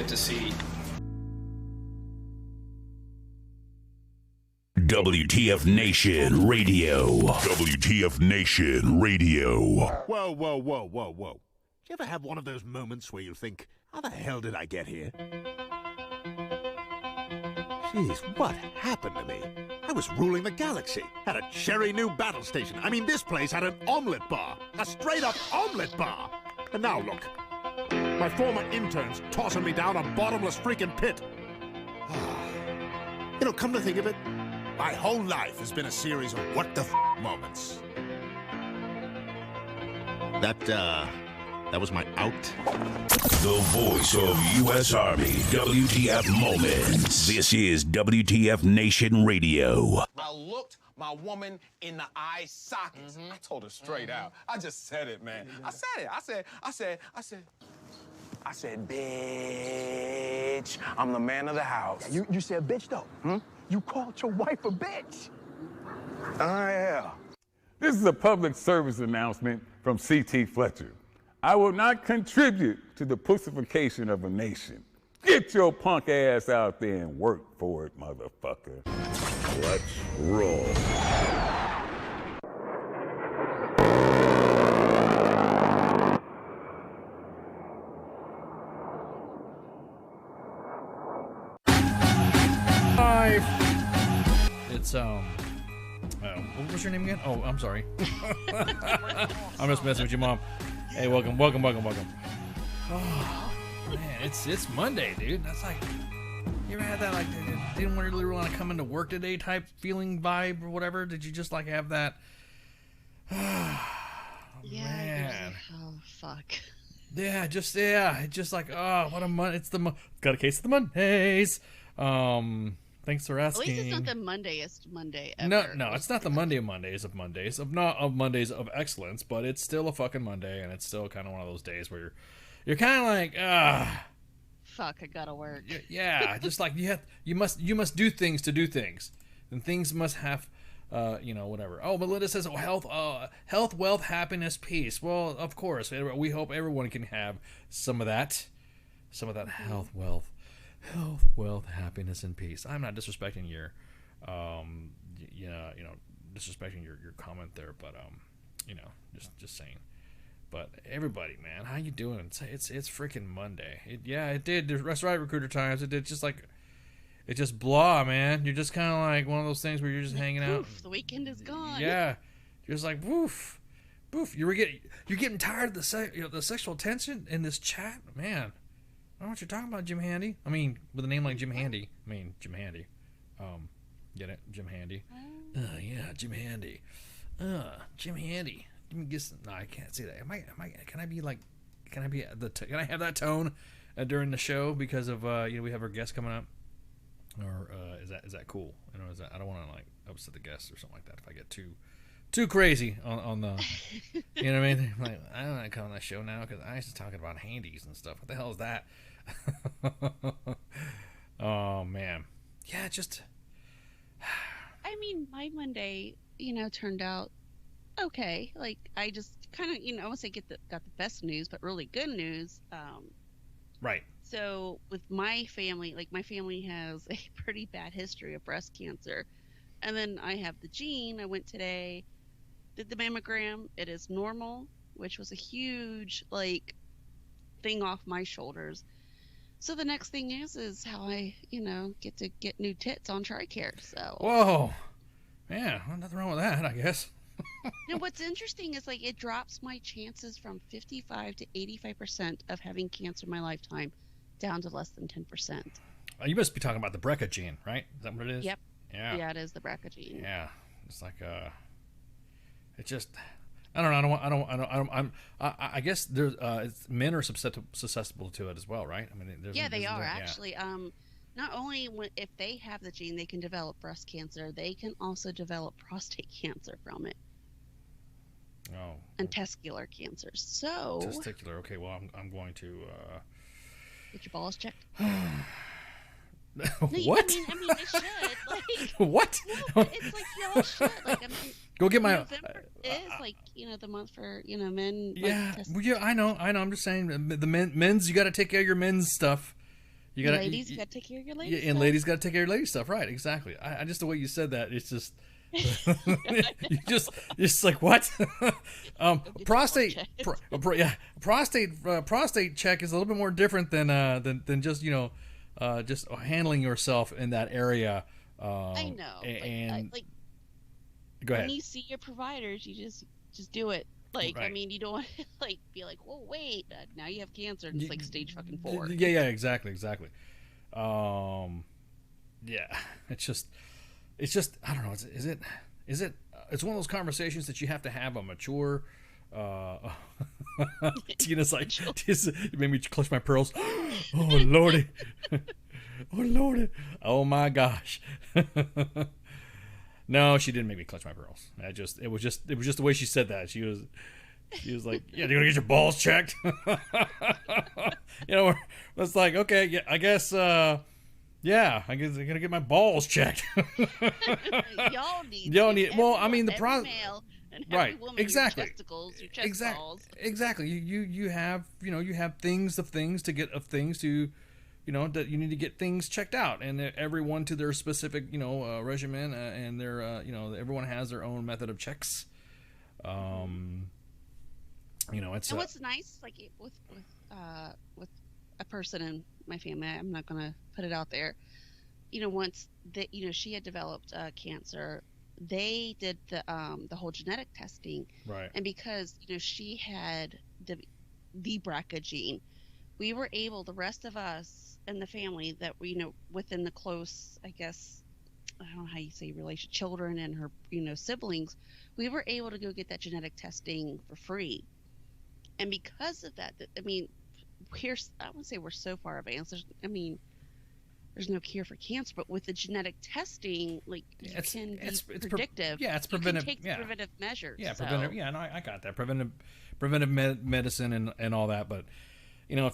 to see. WTF Nation Radio. WTF Nation Radio. Whoa, whoa, whoa, whoa, whoa. Do you ever have one of those moments where you think, how the hell did I get here? Jeez, what happened to me? I was ruling the galaxy, had a cherry new battle station. I mean, this place had an omelet bar, a straight-up omelet bar. And now look, my former intern's tossing me down a bottomless freaking pit. You know, come to think of it, my whole life has been a series of what the moments. That was my out. The voice of U.S. Army. WTF Moments. This is WTF Nation Radio. I looked my woman in the eye sockets. I told her straight out. I just said it, man. I said it. I said, bitch, I'm the man of the house. Yeah, you said bitch, though. You called your wife a bitch. Yeah. This is a public service announcement from C.T. Fletcher. I will not contribute to the pussification of a nation. Get your punk ass out there and work for it, motherfucker. Let's roll. It's what was your name again? Oh, I'm sorry. I'm just messing with your mom. Hey, welcome. Oh man, it's Monday, dude. That's like, you ever had that like didn't really want to come into work today type feeling vibe or whatever? Did you just like have that? Yeah. Man. Oh fuck. Yeah, just like, oh, what a month. It's got a case of the Mondays. Thanks for asking. At least it's not the Mondayest Monday ever. No, it's not the Monday of Mondays of Mondays of excellence, but it's still a fucking Monday, and it's still kind of one of those days where you're kind of like, fuck, I gotta work. Yeah, just like you must do things to do things, and things must have, whatever. Oh, Melinda says, health, wealth, happiness, peace. Well, of course, we hope everyone can have some of that health, wealth, happiness, and peace. I'm not disrespecting your, disrespecting your comment there, but just saying. But everybody, man, how you doing? It's freaking Monday. It did. That's right, Recruiter Times. It did it just blah, man. You're just kind of like one of those things where you're just hanging out. The weekend is gone. Yeah, you're just like woof. You're getting tired of the sexual tension in this chat, man. I don't know what you're talking about, Jim Handy. I mean, with a name like Jim Handy. Jim Handy. Get it? Jim Handy. Yeah, Jim Handy. Jim Handy. Let me guess. No, I can't say that. Can I have that tone during the show because of we have our guest coming up? Or is that cool? I don't want to like upset the guests or something like that if I get too crazy on the, you know what I mean? Like, I don't want to come on that show now because I was talking about handies and stuff. What the hell is that? Oh man, yeah, just. I mean, my Monday, turned out okay. Like, I just kind of, I won't say got the best news, but really good news. Right. So with my family, my family has a pretty bad history of breast cancer, and then I have the gene. I went today, did the mammogram. It is normal, which was a huge thing off my shoulders. So the next thing is how I get to get new tits on TRICARE. So whoa, yeah, well, nothing wrong with that, I guess. Now what's interesting is it drops my chances from 55 to 85% of having cancer in my lifetime down to less than 10%. You must be talking about the BRCA gene, right? Is that what it is? Yep. Yeah, it is the BRCA gene. Yeah, it's like it just, I don't know. I guess there's men are susceptible to it as well, right? I mean, they are actually. Not only if they have the gene, they can develop breast cancer. They can also develop prostate cancer from it. Oh. And testicular cancers. So. Testicular. Okay. Well, I'm going to. Get your balls checked. What? I mean, they should. What? No, it's y'all should. Go get my. November is the month for men. Yeah, I know. I'm just saying the men's. You got to take care of your men's stuff. You gotta, ladies got to take care of your ladies. Yeah, and stuff. ladies got to take care of ladies stuff, right? Exactly. I just the way you said that, it's just you just like what? Prostate, prostate check is a little bit more different than just just handling yourself in that area. I know, and like go ahead. when you see your providers, you just do it. Like, Right. I mean, you don't want to like be like, well, wait, now you have cancer, and it's like stage fucking 4. Yeah, exactly. Yeah, it's just I don't know. Is it? It's one of those conversations that you have to have a mature. Tina's like, it made me clutch my pearls. Oh lordy, oh lordy, oh my gosh. No, she didn't make me clutch my pearls. It was just the way she said that. She was like, yeah, you're gonna get your balls checked. It's like, okay, yeah, I guess. Yeah, I guess I'm gonna get my balls checked. Y'all need. Well, I mean, the problem. Right. Woman, exactly. Your testicles, your chest balls. Exactly. You have things to get that you need to get things checked out, and everyone to their specific regimen, and their everyone has their own method of checks. It's and what's nice, like with a person in my family, I'm not gonna put it out there. Once that she had developed cancer, they did the whole genetic testing, right? And because she had the BRCA gene, we were able, the rest of us in the family that we within the close, I guess, I don't know how you say relation, children and her siblings, we were able to go get that genetic testing for free. And because of that, I mean, I would say we're so far advanced. There's no cure for cancer, but with the genetic testing, like it's predictive. It's preventive. You can take preventive measures. Yeah, preventive. Yeah, no, I got that preventive medicine and all that. But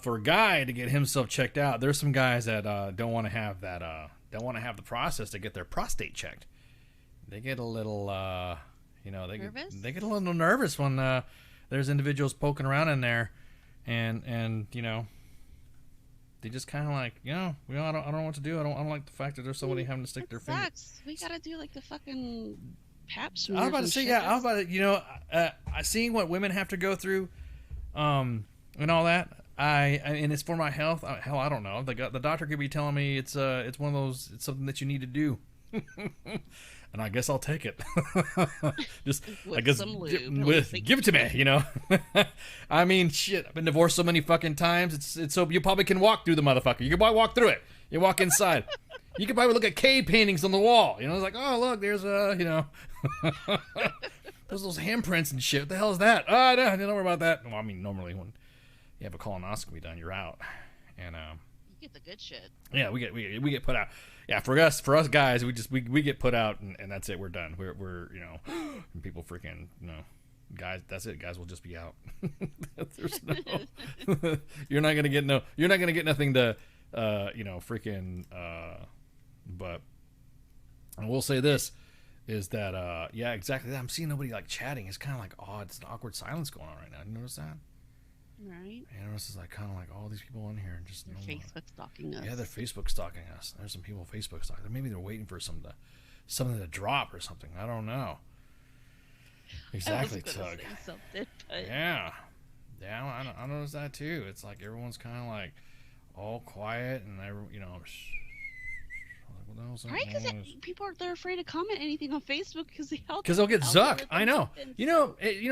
for a guy to get himself checked out, there's some guys that don't want to have that. Don't want to have the process to get their prostate checked. They get a little, nervous? They get a little nervous when there's individuals poking around in there, and they just kind of like, I don't know what to do. I don't like the fact that there's somebody having to stick their finger. Sucks. We gotta do like the fucking pap smears. I was about to say, yeah. I was about to, seeing what women have to go through, and all that. And it's for my health. Hell, I don't know. The doctor could be telling me it's one of those. It's something that you need to do. And I guess I'll take it. Just with I guess some lube, give it to me. I mean, shit. I've been divorced so many fucking times. It's so you probably can walk through the motherfucker. You can probably walk through it. You walk inside. You can probably look at cave paintings on the wall. It's like, oh look, there's there's those handprints and shit. What the hell is that? Oh no, don't worry about that. Well, I mean, normally when you have a colonoscopy done, you're out. And you get the good shit. Yeah, we get put out. Yeah, for us guys, we get put out and that's it. We're done. We're and people freaking guys. That's it. Guys will just be out. There's no. You're not gonna get nothing to freaking. But I will say this is that yeah, exactly that. I'm seeing nobody like chatting. It's kind of like odd. It's an awkward silence going on right now. You notice that? Right. You notice it's like kind of like all these people in here and just Facebook stalking us. Yeah, they're Facebook stalking us. There's some people Facebook stalking. Maybe they're waiting for something to drop or something. I don't know. Exactly, Tug. Yeah, I noticed that too. It's like everyone's kind of like all quiet and Right, because people they're afraid to comment anything on Facebook because they'll get zucked. I know.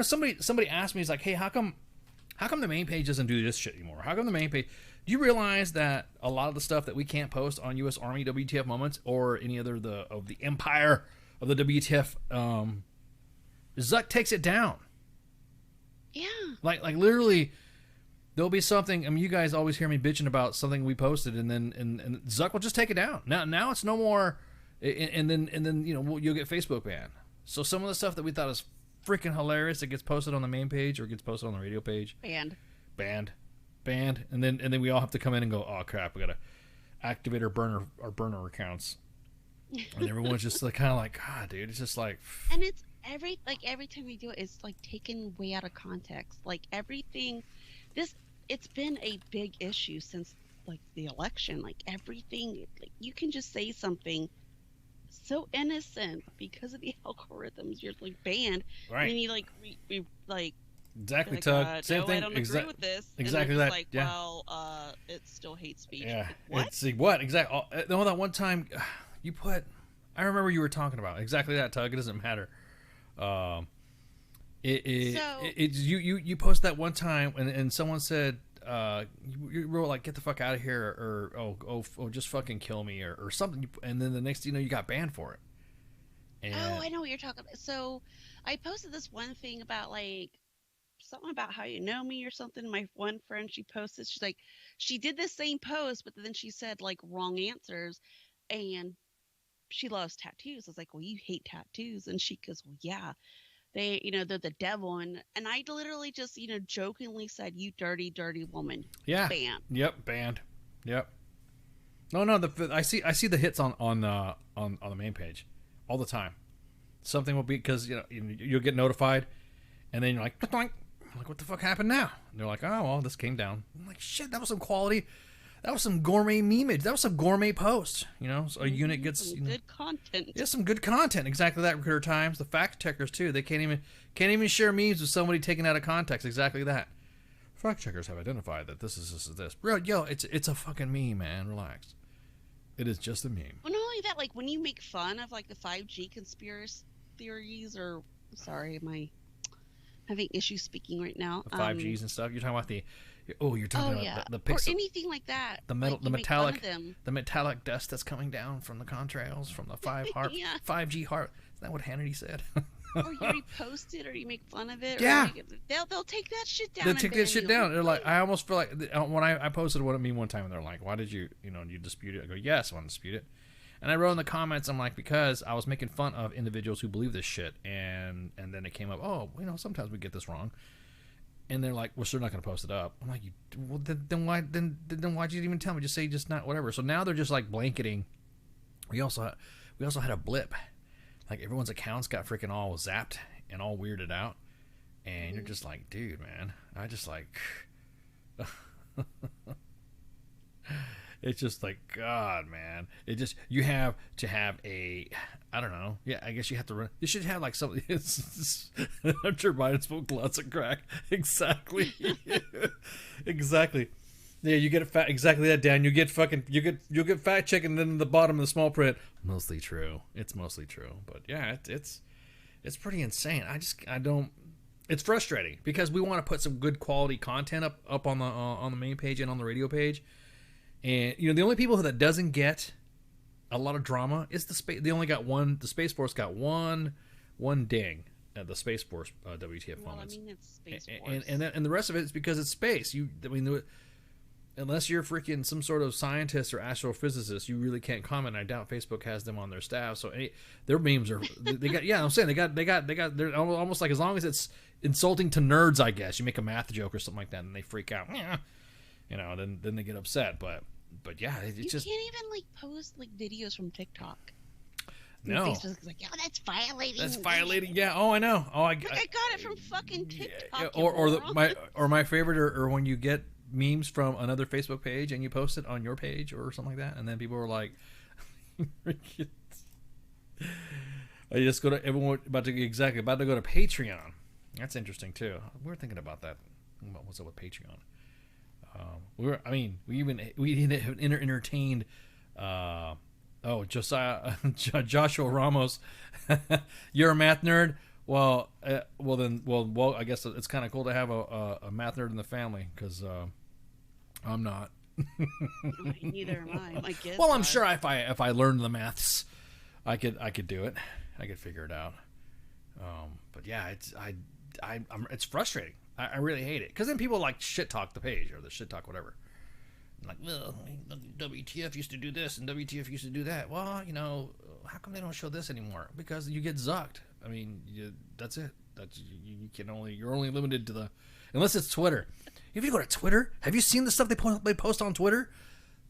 Somebody asked me, he's like, hey, how come the main page doesn't do this shit anymore? How come the main page? Do you realize that a lot of the stuff that we can't post on U.S. Army WTF moments or any other of the empire of the WTF, Zuck takes it down. Yeah. Like literally, there'll be something. I mean, you guys always hear me bitching about something we posted, and then Zuck will just take it down. Now it's no more, and then you'll get Facebook banned. So some of the stuff that we thought is freaking hilarious that gets posted on the main page or gets posted on the radio page, banned, and then we all have to come in and go, oh crap, we gotta activate our burner accounts, and everyone's just like kind of like, God, dude, it's just like, and it's every time we do it, it's like taken way out of context. Like everything, it's been a big issue since like the election, like everything, like you can just say something so innocent because of the algorithms. You're like banned, Right. and then you like like Exactly, like, Tug. Same no, thing. I don't agree with this. Exactly and that. it's like, Yeah. well, it's still hate speech. Yeah. Like, what? See what exactly? No, that one time you put. I remember you were talking about exactly that, Tug. It doesn't matter. You posted that one time, and someone said, you wrote like, "Get the fuck out of here," or oh, just fucking kill me, or something. And then the next, you got banned for it. And, Oh, I know what you're talking about. So, I posted this one thing about like something about how you know me or something. My one friend, she posted, she's like, she did the same post, but then she said like wrong answers, and she loves tattoos. I was like, well, you hate tattoos, and she goes, well, yeah, they're the devil, and I literally just jokingly said, you dirty, dirty woman. Yeah. Banned. Yep. Banned. Yep. No. I see the hits on the main page all the time. Something will be because you'll get notified, and then you're like, "Doink." I'm like, what the fuck happened now? And they're like, oh well, this came down. I'm like, shit, that was some quality. That was some gourmet memeage. That was some gourmet post. So a unit gets some good content. Yeah, some good content. Exactly that. Recruiter Times, the fact checkers too. They can't even share memes with somebody taken out of context. Exactly that. Fact checkers have identified that this is this. Bro, it's a fucking meme, man. Relax. It is just a meme. Well, not only that, like when you make fun of like the 5G conspiracy theories, or sorry, am I having issues speaking right now? The 5Gs and stuff. You're talking about you're talking about the or pixel, anything like that. the metal, like, the make fun metallic, of them. the metallic dust that's coming down from the contrails from the 5G heart. Isn't that what Hannity said? Or you repost it, or you make fun of it. Yeah. Or they'll take that shit down. They'll take that shit down. They're like, I almost feel like when I posted what it mean one time, and they're like, why did you dispute it? I go, yes, I want to dispute it. And I wrote in the comments, I'm like, because I was making fun of individuals who believe this shit, and then it came up, sometimes we get this wrong, and they're like, we're still not going to post it up. I'm like, then why'd you even tell me? Just say just not whatever. So now they're just like blanketing. We also had a blip, like everyone's accounts got freaking all zapped and all weirded out, and you're just like, dude, man, I just like. It's just like, God, man. It just, you have to have I don't know. Yeah, I guess you have to run. You should have like something. Hunter Biden smoked lots of crack. Exactly. Exactly. Yeah, you get exactly that, Dan. You get fact checking, and then in the bottom of the small print, mostly true. It's mostly true. But yeah, it's pretty insane. I don't. It's frustrating because we want to put some good quality content up on the main page and on the radio page. And the only people that doesn't get a lot of drama is the space. They only got one. The Space Force got one ding at the Space Force WTF moments. I mean, it's Space Force. And the rest of it is because it's space. Unless you're freaking some sort of scientist or astrophysicist, you really can't comment. I doubt Facebook has them on their staff. So their memes are they got. Yeah, I'm saying they got. They're almost like, as long as it's insulting to nerds, I guess you make a math joke or something like that, and they freak out. Then they get upset. But yeah, it's just, you can't even like post like videos from TikTok. No. Facebook's like, that's violating. That's violating. Yeah. Oh, I know. Oh, I got it from fucking TikTok. Or my favorite, or when you get memes from another Facebook page and you post it on your page or something like that, and then people are like, I just go to everyone about to go to Patreon. That's interesting too. We were thinking about that. What's up with Patreon? We entertained Joshua Ramos. You're a math nerd. Well, I guess it's kind of cool to have a math nerd in the family, because I'm not. Neither am I. My kids well, I'm are. sure if I learned the maths, I could do it. I could figure it out. But yeah, it's frustrating. I really hate it, because then people like shit talk the page or the shit talk whatever. Like, well, WTF used to do this and WTF used to do that. Well, how come they don't show this anymore? Because you get zucked. I mean, that's it. You're only limited to unless it's Twitter. If you go to Twitter, have you seen the stuff they post on Twitter?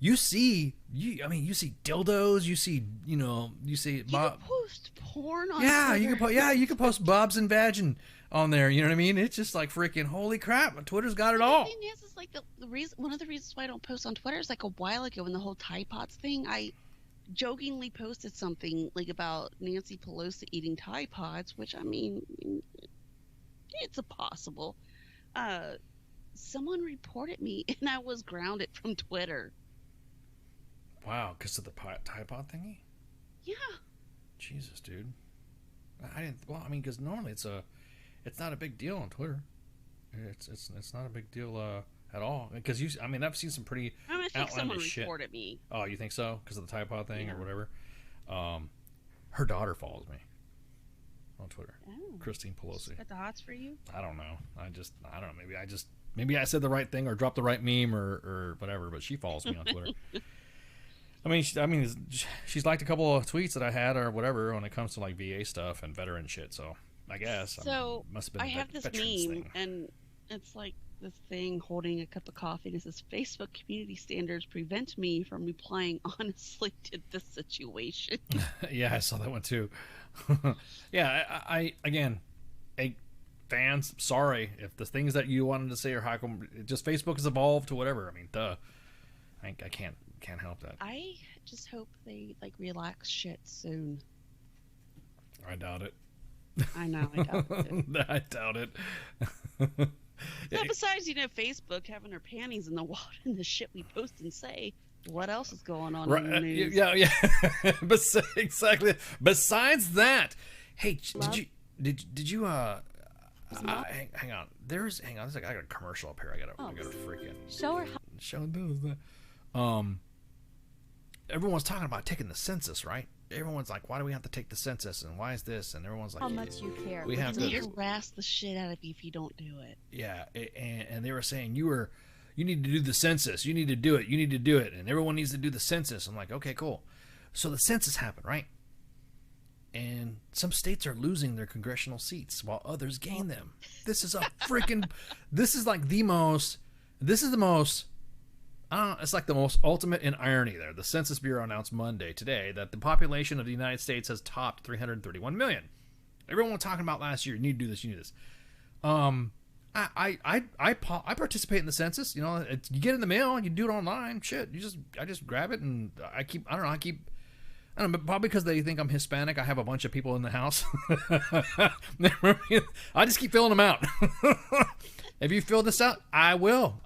you see dildos, you see You can post porn on yeah, Twitter. you can post bobs and vagin on there. You know what I mean? It's just like freaking holy crap. Twitter's got it all. The thing is like the reason, one of the reasons why I don't post on Twitter is like a while ago when the whole Tide Pods thing, I jokingly posted something like about Nancy Pelosi eating Tide Pods, which I mean, it's a possible. Someone reported me and I was grounded from Twitter. Wow, because of the Tide Pod thingy? Yeah. Jesus, dude. I didn't. Well, I mean, because normally it's not a big deal on Twitter. It's not a big deal at all. Because I've seen some pretty I think someone outlandish shit. reported me. Oh, you think so? Because of the Tide Pod thing or whatever. Her daughter follows me on Twitter. Oh. Christine Pelosi. Got the hots for you? I don't know. I don't know. Maybe I said the right thing or dropped the right meme or whatever. But she follows me on Twitter. She's liked a couple of tweets that I had or whatever when it comes to like VA stuff and veteran shit. So I guess must have been I have this veterans meme thing. and it's like this thing holding a cup of coffee and it says Facebook community standards prevent me from replying honestly to this situation. Yeah, I saw that one too. Yeah, I again, fans, sorry if the things that you wanted to say are how come just Facebook has evolved to whatever. I mean, duh. I can't help that. I just hope they like relax shit soon. I doubt it. I know, I doubt it too. I doubt it. So besides, Facebook having their panties in the water and the shit we post and say, what else is going on in the news? Yeah. Exactly. Besides that, hey, did you hang on. Hang on. I got a commercial up here. I gotta freaking Show her. show this. Everyone's talking about taking the census, right? Everyone's like, why do we have to take the census and why is this? And everyone's like, How much you care. we have They to. harass the shit out of you if you don't do it. Yeah, and they were saying you need to do the census. You need to do it. You need to do it. And everyone needs to do the census. I'm like, okay, cool. So the census happened, right? And some states are losing their congressional seats while others gain them. This is the most, it's like the most ultimate in irony there. The Census Bureau announced today, that the population of the United States has topped 331 million. Everyone was talking about last year, you need to do this, you need this. I participate in the census. You know, you get it in the mail, you do it online. Shit, I just grab it and I don't know, probably because they think I'm Hispanic. I have a bunch of people in the house. I just keep filling them out. If you fill this out, I will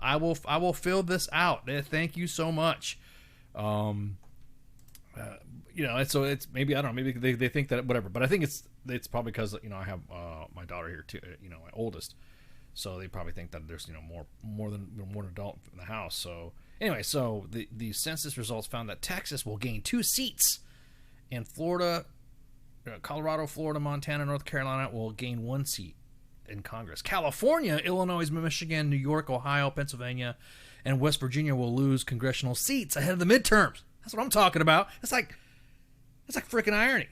fill this out. Thank you so much. So it's maybe, I don't know, maybe they think that whatever, but I think it's probably because, I have my daughter here too, my oldest. So they probably think that there's, more than one adult in the house. So anyway, so the census results found that Texas will gain 2 seats, and Florida, Colorado, Florida, Montana, North Carolina will gain 1 seat in Congress. California, Illinois, Michigan, New York, Ohio, Pennsylvania, and West Virginia will lose congressional seats ahead of the midterms. That's what I'm talking about. It's like freaking irony.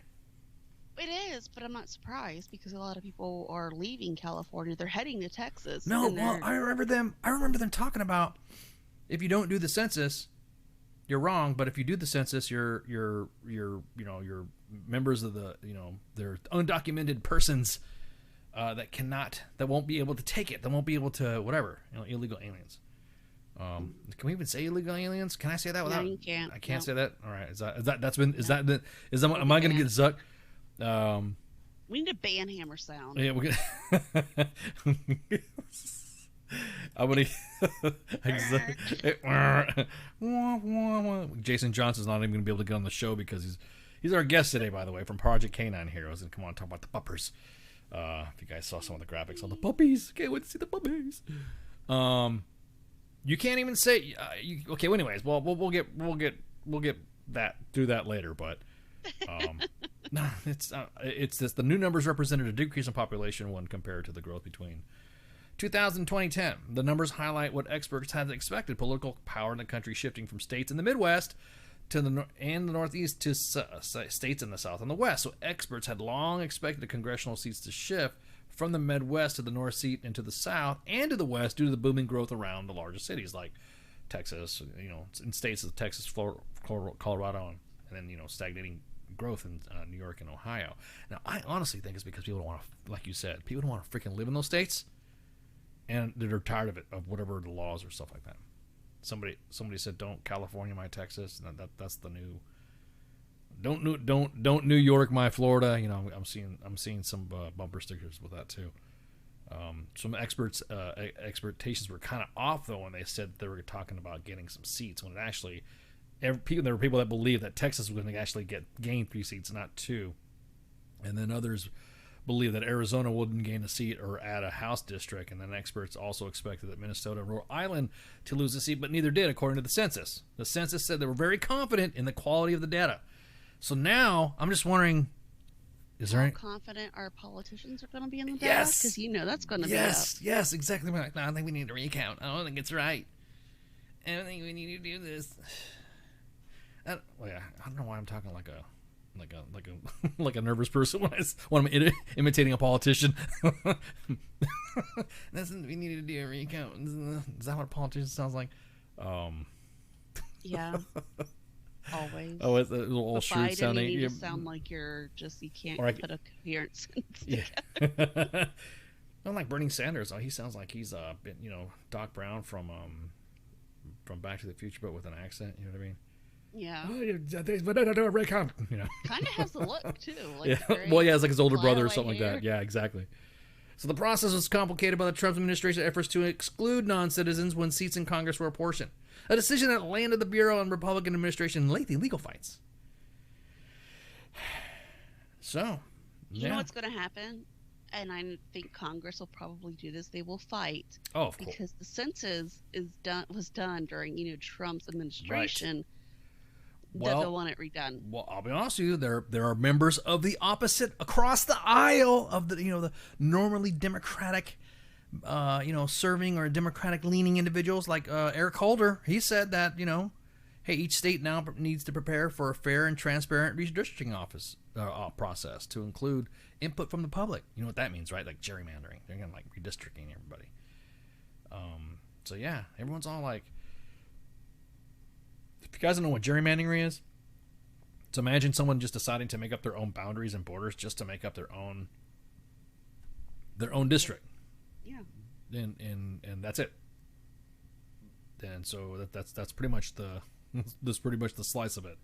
It is, but I'm not surprised because a lot of people are leaving California. They're heading to Texas. No, well, I remember them talking about if you don't do the census, you're wrong. But if you do the census, you're members of the, they're undocumented persons that won't be able to take it. They won't be able to whatever, illegal aliens. Can we even say illegal aliens? Can I say that without? No, you can't. I can't No. say that. All right. Am I going to get Zuck? We need a ban hammer sound. Yeah, we're gonna. I'm gonna. Jason Johnson's not even gonna be able to get on the show because he's our guest today, by the way, from Project Canine Heroes, and come on, talk about the puppers. If you guys saw some of the graphics on the puppies, can't wait to see the puppies. You can't even say. Okay. Well, anyways, well, we'll get that through that later, but. No, it's this. The new numbers represented a decrease in population when compared to the growth between 2000 and 2010. The numbers highlight what experts had expected: political power in the country shifting from states in the Midwest to the Northeast to states in the South and the West. So experts had long expected the congressional seats to shift from the Midwest to the North seat and to the South and to the West due to the booming growth around the largest cities like Texas, in states of Texas, Florida, Colorado, and then stagnating growth in New York and Ohio. Now, I honestly think it's because people don't want to, like you said, people don't want to freaking live in those states, and they're tired of it, of whatever the laws or stuff like that. Somebody said, "Don't California my Texas," and that's the new. Don't New York my Florida. I'm seeing some bumper stickers with that too. Some expectations were kind of off though when they said they were talking about getting some seats, when it actually there were people that believed that Texas was going to actually gain 3 seats, not 2, and then others believe that Arizona wouldn't gain a seat or add a House district, and then experts also expected that Minnesota and Rhode Island to lose a seat, but neither did, according to the census. The census said they were very confident in the quality of the data. So now I'm just wondering, is there How any confident our politicians are going to be in the data? Yes. Because that's going to Yes, exactly. Like, no, I think we need to recount. I don't think it's right. I don't think we need to do this. I don't know why I'm talking like a nervous person when I'm imitating a politician. We need to do a recount. Is that what a politician sounds like? Yeah. Always. Oh, it's a little old shrewd sounding. You sound like you can't put a coherent sentence together. Unlike Bernie Sanders, he sounds like he's been, Doc Brown from Back to the Future, but with an accent. You know what I mean? Yeah. Kind of has the look too. It's like his older brother or something like that. Yeah, exactly. So the process was complicated by the Trump administration efforts to exclude non-citizens when seats in Congress were apportioned. A decision that landed the Bureau and Republican administration in lengthy legal fights. So, you know what's going to happen? And I think Congress will probably do this. They will fight. Oh, of course. Because the census was done during Trump's administration. Right. That they'll want it redone. Well, I'll be honest with you. There are members of the opposite across the aisle of the normally Democratic, serving or Democratic leaning individuals like Eric Holder. He said that hey, each state now needs to prepare for a fair and transparent redistricting process to include input from the public. You know what that means, right? Like gerrymandering. They're gonna redistricting everybody. So yeah, everyone's all like. If you guys don't know what gerrymandering is, so imagine someone just deciding to make up their own boundaries and borders just to make up their own district. Yeah. And that's it. And so that's pretty much the slice of it.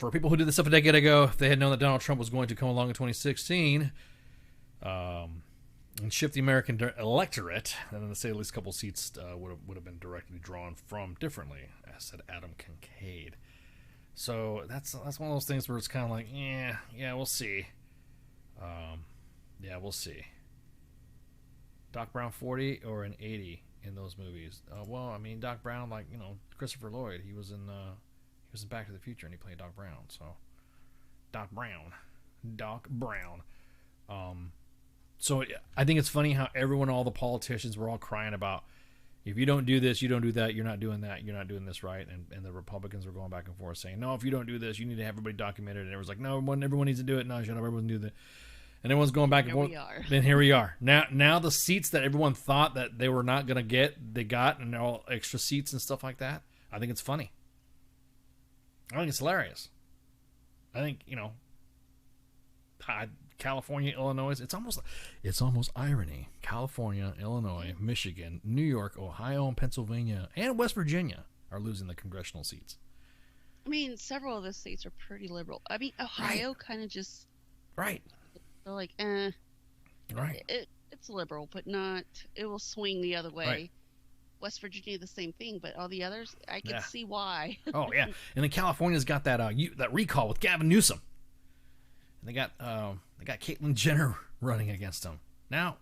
For people who did this stuff a decade ago, if they had known that Donald Trump was going to come along in 2016 and shift the American electorate, then to say at least a couple seats would have been directly drawn from differently, as said Adam Kincaid. So that's one of those things where it's kind of like, yeah, we'll see. We'll see. Doc Brown 40 or an 80 in those movies? Doc Brown, Christopher Lloyd, he was in Back to the Future and he played Doc Brown. So Doc Brown. So I think it's funny how all the politicians were all crying about, if you don't do this, you don't do that, you're not doing that, you're not doing this right. And the Republicans were going back and forth saying, no, if you don't do this, you need to have everybody documented. And everyone's like, no, everyone needs to do it. No, shut up, everyone do that. And everyone's going back and forth. Then here we are. Now the seats that everyone thought that they were not going to get, they got, and they're all extra seats and stuff like that. I think it's funny. I think it's hilarious. I think, California, Illinois, it's almost irony. California, Illinois, Michigan, New York, Ohio, and Pennsylvania, and West Virginia are losing the congressional seats. Several of the states are pretty liberal. Ohio kind of just... Right. They're like, Right. It's liberal, but not... It will swing the other way. Right. West Virginia, the same thing, but all the others, I can see why. Oh, yeah. And then California's got that recall with Gavin Newsom. And they got Caitlyn Jenner running against them. Now,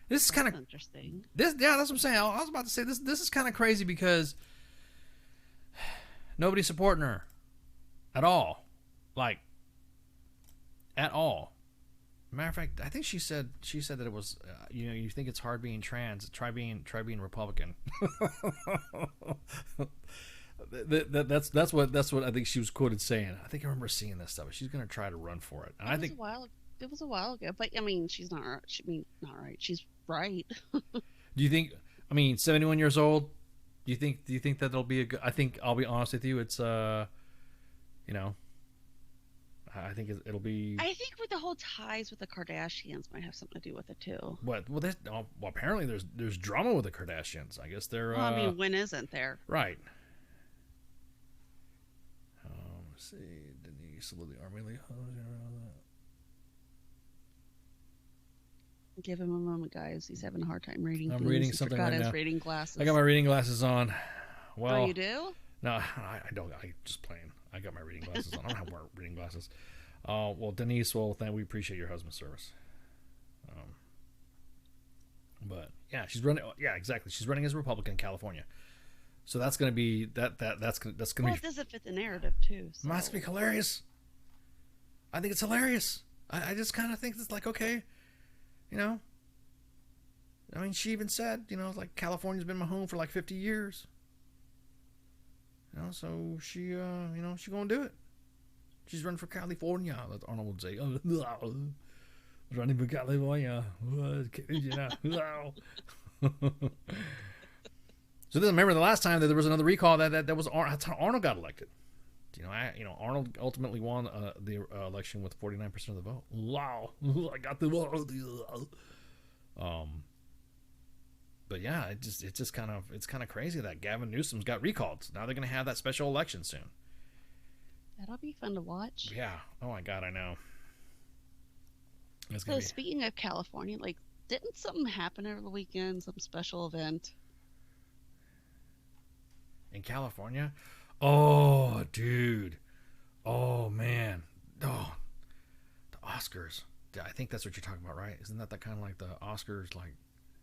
this is kind of interesting. That's what I'm saying. I was about to say this is kind of crazy because nobody's supporting her at all. At all. Matter of fact, I think she said that it was you think it's hard being trans, try being Republican. That's what I think she was quoted saying. I think I remember seeing this stuff. She's going to try to run for it. And it was a while ago, but she's not right. Not right. She's right. Do you think? 71 years old. Do Do you think that it'll be a good? I think I'll be honest with you. It's you know, I think it'll be. I think with the whole ties with the Kardashians might have something to do with it too. What? Well, apparently there's drama with the Kardashians. I guess they're. Well, I mean, when isn't there? Right. Let's see, Denise, the Army League. Give him a moment, guys. He's having a hard time reading. I'm reading something right now. Reading glasses. I got my reading glasses on. Well, oh, you do? No, I don't. I just plain. I got my reading glasses on. I don't have more reading glasses. Well, Denise, we appreciate your husband's service. But yeah, she's running. Yeah, exactly. She's running as a Republican in California. So that's going to be that's going to be. Well, it doesn't fit the narrative too. So. Must be hilarious. I think it's hilarious. I just kind of think it's like, okay, you know. I mean, she even said, you know, like California's been my home for like 50 years. You know, so she, you know, she's gonna do it. She's running for California. That's Arnold would say. Running for California. You know. So then, remember the last time that there was another recall that was that's how Arnold got elected. You know, Arnold ultimately won the election with 49% of the vote. Wow, I got the vote. But yeah, it's kind of crazy that Gavin Newsom's got recalled. Now they're going to have that special election soon. That'll be fun to watch. Yeah. Oh my God, I know. So speaking of California, like, didn't something happen over the weekend? Some special event in California? Oh, dude. Oh man. Oh, the Oscars. I think that's what you're talking about, right? Isn't that kind of like the Oscars, like?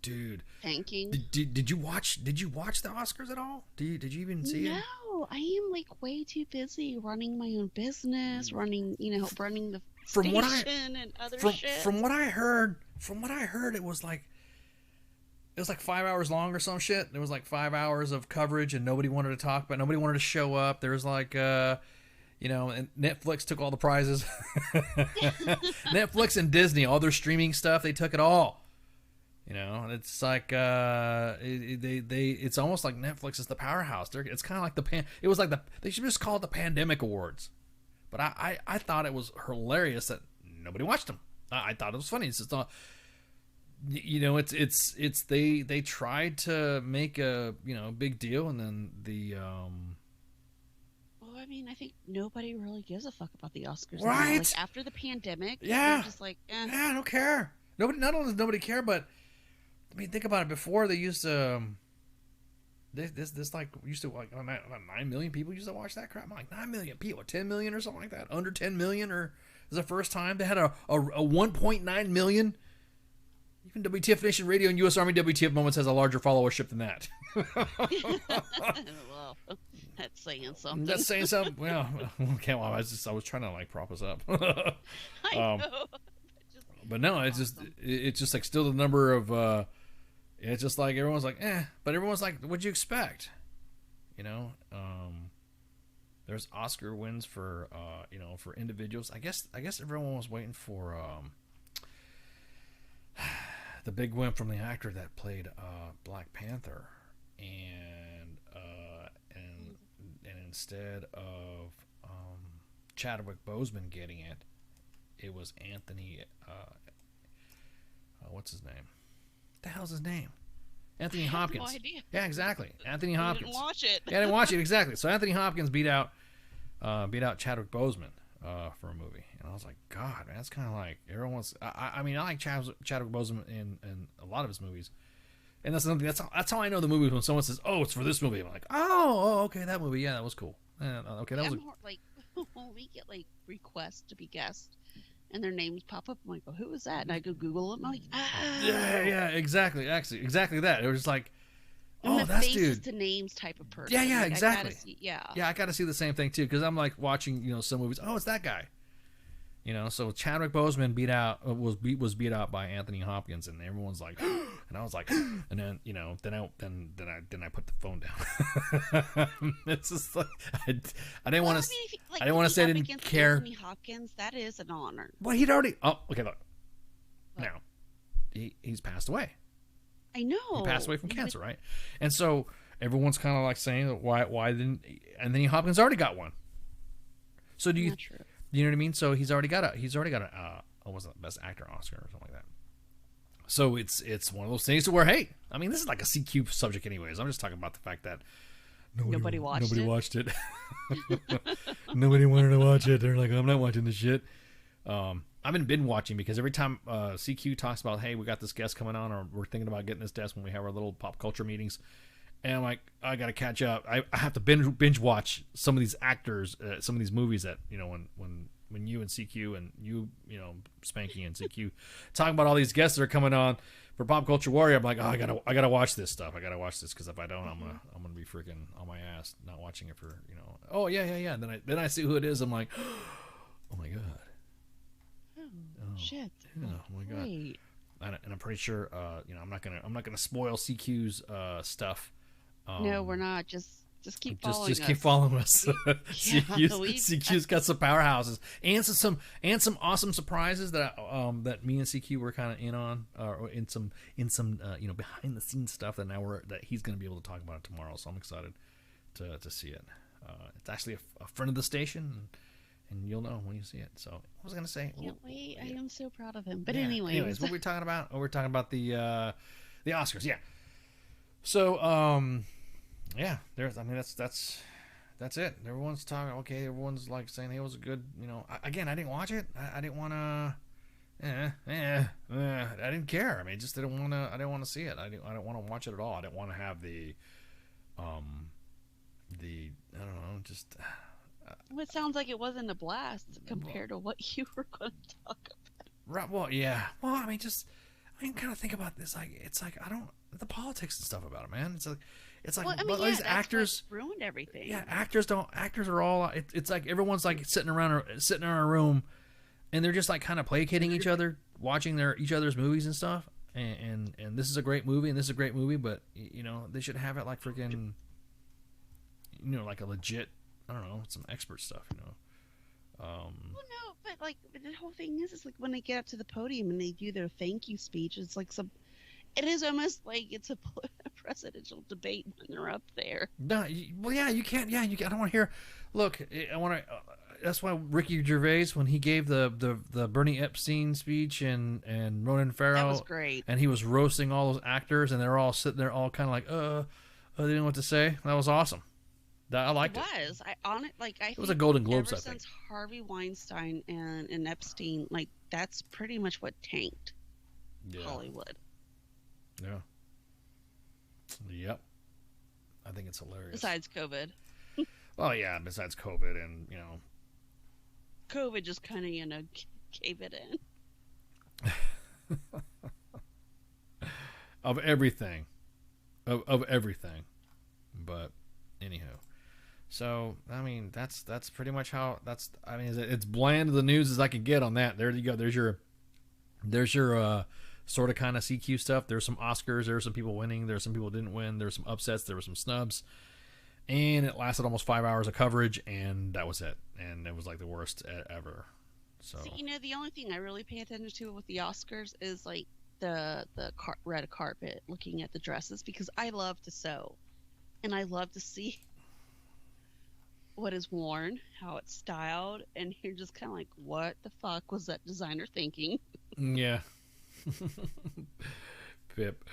Dude, tanking. Did you watch the Oscars at all? Did you even see it? No, I am like way too busy running my own business, running the from station and other shit. From what I heard, it was like 5 hours long or some shit. There was like 5 hours of coverage, and nobody wanted to talk about. Nobody wanted to show up. There was like, you know, and Netflix took all the prizes. Netflix and Disney, all their streaming stuff, they took it all. You know, and it's like it's almost like Netflix is the powerhouse. It's kind of like they should just call it the Pandemic Awards. But I thought it was hilarious that nobody watched them. I thought it was funny. It's just not, you know, it's they tried to make a, you know, big deal, and then the Well, I mean, I think nobody really gives a fuck about the Oscars. Right? Now. Like after the pandemic, yeah, they're just like, eh. Yeah, I don't care. Not only does nobody care, but I mean, think about it. Before they used to, this like used to like 9 million people used to watch that crap. I'm like 9 million people, 10 million or something like that. Under 10 million, or is the first time they had a 1.9 million. Even WTF Nation Radio and U.S. Army WTF Moments has a larger followership than that. Well, that's saying something. That's saying something. Well, okay. Well, I was trying to like prop us up. I know. But no, it's just like still the number of. It's just like everyone's like, but everyone's like, what'd you expect? You know, there's Oscar wins for you know, for individuals. I guess everyone was waiting for the big win from the actor that played Black Panther, and instead of Chadwick Boseman getting it, it was Anthony. What's his name? What the hell's his name? Anthony Hopkins. No idea. Yeah, exactly. Anthony Hopkins. Didn't watch it. Yeah, I didn't watch it, exactly. So Anthony Hopkins beat out Chadwick Boseman for a movie, and I was like, God, man, that's kind of like everyone's. I mean, I like Chadwick Boseman in a lot of his movies, and that's how I know the movie when someone says, "Oh, it's for this movie." I'm like, "Oh, okay, that movie, yeah, that was cool." Okay, that was like when we get like requests to be guests, and their names pop up. I'm like, well, who is that? And I go Google it. I'm like, yeah, exactly. Actually, exactly that. It was just like, I'm that's faces dude. To names type of person. Yeah, like, exactly. I got to see the same thing too, because I'm like watching, you know, some movies. Oh, it's that guy. You know, so Chadwick Boseman was beat out by Anthony Hopkins, and everyone's like, and I was like, and then, you know, then I put the phone down. It's just like I didn't want to. I didn't want to say I didn't care. Anthony Hopkins, that is an honor. Well, he'd already. Oh, okay. Look, now he's passed away. I know. He passed away from cancer, right? And so everyone's kind of like saying that why didn't Anthony Hopkins already got one. So do you Not true. you know what I mean? So he's already got a what was it, Best Actor Oscar or something like that. So it's one of those things to where, hey, I mean, this is like a CQ subject anyways. I'm just talking about the fact that Nobody watched it. Nobody wanted to watch it. They're like, I'm not watching this shit. I've been binge watching because every time CQ talks about, hey, we got this guest coming on, or we're thinking about getting this guest when we have our little pop culture meetings, and I'm like, I got to catch up. I have to binge watch some of these actors, some of these movies that, you know, when you and CQ and you know, Spanky and CQ talking about all these guests that are coming on for Pop Culture Warrior, I'm like, oh, I gotta watch this stuff. I gotta watch this because if I don't, I'm gonna be freaking on my ass not watching it for, you know. Oh yeah. And then I see who it is. I'm like, oh my god. Oh, shit. Yeah, oh my god. Great. And I'm pretty sure, you know, I'm not gonna spoil CQ's stuff. No, we're not. Just keep following just us. keep following us. we- CQ's got some powerhouses and some awesome surprises that that me and CQ were kind of in on, or in some you know, behind the scenes stuff that he's going to be able to talk about it tomorrow. So I'm excited to see it. It's actually a friend of the station, and you'll know when you see it. So what was I going to say? Can't wait. I am so proud of him. But Yeah. anyways, What were we talking about? Oh, we're talking about the Oscars. Yeah. So yeah, I mean, that's it. Everyone's talking. Okay, everyone's like saying, "Hey, it was a good." You know, I didn't watch it. I didn't want to. I didn't care. I mean, just didn't want to. I didn't want to see it. I didn't want to watch it at all. I didn't want to have the I don't know, just. well, it sounds like it wasn't a blast compared to what you were going to talk about. Right. Well, yeah. Well, I mean, kind of think about this. Like, it's like I don't the politics and stuff about it, man. It's like Well, I mean, well, yeah, these that's actors what ruined everything. Yeah, actors are all. It's like everyone's like sitting in a room, and they're just like kind of placating each other, watching each other's movies and stuff. And this is a great movie, and this is a great movie, but you know, they should have it like freaking, you know, like a legit, I don't know, some expert stuff, you know. Well, no, but like the whole thing is like when they get up to the podium and they do their thank you speech, it's like it is almost like it's a presidential debate when they're up there. No, well, yeah, you can't. Yeah, I don't want to hear. Look, I want to. That's why Ricky Gervais, when he gave the Bernie Epstein speech and Ronan Farrow, That was great. and he was roasting all those actors, and they're all sitting there, all kind of like, they didn't know what to say. That was awesome. I liked it. It was. It was a Golden Globes, ever I think. since Harvey Weinstein and Epstein, like that's pretty much what tanked Hollywood. Yeah. Yep. I think it's hilarious. Besides COVID. Well, yeah, besides COVID and, you know. COVID just kind of, gave it in. Of everything. Of everything. But, anyhow. So, I mean, that's pretty much how, I mean, it's bland of the news as I can get on that. There you go. There's your sort of kind of CQ stuff. There's some Oscars. There's some people winning. There's some people who didn't win. There's some upsets. There were some snubs. And it lasted almost 5 hours of coverage, and that was it. And it was like the worst ever. So, the only thing I really pay attention to with the Oscars is like the red carpet, looking at the dresses, because I love to sew. And I love to see what is worn, how it's styled, and you're just kind of like, what the fuck was that designer thinking? Yeah. Pip,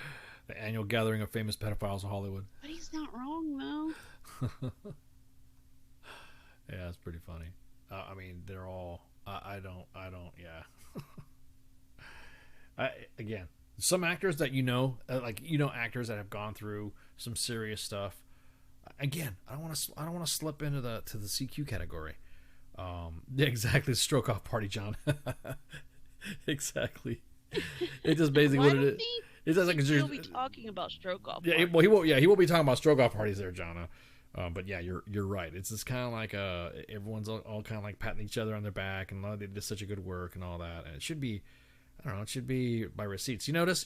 the annual gathering of famous pedophiles in Hollywood. But he's not wrong, though. Yeah, it's pretty funny. I mean, they're all. I don't. Yeah. Again, some actors that actors that have gone through some serious stuff. Again, I don't want to slip into the CQ category. Yeah, exactly. Stroke off party, John. Exactly. It's just basically what it is. It's just like he'll be talking about stroke off. Yeah, well, he won't be talking about stroke off parties there, John. But yeah, you're right. It's just kind of like everyone's all kind of like patting each other on their back, and they did such a good work and all that. And it should be, I don't know, it should be by receipts. You notice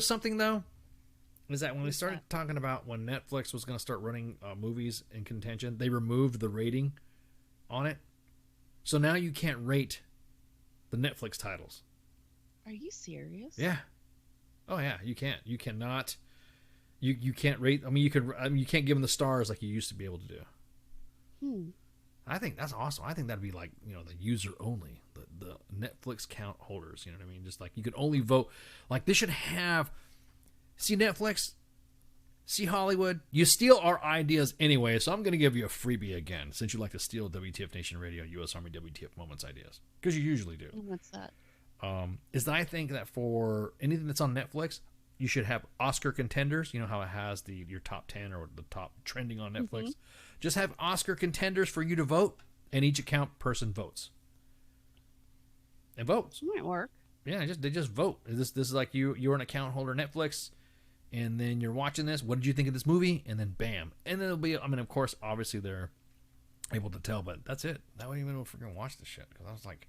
something though, is that when we started talking about when Netflix was going to start running movies in contention, they removed the rating on it, so now you can't rate the Netflix titles. Are you serious? Yeah. Oh yeah, you can't. You You can't rate. I mean, you can't give them the stars like you used to be able to do. I think that's awesome. I think that'd be like, you know, the user only, the Netflix count holders. You know what I mean? Just like you could only vote. Like they should have. See Netflix. See Hollywood. You steal our ideas anyway, so I'm going to give you a freebie again, since you like to steal WTF Nation Radio, U.S. Army WTF Moments ideas, because you usually do. What's that? Is that I think that for anything that's on Netflix, you should have Oscar contenders. You know how it has your top 10 or the top trending on Netflix. Just have Oscar contenders for you to vote, and each account person votes. And votes. Might work. Yeah, they just vote. This is like you're an account holder Netflix, and then you're watching this. What did you think of this movie? And then bam. And then it'll be. I mean, of course, obviously they're able to tell, but that's it. That way, even if we're gonna watch this shit, because I was like,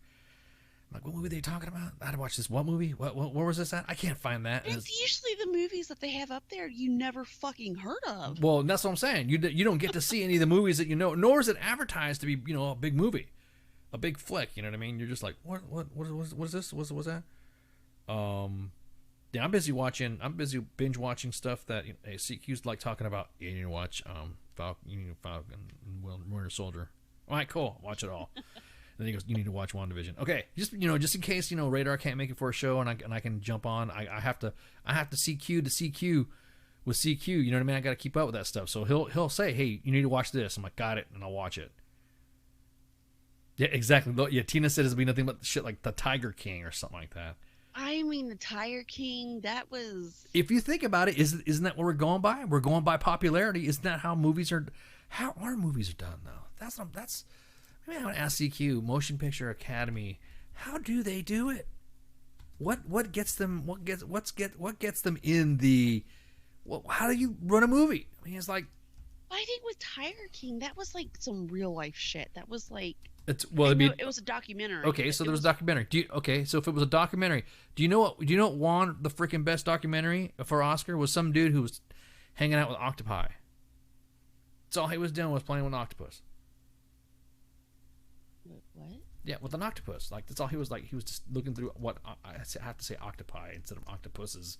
what movie are they talking about? I had to watch this. What movie? Where was this at? I can't find that. It's usually the movies that they have up there you never fucking heard of. Well, that's what I'm saying. You don't get to see any of the movies that you know, nor is it advertised to be, you know, a big movie, a big flick. You know what I mean? You're just like, what is this? What's that? Yeah, I'm busy binge watching stuff that CQ's like talking about. You need to watch Falcon and Winter Soldier. All right, cool. Watch it all. And then he goes, you need to watch WandaVision. Okay, just in case, Radar can't make it for a show and I can jump on. I have to CQ to CQ with CQ. You know what I mean? I got to keep up with that stuff. So he'll say, hey, you need to watch this. I'm like, got it, and I'll watch it. Yeah, exactly. Yeah, Tina said it'll be nothing but shit like the Tiger King or something like that. I mean, the Tiger King. That was. If you think about it, isn't that what we're going by? We're going by popularity. Isn't that how movies are? How our movies are done though? That's. I mean, I want to ask CQ, Motion Picture Academy, how do they do it? What gets them? What gets them in the? How do you run a movie? I mean, it's like. I think with Tiger King, that was like some real life shit. That was like. It was a documentary. Okay, so there was a documentary. So if it was a documentary, do you know what won the freaking best documentary for Oscar? Was some dude who was hanging out with octopi. That's all he was doing, was playing with an octopus. What? Yeah, with an octopus. Like that's all he was like. He was just looking through what I have to say octopi instead of octopuses.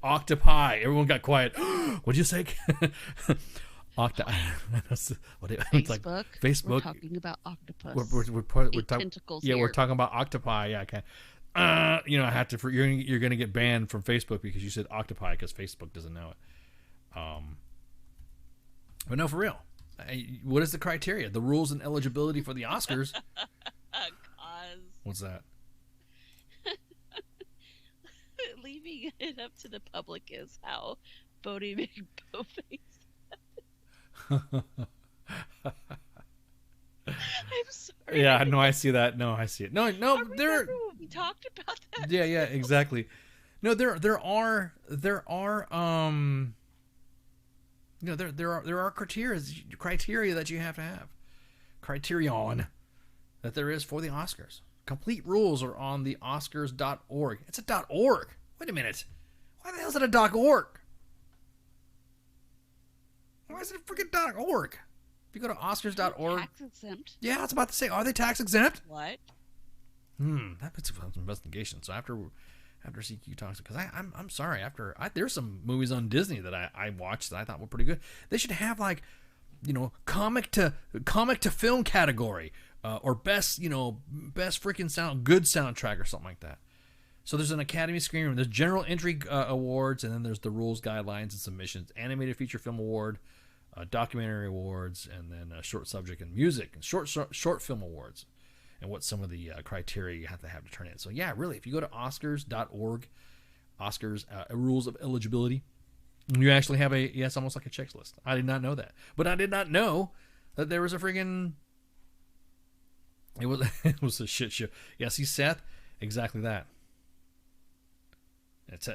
Octopi. Everyone got quiet. What'd you say? Facebook. Like Facebook. We're talking about octopus. We're tentacles. Yeah, here. we're talking about octopi. Yeah, okay. I have to. You're going to get banned from Facebook because you said octopi because Facebook doesn't know it. But no, for real. What is the criteria? The rules and eligibility for the Oscars? What's that? Leaving it up to the public is how Bodie McBoface. I'm sorry. Yeah, no, I see that. No, I see it. No, we talked about that. Yeah, exactly. No, there are criteria that you have to have. Criterion that there is for the Oscars. Complete rules are on the Oscars.org. It's a .org. Wait a minute. Why the hell is it a .org? Why is it a freaking .org? If you go to Oscars.org. Tax exempt. Yeah, I was about to say, are they tax exempt? What? That puts some investigation. So after CQ talks, because I'm sorry, there's some movies on Disney that I watched that I thought were pretty good. They should have like, comic to film category, or best freaking good soundtrack or something like that. So there's an Academy Screen Room, there's General Entry Awards, and then there's the Rules, Guidelines, and Submissions, Animated Feature Film Award, Documentary Awards, and then Short Subject and Music, and Short Film Awards, and what some of the criteria you have to turn in. So yeah, really, if you go to Oscars.org, Oscars Rules of Eligibility, you actually have it's almost like a checklist. I did not know that, but I did not know that there was a friggin' it was a shit show. Yeah, see Seth, exactly that.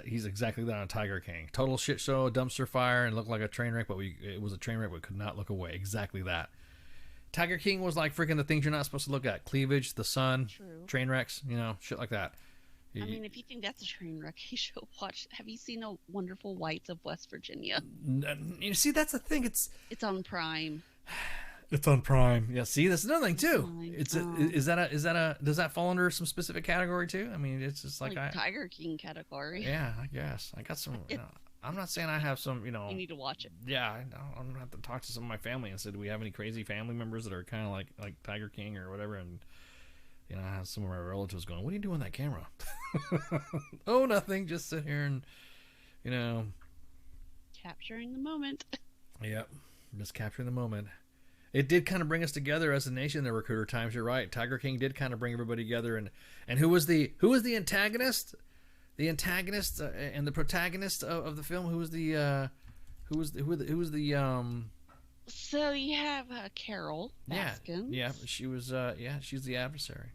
He's exactly that on Tiger King. Total shit show, a dumpster fire, and looked like a train wreck, but it was a train wreck, but could not look away. Exactly that. Tiger King was like freaking the things you're not supposed to look at: cleavage, the sun, True. Train wrecks, shit like that. I mean, if you think that's a train wreck, you should watch. Have you seen The Wonderful Whites of West Virginia? You see, that's the thing. It's on Prime. It's on Prime. Yeah, see, that's another thing too. my It's God. is that a does that fall under some specific category too? I mean, it's just like Tiger King category. yeah, I guess I got some. I'm not saying I have some. You need to watch it. Yeah, I'm gonna have to talk to some of my family and say, do we have any crazy family members that are kind of like Tiger King or whatever? And I have some of my relatives going, "What are you doing with that camera?" Oh, nothing. Just sit here and Capturing the moment. Yep, just capturing the moment. It did kind of bring us together as a nation. The Recruiter Times. You're right. Tiger King did kind of bring everybody together. And who was the antagonist? The antagonist and the protagonist of the film. Who was the So you have Carol Baskin. Yeah. She was she's the adversary.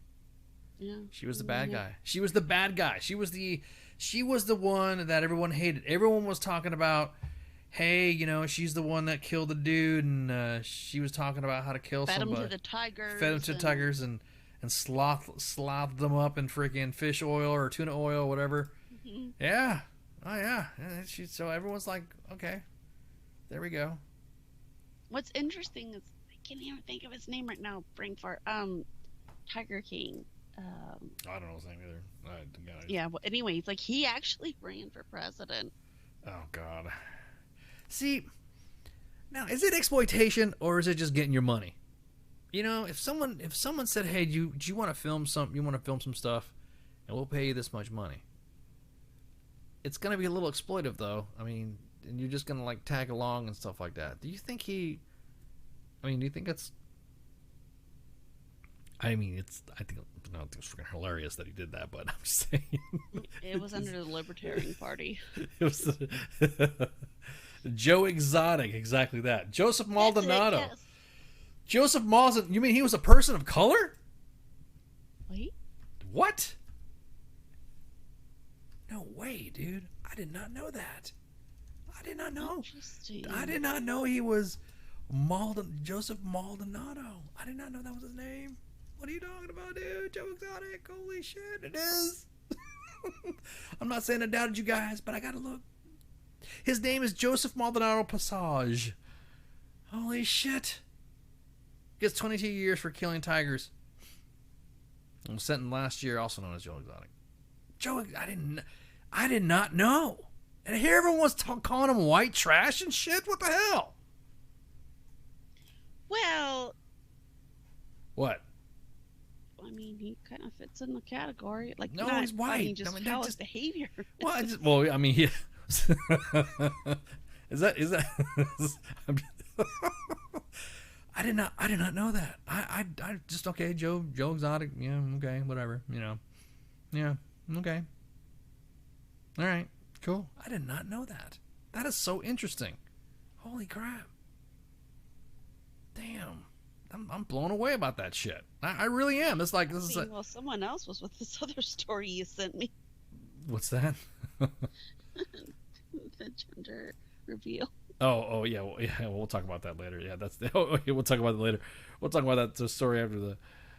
Yeah. She was the bad guy. She was the bad guy. She was the one that everyone hated. Everyone was talking about. Hey, she's the one that killed the dude, and she was talking about how to kill somebody. Fed him to the tigers. Fed him to tigers and slothed them up in freaking fish oil or tuna oil, whatever. Mm-hmm. Yeah. Oh, yeah. So everyone's like, okay, there we go. What's interesting is I can't even think of his name right now. Brain fart. Tiger King. I don't know his name either. Yeah. Well, anyways, like he actually ran for president. Oh God. See, now is it exploitation or is it just getting your money? If someone said, "Hey, do you want to film something? You want to film some stuff, and we'll pay you this much money." It's gonna be a little exploitive, though. I mean, and you're just gonna like tag along and stuff like that. Do you think do you think it's? I think it's freaking hilarious that he did that, but I'm just saying. It was under the Libertarian Party. It was Joe Exotic, exactly that. Joseph Maldonado. Yes. Joseph Maldonado. You mean he was a person of color? Wait. What? No way, dude. I did not know that. I did not know. Interesting. I did not know he was Joseph Maldonado. I did not know that was his name. What are you talking about, dude? Joe Exotic. Holy shit, it is. I'm not saying I doubted you guys, but I gotta look. His name is Joseph Maldonado Passage. Holy shit. Gets 22 years for killing tigers. And was sentenced last year, also known as Joe Exotic. I did not know. And here everyone was calling him white trash and shit. What the hell? Well, what? I mean, he kind of fits in the category. Like, no, not, he's white. I mean, just callous behavior. Well, I mean, yeah. is that? I did not know that. I just okay. Joe Exotic. Yeah, okay, whatever. Yeah, okay. All right, cool. I did not know that. That is so interesting. Holy crap! Damn. I'm blown away about that shit. I really am. It's like this is. Well, someone else was with this other story you sent me. What's that? The gender reveal. Oh yeah. We'll talk about that later. Yeah, that's. We'll talk about it later. We'll talk about that story after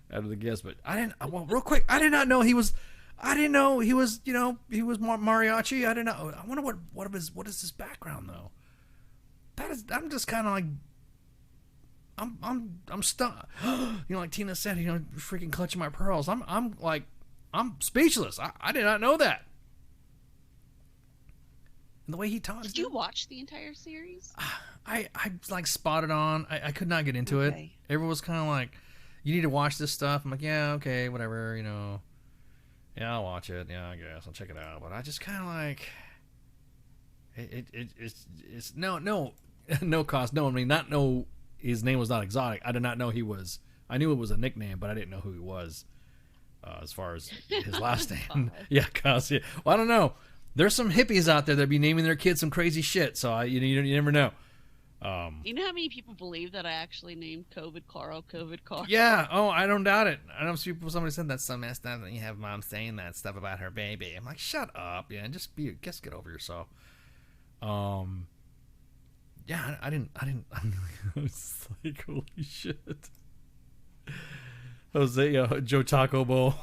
the guest. But I didn't. Well, real quick, I did not know he was. I didn't know he was. He was mariachi. I didn't know. I wonder what is his background though. I'm just kind of like. I'm stuck. Like Tina said, freaking clutching my pearls. I'm speechless. I did not know that. And the way he talks. Did you watch the entire series? I like spotted on. I could not get into it. Everyone was kind of like, "You need to watch this stuff." I'm like, "Yeah, okay, whatever." Yeah, I'll watch it. Yeah, I guess I'll check it out. But I just kind of like, it's no cost. No, I mean not no. His name was not Exotic. I did not know he was. I knew it was a nickname, but I didn't know who he was as far as his last name. Yeah, cause yeah. Well, I don't know. There's some hippies out there that be naming their kids some crazy shit. So you never know. You know how many people believe that I actually named COVID Carl? Yeah. Oh, I don't doubt it. I know somebody said that's so messed up that you have mom saying that stuff about her baby. I'm like, shut up, yeah, and just get over yourself. Yeah, I didn't. I was like, holy shit. Jose, Joe Taco Bowl.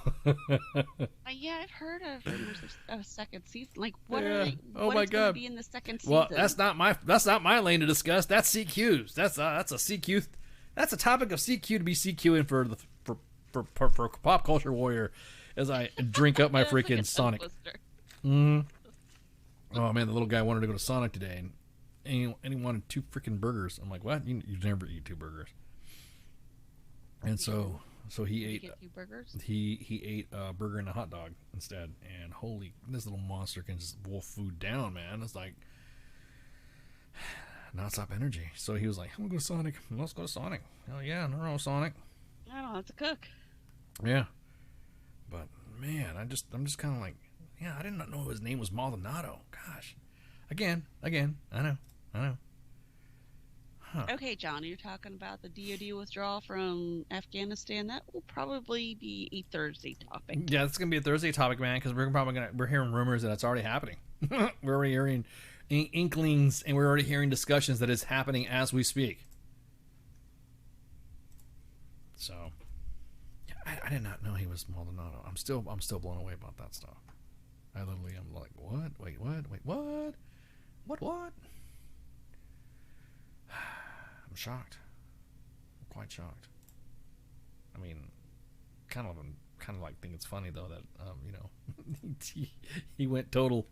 Yeah, I've heard of rumors of a second season. Like, what are they? Oh what my is God! Gonna be in the second season? Well, that's not my lane to discuss. That's CQ's. That's a CQ. That's a topic of CQ to be CQing for Pop Culture Warrior as I drink up my freaking Sonic. Oh man, the little guy wanted to go to Sonic today, and he wanted 2 freaking burgers. I'm like, what? You never eat 2 burgers. And so he ate 2 burgers. He ate a burger and a hot dog instead. And holy, this little monster can just wolf food down, man. It's like nonstop energy. So he was like, I'm gonna go to Sonic. Let's go to Sonic. Hell yeah, no Sonic. I don't have to cook. Yeah. But man, I'm just kind of like, yeah, I did not know his name was Maldonado. Gosh. Again, I know. Huh. Okay, John, you're talking about the DoD withdrawal from Afghanistan. That will probably be a Thursday topic. Yeah, it's gonna be a Thursday topic, man, because we're hearing rumors that it's already happening. We're already hearing inklings, and we're already hearing discussions that it's happening as we speak. So, yeah, I did not know he was Maldonado. I'm still blown away about that stuff. I literally am like, what? Wait, what? What? I'm shocked. I'm quite shocked. I mean, kind of like think it's funny though that he went total.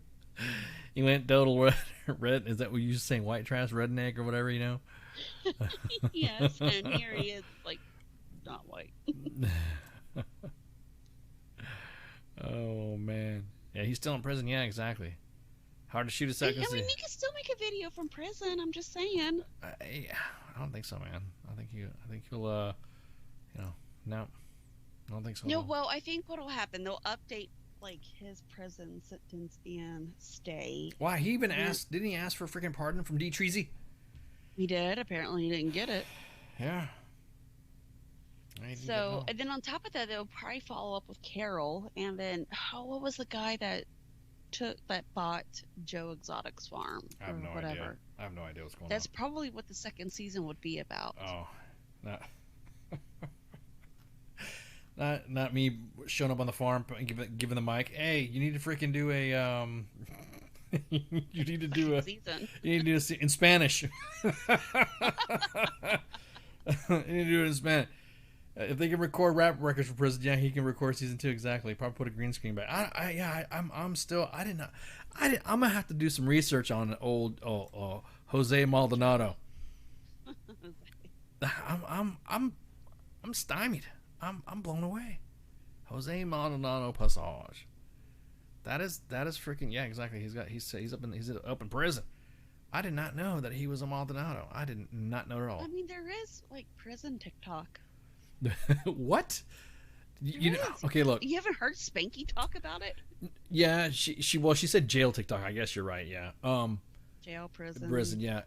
He went total red. Is that what you saying? White trash redneck or whatever, you know? Yes, and here he is, like, not white. Oh man, yeah, he's still in prison. Yeah, exactly. Hard to shoot a second. I mean, he can still make a video from prison. I'm just saying. I don't think so, man. I think he'll no, I don't think so. No, well, I think what'll happen, they'll update like his prison sentence and stay. Why he even asked? Didn't he ask for a freaking pardon from D. Treasy? He did. Apparently, he didn't get it. Yeah. So, and then on top of that, they'll probably follow up with Carol, and then what was the guy that bought Joe Exotic's farm? I have no idea. I have no idea what's going on. That's probably what the second season would be about. Oh, not me showing up on the farm and giving the mic. Hey, you need to freaking do a you need to do a season. You need to do in Spanish. You need to do it in Spanish. If they can record rap records for prison, yeah, he can record season 2 exactly. Probably put a green screen back. I'm gonna have to do some research on old Jose Maldonado. I'm stymied. I'm blown away. Jose Maldonado Passage. That is freaking, yeah, exactly. He's up in prison. I did not know that he was a Maldonado. I did not know at all. I mean, there is like prison TikTok. What? You know? Okay, look. You haven't heard Spanky talk about it? Yeah, she said jail TikTok. I guess you're right. Yeah. Jail, prison. Yeah.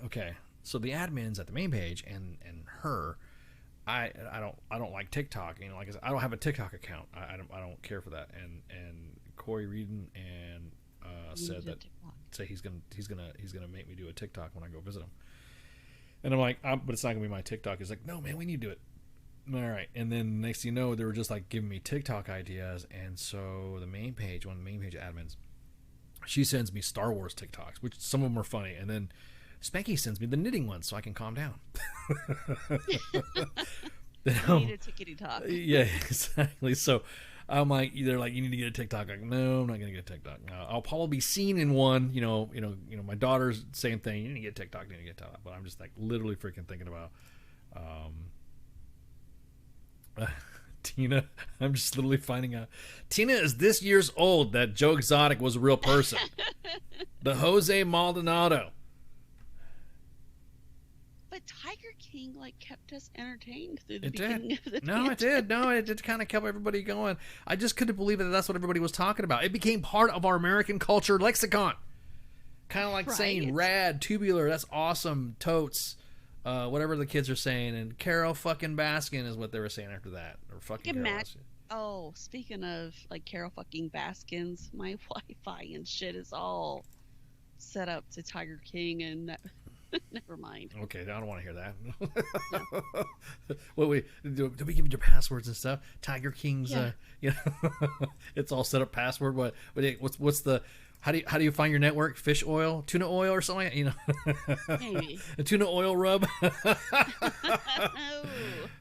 Okay. So the admins at the main page and her, I don't like TikTok. You know, like I said, I don't have a TikTok account. I don't care for that. And Corey Reedon and said that he's gonna make me do a TikTok when I go visit him. And I'm like, but it's not gonna be my TikTok. He's like, no, man, we need to do it. All right. And then next thing you know, they were just like giving me TikTok ideas. And so one of the main page admins, she sends me Star Wars TikToks, which some of them are funny. And then Spanky sends me the knitting ones so I can calm down. You need a tickety talk. Yeah, exactly. So I'm like, they're like, you need to get a TikTok. I'm like, no, I'm not gonna get a TikTok. I'll probably be seen in one. You know. My daughter's same thing. You need to get TikTok. You need to get TikTok. But I'm just like literally freaking thinking about Tina. I'm just literally finding out Tina is this years old that Joe Exotic was a real person. The Jose Maldonado. But Tiger King kept us entertained through the beginning of the pandemic. It did kind of kept everybody going. I just couldn't believe that that's what everybody was talking about. It became part of our American culture lexicon. Kind of like saying rad, tubular, that's awesome, totes, whatever the kids are saying. And Carol fucking Baskin is what they were saying after that. Or fucking Carol Baskin. Oh, speaking of Carol fucking Baskins, my Wi-Fi and shit is all set up to Tiger King and... Never mind. Okay, I don't want to hear that. No. Wait, do we give you your passwords and stuff? Tiger King's, yeah. It's all set up password. What's the How do you find your network? Fish oil, tuna oil, or something? Like that, you know, Maybe. a tuna oil rub.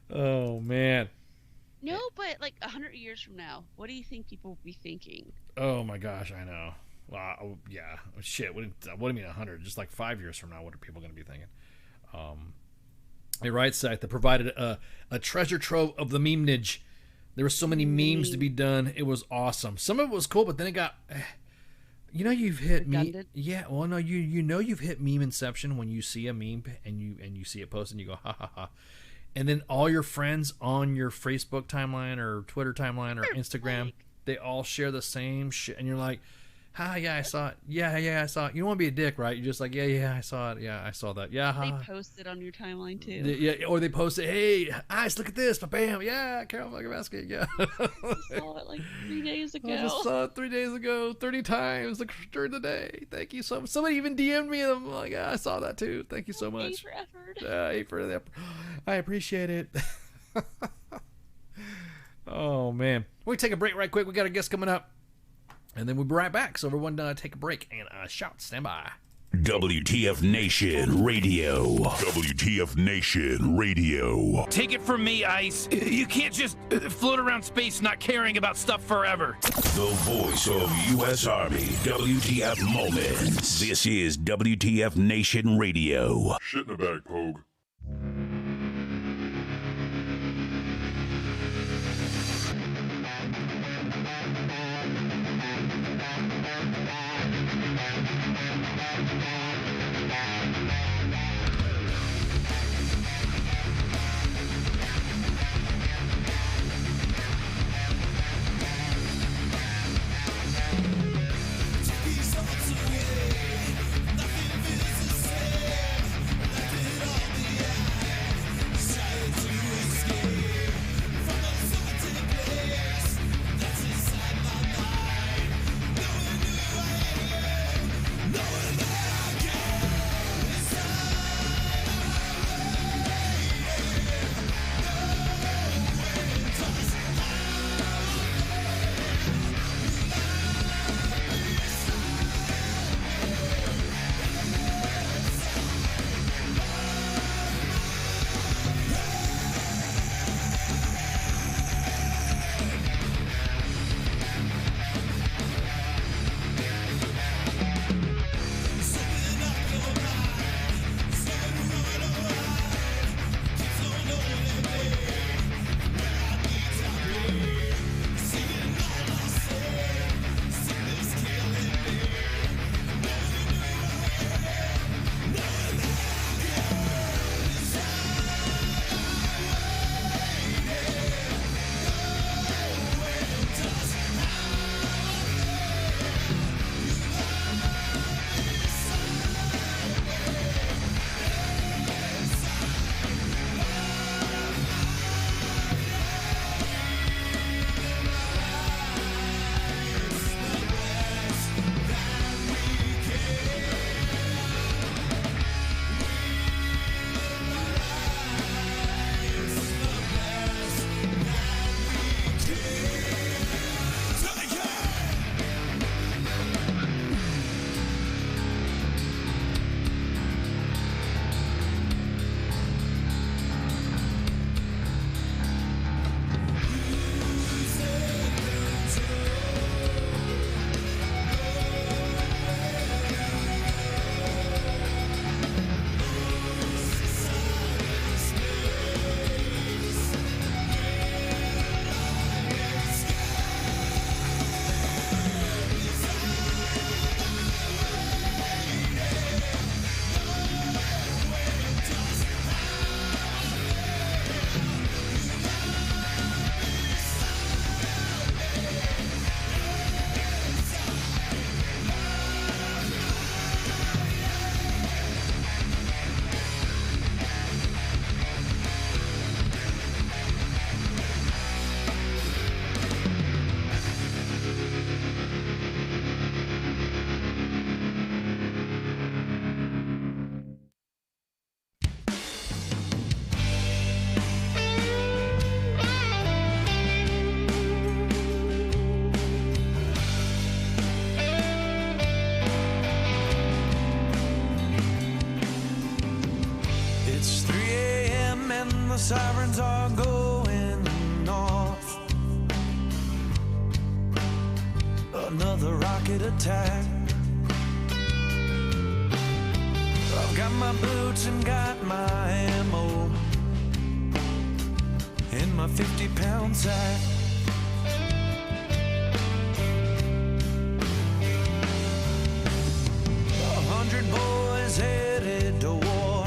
Oh man. No, but like 100 years from now, what do you think people will be thinking? Oh my gosh, I know. Wow, yeah. Shit. What do you mean 100? Just like 5 years from now, what are people going to be thinking? A right site that provided a treasure trove of the memenage. There were so many memes to be done. It was awesome. Some of it was cool, but then it got. You know you've hit meme. Yeah, well, no, you know you've hit meme inception when you see a meme and you see it posted and you go ha ha ha, and then all your friends on your Facebook timeline or Twitter timeline or Instagram, they all share the same shit, and you're like, "Ha, yeah, I saw it. Yeah, I saw it." You don't want to be a dick, right? You're just like, "Yeah, I saw it. Yeah, I saw that. Yeah." They post it on your timeline too. Yeah, or they post it. Hey, Ice, look at this! Bam! Yeah, Carol fucking basket. Yeah. I saw it like 3 days ago. I just saw it 3 days ago, 30 times during the day. Thank you so much. Somebody even DM'd me. And I'm like, yeah, I saw that too. Thank you so much. For effort. A for the effort. I appreciate it. Oh man, we take a break right quick. We got a guest coming up, and then we'll be right back. So everyone, take a break and shout. Stand by. WTF Nation Radio. WTF Nation Radio. Take it from me, Ice. You can't just float around space not caring about stuff forever. The voice of U.S. Army. WTF Moments. This is WTF Nation Radio. Shit in the bag, Pogue. the sirens are going off. Another rocket attack. I've got my boots and got my ammo in my 50-pound sack. Boys headed to war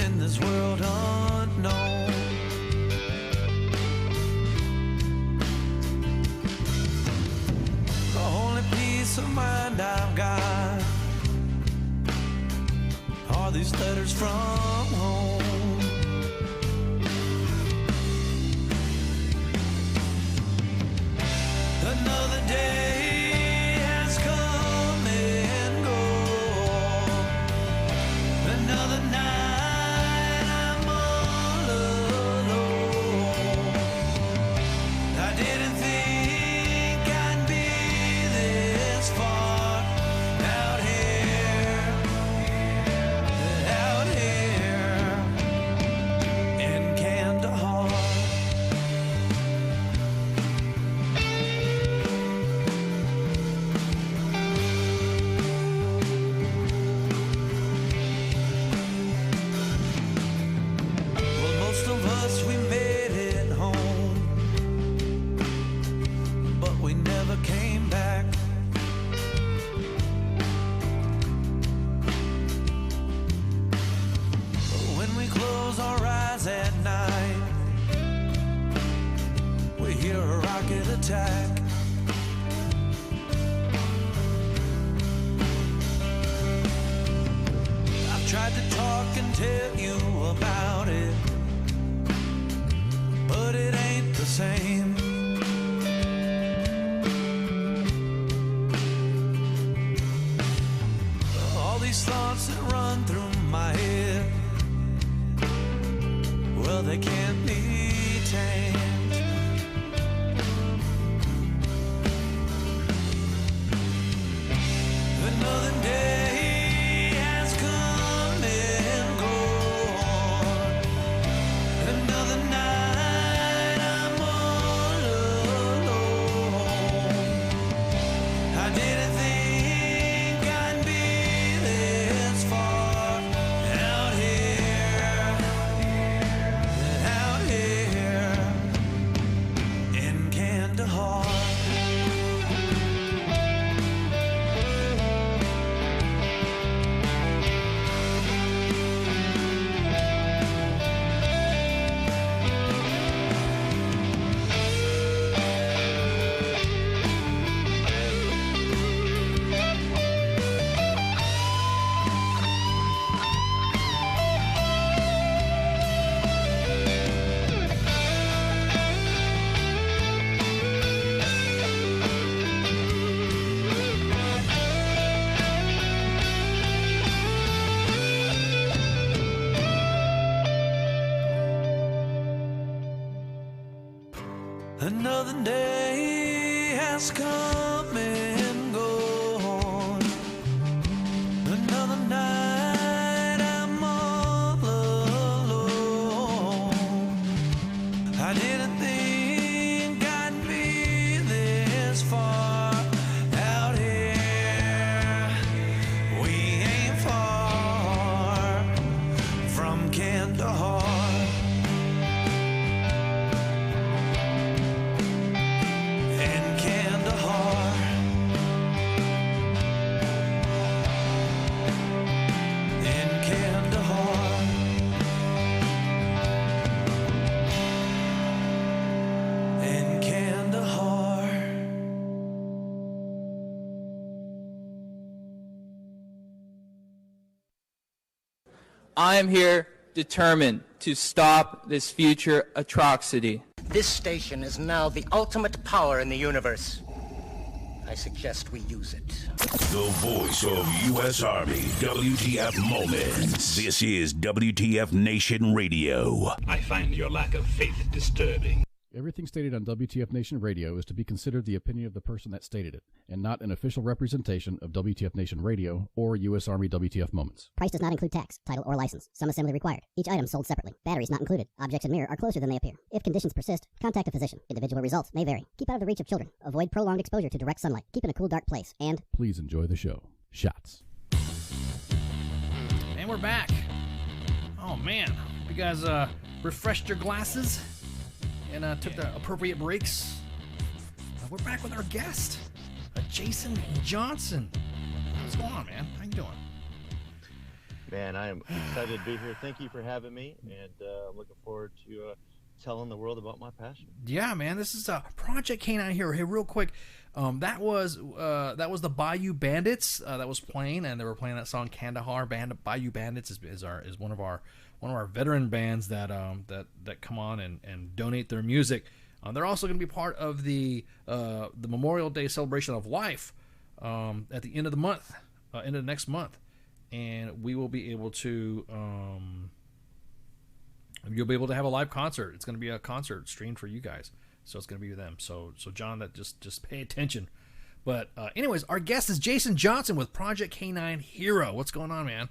in this world unknown. The only peace of mind I've got are these letters from home. Another day has come and gone. Another night I'm all alone. I didn't think I'd be this far out here in Kandahar. Well, most of us, we made it home, but we never came back. When we close our eyes at night, we hear a rocket attack. I've tried to talk and tell you about it, but it ain't the same. All these thoughts that run through my head, well, they can't be tamed. Another day has come and gone. Another night I'm all alone. I didn't think I'd be this far out here in Kandahar. Another day has come and gone. Another night I'm all alone. I didn't think I'd be this far out here. We ain't far from Kandahar. I am here determined to stop this future atrocity. This station is now the ultimate power in the universe. I suggest we use it. The voice of U.S. Army, WTF Moments. This is WTF Nation Radio. I find your lack of faith disturbing. Everything stated on WTF Nation Radio is to be considered the opinion of the person that stated it, and not an official representation of WTF Nation Radio or U.S. Army WTF Moments. Price does not include tax, title, or license. Some assembly required. Each item sold separately. Batteries not included. Objects in mirror are closer than they appear. If conditions persist, contact a physician. Individual results may vary. Keep out of the reach of children. Avoid prolonged exposure to direct sunlight. Keep in a cool, dark place. And please enjoy the show. Shots. And we're back. Oh, man. You guys refreshed your glasses and took the appropriate breaks. We're back with our guest, Jason Johnson. What's going on, man? How you doing? Man, I am excited to be here. Thank you for having me, and I'm looking forward to telling the world about my passion. Yeah, man, this is Project K9 Hero. Hey, real quick, that was the Bayou Bandits that was playing, and they were playing that song Kandahar. Bayou Bandits is one of our veteran bands that come on and donate their music. They're also going to be part of the Memorial Day celebration of life at the end of the month, end of next month, and we will be able to. You'll be able to have a live concert. It's going to be a concert streamed for you guys, so it's going to be with them. So John, that just pay attention. But anyways, our guest is Jason Johnson with Project K9 Hero. What's going on, man?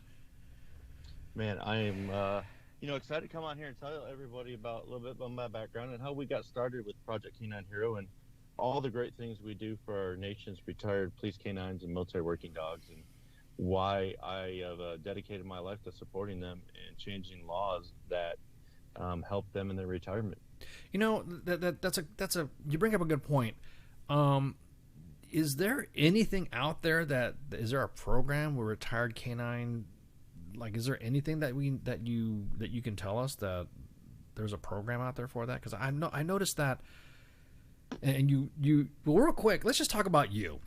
Man, I am excited to come on here and tell everybody about a little bit about my background and how we got started with Project K9 Hero and all the great things we do for our nation's retired police canines and military working dogs, and why I have dedicated my life to supporting them and changing laws that help them in their retirement. You know, that's a you bring up a good point. Is there anything out there is there a program where retired canine, like, is there anything that you can tell us that there's a program out there for that? Because I noticed that, and well, real quick, let's just talk about you.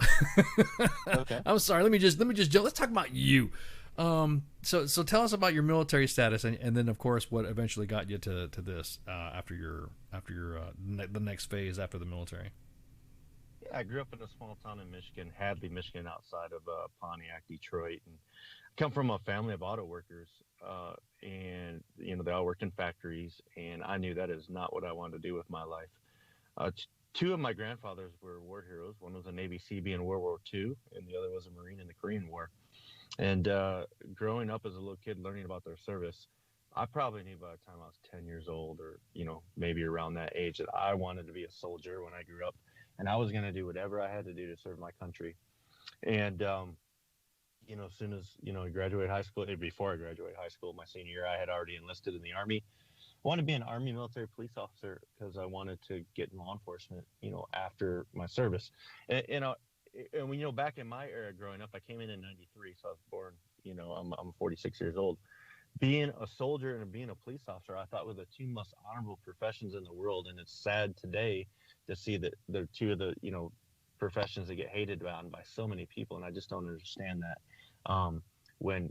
Okay. I'm sorry. Let me just let's talk about you. So tell us about your military status, and then of course what eventually got you to this after your the next phase after the military. Yeah, I grew up in a small town in Michigan, Hadley, Michigan, outside of Pontiac, Detroit, and I come from a family of auto workers, and they all worked in factories, and I knew that is not what I wanted to do with my life. Two of my grandfathers were war heroes. One was a Navy Seabee in World War II, and the other was a Marine in the Korean War. And growing up as a little kid, learning about their service, I probably knew by the time I was 10 years old, or maybe around that age, that I wanted to be a soldier when I grew up, and I was going to do whatever I had to do to serve my country. And as soon as I graduated high school, before I graduated high school, my senior year, I had already enlisted in the Army. I wanted to be an Army military police officer because I wanted to get in law enforcement, after my service. And back in my era growing up, I came in 93, so I was born, I'm 46 years old. Being a soldier and being a police officer, I thought were the two most honorable professions in the world. And it's sad today to see that they're two of the, professions that get hated on by so many people. And I just don't understand that. When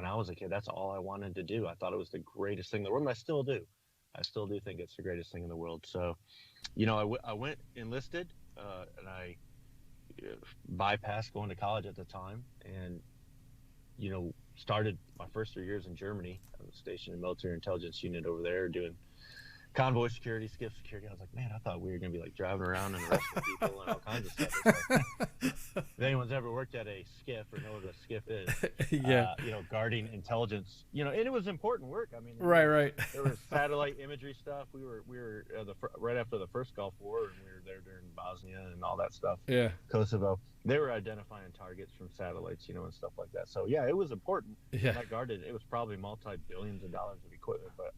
I was a kid, that's all I wanted to do. I thought it was the greatest thing in the world, and I still do. I still do think it's the greatest thing in the world. So, I went enlisted, and I bypassed going to college at the time, and started my first 3 years in Germany. I was stationed in the military intelligence unit over there doing convoy security, skiff security. I was like, man, I thought we were gonna be like driving around and arresting people and all kinds of stuff. If anyone's ever worked at a skiff or know what a skiff is, yeah, guarding intelligence, and it was important work. I mean, right. There was satellite imagery stuff. We were right after the first Gulf War, and we were there during Bosnia and all that stuff. Yeah, Kosovo. They were identifying targets from satellites, and stuff like that. So yeah, it was important. Yeah, and I guarded. It was probably multi-billions of dollars of equipment, but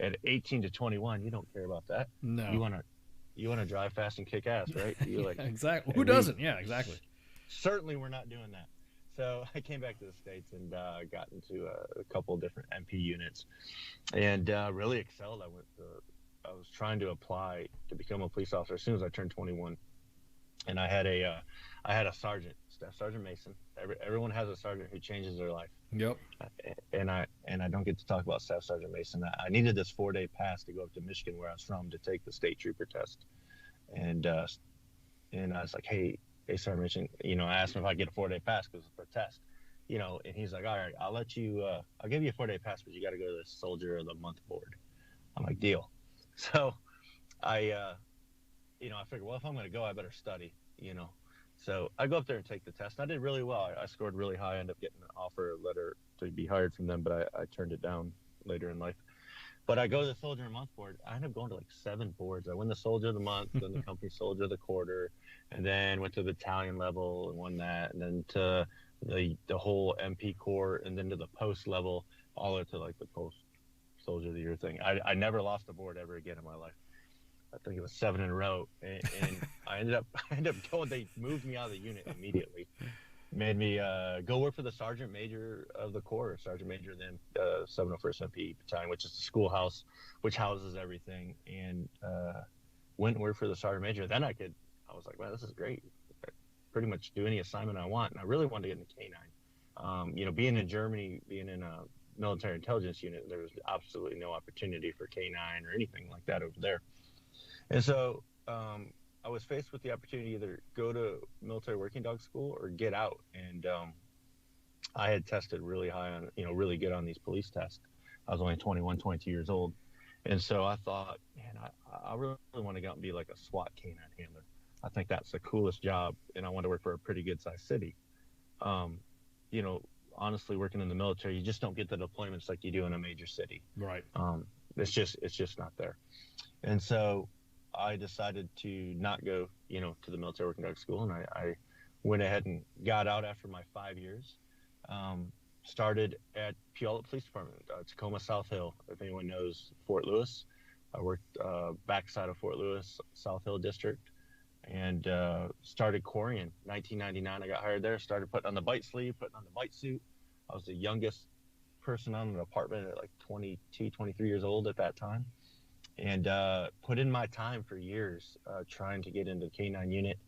at 18 to 21, you don't care about that. No, you want to drive fast and kick ass, right? You're like, exactly. Who doesn't? Yeah, exactly. Certainly, we're not doing that. So I came back to the States and got into a couple of different MP units, and really excelled. I was trying to apply to become a police officer as soon as I turned 21, and I had a sergeant, Staff Sergeant Mason. Everyone has a sergeant who changes their life. Yep. And I don't get to talk about Staff Sergeant Mason. I needed this 4-day pass to go up to Michigan, where I was from, to take the state trooper test. And I was like, hey, Sergeant Mason, I asked him if I get a 4-day pass because it's for a test, and he's like, all right, I'll give you a 4-day pass, but you got to go to the Soldier of the Month board. I'm like, deal. So I figured, well, if I'm going to go, I better study. So I go up there and take the test. And I did really well. I scored really high. I ended up getting an offer letter to be hired from them, but I turned it down later in life. But I go to the Soldier of the Month board. I ended up going to like 7 boards. I won the Soldier of the Month, then the Company Soldier of the Quarter, and then went to the battalion level and won that, and then to the whole MP Corps, and then to the post level, all the way to like the post Soldier of the Year thing. I never lost a board ever again in my life. I think it was 7 in a row, and I ended up going. They moved me out of the unit immediately, made me go work for the Sergeant Major of the Corps, Sergeant Major of the 701st MP Battalion, which is the schoolhouse, which houses everything, and went and worked for the Sergeant Major. Then I was like, wow, this is great. I pretty much do any assignment I want, and I really wanted to get into K9. Being in Germany, being in a military intelligence unit, there was absolutely no opportunity for K9 or anything like that over there. And so I was faced with the opportunity to either go to military working dog school or get out. And I had tested really high on, really good on these police tests. I was only 21, 22 years old. And so I thought, man, I really want to go out and be like a SWAT K9 handler. I think that's the coolest job. And I want to work for a pretty good sized city. Honestly, working in the military, you just don't get the deployments like you do in a major city. Right. It's just not there. And so I decided to not go, to the military working dog school, and I went ahead and got out after my 5 years. Started at Puyallup Police Department, Tacoma South Hill. If anyone knows Fort Lewis, I worked backside of Fort Lewis, South Hill District, and started quarrying. 1999, I got hired there. Started putting on the bite sleeve, putting on the bite suit. I was the youngest person on the department at like 22, 23 years old at that time. And put in my time for years trying to get into the K9 unit.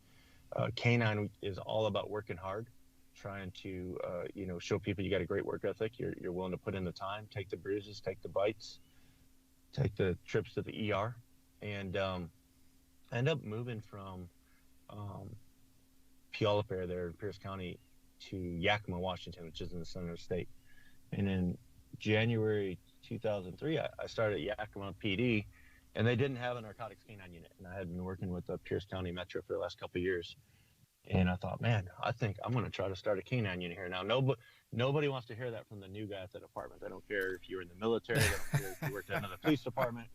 K9 is all about working hard, trying to, show people you got a great work ethic. You're willing to put in the time, take the bruises, take the bites, take the trips to the ER. And end up moving from Puyallup area there in Pierce County to Yakima, Washington, which is in the center of the state. And in January 2003, I started at Yakima PD, and they didn't have a narcotics K9 unit. And I had been working with the Pierce County Metro for the last couple of years. And I thought, man, I think I'm going to try to start a K9 unit here. Now, nobody wants to hear that from the new guy at the department. They don't care if you were in the military. They don't care if you worked at another police department.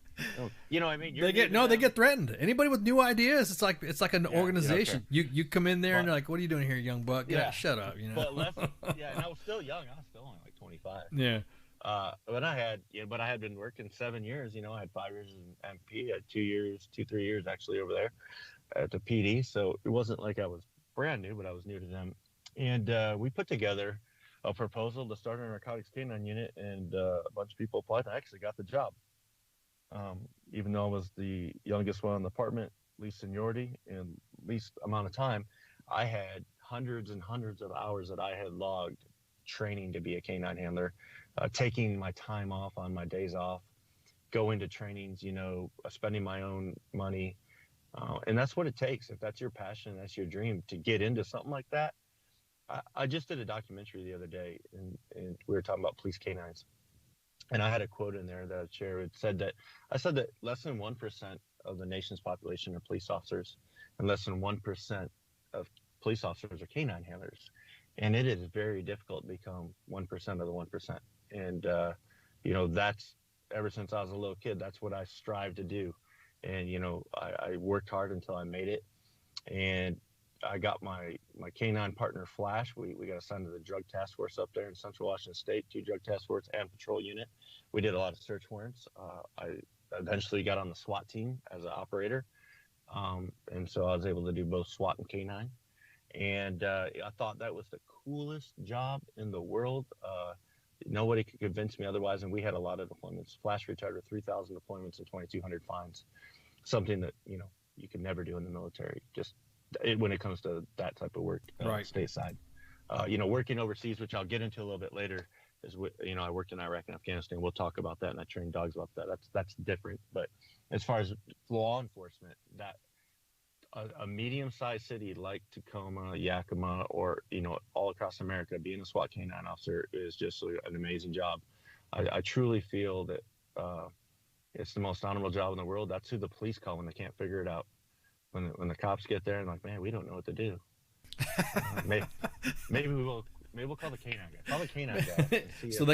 You know what I mean? They get threatened. Anybody with new ideas, it's like an organization. You come in there and you're like, what are you doing here, young buck? Yeah, shut up. And I was still young. I was still only like 25. Yeah. But I had been working 7 years. I had 5 years in MP. I had 3 years actually over there at the PD. So it wasn't like I was brand new, but I was new to them. And we put together a proposal to start a narcotics K9 unit, and a bunch of people applied. I actually got the job. Even though I was the youngest one in the department, least seniority and least amount of time, I had hundreds and hundreds of hours that I had logged training to be a K9 handler, taking my time off on my days off, going to trainings, spending my own money. And that's what it takes. If that's your passion, that's your dream, to get into something like that. I just did a documentary the other day, and we were talking about police K9s. And I had a quote in there that I shared. I said that less than 1% of the nation's population are police officers, and less than 1% of police officers are K9 handlers. And it is very difficult to become 1% of the 1%. And, that's ever since I was a little kid, that's what I strive to do. And, I worked hard until I made it. And I got my K9 partner, Flash. We got assigned to the drug task force up there in Central Washington State, 2 drug task force and patrol unit. We did a lot of search warrants. I eventually got on the SWAT team as an operator. And so I was able to do both SWAT and K9. And I thought that was the coolest job in the world. Nobody could convince me otherwise. And we had a lot of deployments. Flash retired with 3,000 deployments and 2,200 fines. Something that, you could never do in the military, when it comes to that type of work, right. Stateside. Working overseas, which I'll get into a little bit later, is I worked in Iraq and Afghanistan. We'll talk about that, and I trained dogs about that. That's different. But as far as law enforcement, that a medium-sized city like Tacoma, Yakima, or all across America, being a SWAT K9 officer is just an amazing job. I truly feel that It's the most honorable job in the world. That's who the police call when they can't figure it out. When the cops get there and like, man, we don't know what to do. Maybe we'll call the canine guy. Call the canine guy. So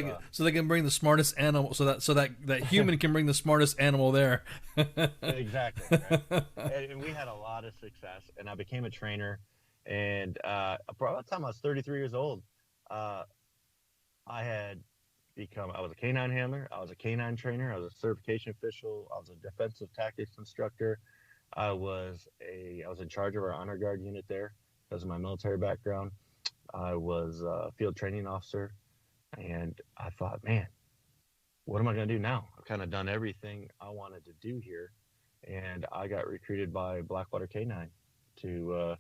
they can bring the smartest animal. So that human can bring the smartest animal there. Exactly. Right? And we had a lot of success. And I became a trainer. And by the time I was 33 years old, I was a canine handler. I was a canine trainer. I was a certification official. I was a defensive tactics instructor. I was in charge of our honor guard unit there because of my military background. I was a field training officer, and I thought, man, what am I going to do now? I've kind of done everything I wanted to do here, and I got recruited by Blackwater Canine to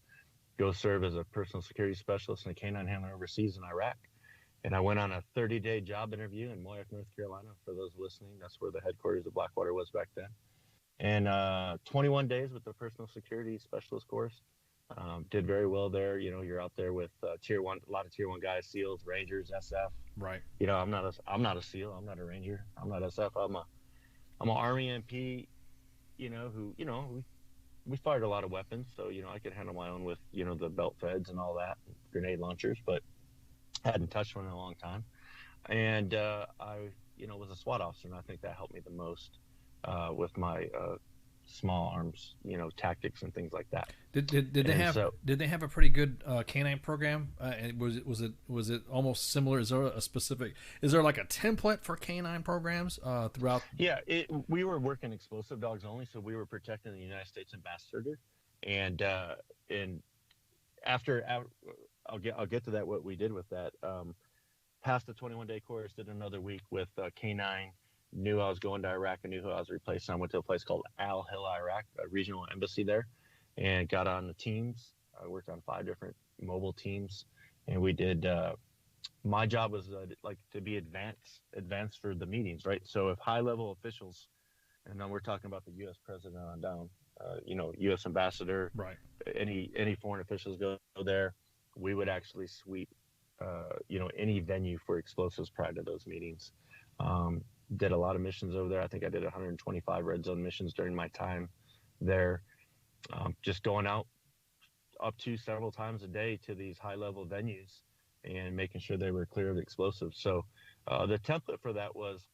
go serve as a personal security specialist and a canine handler overseas in Iraq. And I went on a 30-day job interview in Moyac, North Carolina. For those listening, that's where the headquarters of Blackwater was back then. And 21 days with the personal security specialist course. Did very well there. You know, you're out there with tier one, a lot of tier one guys, SEALs, Rangers, SF. Right. You know, I'm not a SEAL. I'm not a Ranger. I'm not SF. I'm an Army MP. We fired a lot of weapons, so I could handle my own with the belt feds and all that, grenade launchers, but hadn't touched one in a long time. And I was a SWAT officer, and I think that helped me the most with my small arms, tactics and things like that. Did they have a pretty good canine program? And was it almost similar? Is there like a template for canine programs throughout? Yeah, we were working explosive dogs only, so we were protecting the United States ambassador, and after I'll get to that, what we did with that. Passed the 21-day course, did another week with canine. Knew I was going to Iraq. I knew who I was replacing. I went to a place called Al Hil, Iraq, a regional embassy there, and got on the teams. I worked on 5 different mobile teams, and we did. My job was to be advanced for the meetings, right? So if high-level officials, and then we're talking about the U.S. president on down, U.S. ambassador, right? Any foreign officials go there, we would actually sweep, any venue for explosives prior to those meetings. Did a lot of missions over there. I think I did 125 red zone missions during my time there. Just going out up to several times a day to these high level venues and making sure they were clear of explosives. So the template for that was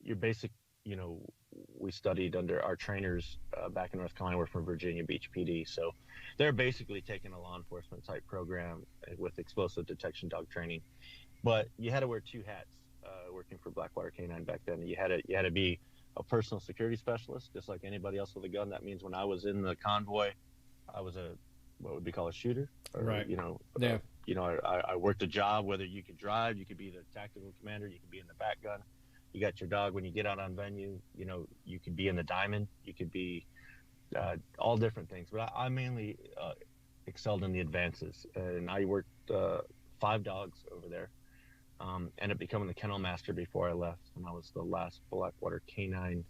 your basic, we studied under our trainers back in North Carolina. We're from Virginia Beach PD. So they're basically taking a law enforcement type program with explosive detection dog training. But you had to wear 2 hats. Working for Blackwater Canine back then, you had to be a personal security specialist, just like anybody else with a gun. That means when I was in the convoy, I was what would be called a shooter, right? I worked a job. Whether you could drive, you could be the tactical commander, you could be in the back gun. You got your dog when you get out on venue. You could be in the diamond, you could be all different things. But I mainly excelled in the advances, and I worked 5 dogs over there. Ended up becoming the kennel master before I left, and I was the last Blackwater Canine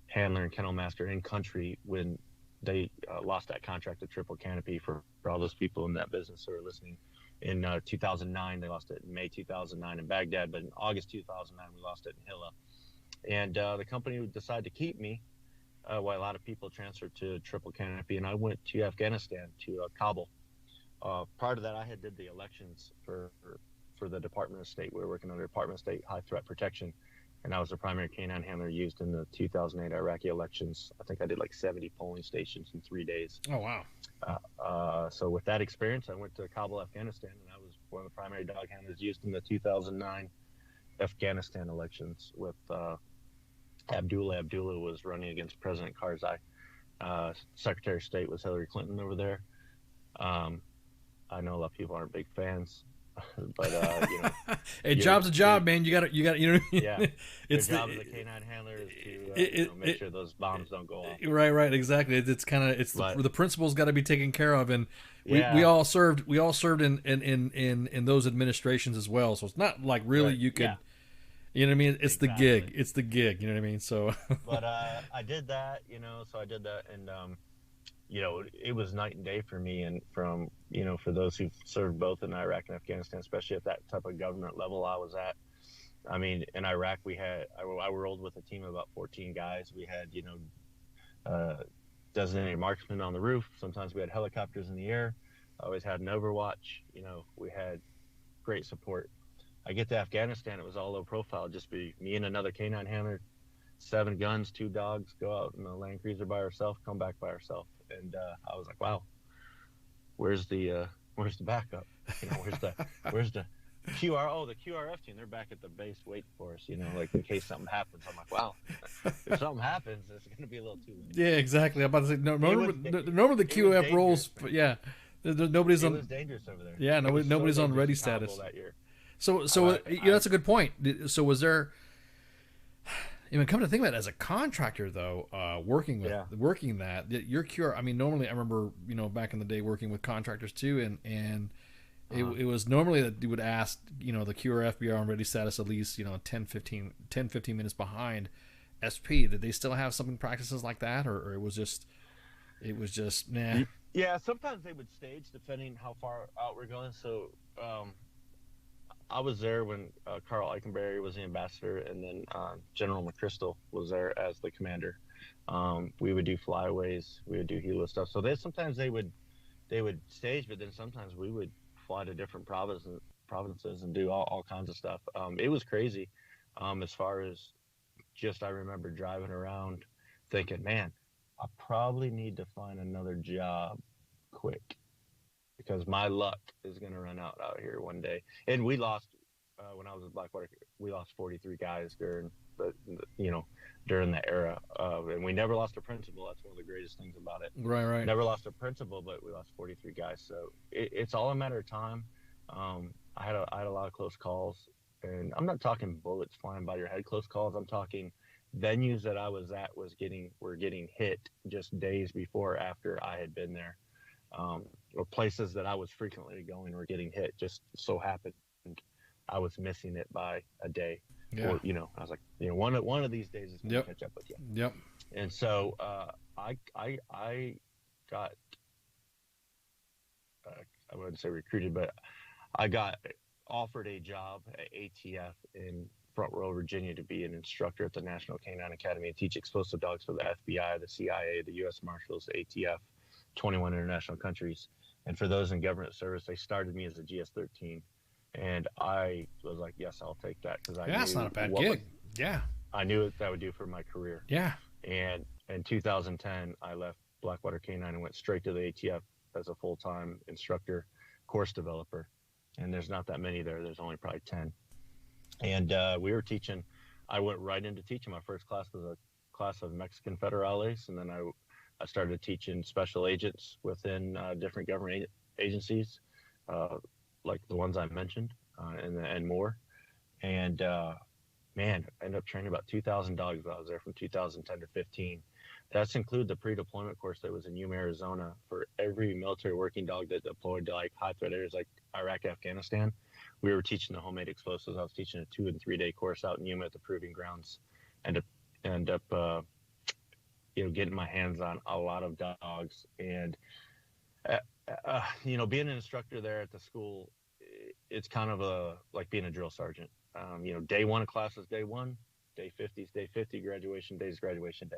handler and kennel master in country when they lost that contract to Triple Canopy. For all those people in that business who are listening, in 2009 they lost it in May 2009 in Baghdad, but in August 2009 we lost it in Hilla. And the company decided to keep me while a lot of people transferred to Triple Canopy, and I went to Afghanistan, to Kabul. Prior to that, I had did the elections for the Department of State. We were working on the Department of State High Threat Protection, and I was the primary canine handler used in the 2008 Iraqi elections. I think I did like 70 polling stations in 3 days. Oh, wow. So with that experience, I went to Kabul, Afghanistan, and I was one of the primary dog handlers used in the 2009 Afghanistan elections with Abdullah. Abdullah was running against President Karzai. Secretary of State was Hillary Clinton over there. I know a lot of people aren't big fans, but hey, job's a job, man. You got yeah. It's the job as a canine handler is to make sure those bombs don't go off. Right. Exactly. The principal's got to be taken care of, and we all served in those administrations as well. So it's not like really you could. Yeah. You know what I mean? It's exactly. The gig. It's the gig. You know what I mean? So. But I did that. So I did that, and it was night and day for me, and from, for those who've served both in Iraq and Afghanistan, especially at that type of government level I was at, I mean, in Iraq, I rolled with a team of about 14 guys. We had, designated marksmen on the roof. Sometimes we had helicopters in the air. I always had an overwatch. We had great support. I get to Afghanistan, it was all low profile, just be me and another K9 handler, 7 guns, 2 dogs, go out in a Land Cruiser by ourselves, come back by ourselves. And I was like, wow, where's the backup? Where's the QR? Oh, the QRF team, they're back at the base waiting for us, like in case something happens. I'm like, wow, if something happens, it's going to be a little too late. Yeah, exactly. I'm about to say, no, remember the QF rolls, but yeah, nobody's on. It was dangerous over there. Yeah, nobody's on ready status. That year. So that's a good point. So was there? Come to think of it, as a contractor though, working that your QR. I mean, normally I remember back in the day working with contractors too, and it was normally that you would ask the QRF be on ready status at least 10, 15 minutes behind SP. Did they still have something practices like that, or it was just nah? Yeah, sometimes they would stage depending how far out we're going. So I was there when Carl Eichenberry was the ambassador, and then General McChrystal was there as the commander. We would do flyaways, we would do helo stuff. So sometimes they would stage, but then sometimes we would fly to different provinces and do all kinds of stuff. It was crazy. As far as I remember driving around thinking, man, I probably need to find another job quick, because my luck is going to run out here one day. And we lost, when I was at Blackwater, we lost 43 guys during during the era. And we never lost a principal. That's one of the greatest things about it. Right. Never lost a principal, but we lost 43 guys. So it's all a matter of time. I had a lot of close calls, and I'm not talking bullets flying by your head close calls. I'm talking venues that I was at were getting hit just days before or after I had been there. Or places that I was frequently going were getting hit. Just so happened I was missing it by a day. Yeah. Or, I was like, one of these days is going to catch up with you. Yep. And so I got, I wouldn't say recruited, but I got offered a job at ATF in Front Royal, Virginia, to be an instructor at the National Canine Academy and teach explosive dogs for the FBI, the CIA, the U.S. Marshals, the ATF, 21 international countries. And for those in government service, they started me as a GS-13. And I was like, yes, I'll take that, because I knew that's not a bad gig. I knew what that would do for my career. Yeah. And in 2010, I left Blackwater K9 and went straight to the ATF as a full-time instructor, course developer. And there's not that many there. There's only probably 10. And we were teaching. I went right into teaching. My first class was a class of Mexican federales, and then I started teaching special agents within different government agencies, like the ones I mentioned, and more. And man, I ended up training about 2,000 dogs while I was there from 2010 to 15. That's include the pre-deployment course that was in Yuma, Arizona, for every military working dog that deployed to like high threat areas like Iraq, Afghanistan. We were teaching the homemade explosives. I was teaching a 2- and 3-day course out in Yuma at the proving grounds, and end up getting my hands on a lot of dogs. And being an instructor there at the school, it's kind of like being a drill sergeant. Day 1 of class is day 1, day 50 is day 50, graduation day is graduation day.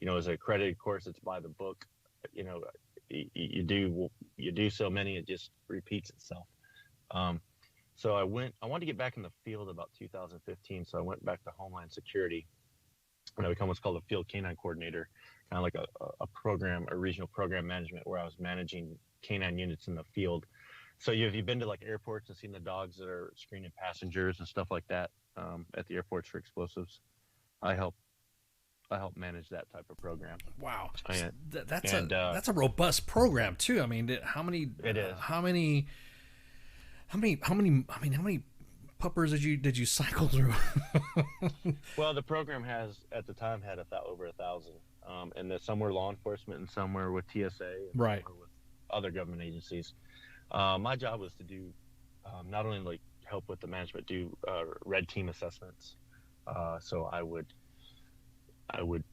As an accredited course, it's by the book. You do so many, it just repeats itself. So I wanted to get back in the field about 2015. So I went back to Homeland Security, and I became what's called a field canine coordinator, kind of like a regional program management, where I was managing canine units in the field. So have you been to like airports and seen the dogs that are screening passengers and stuff like that at the airports for explosives? I help manage that type of program. Wow, that's a robust program too. I mean, how many puppers did you cycle through? Well, the program had over 1,000, and some were law enforcement and some were with TSA, and right, some were with other government agencies. My job was to do not only like help with the management, do red team assessments. So I would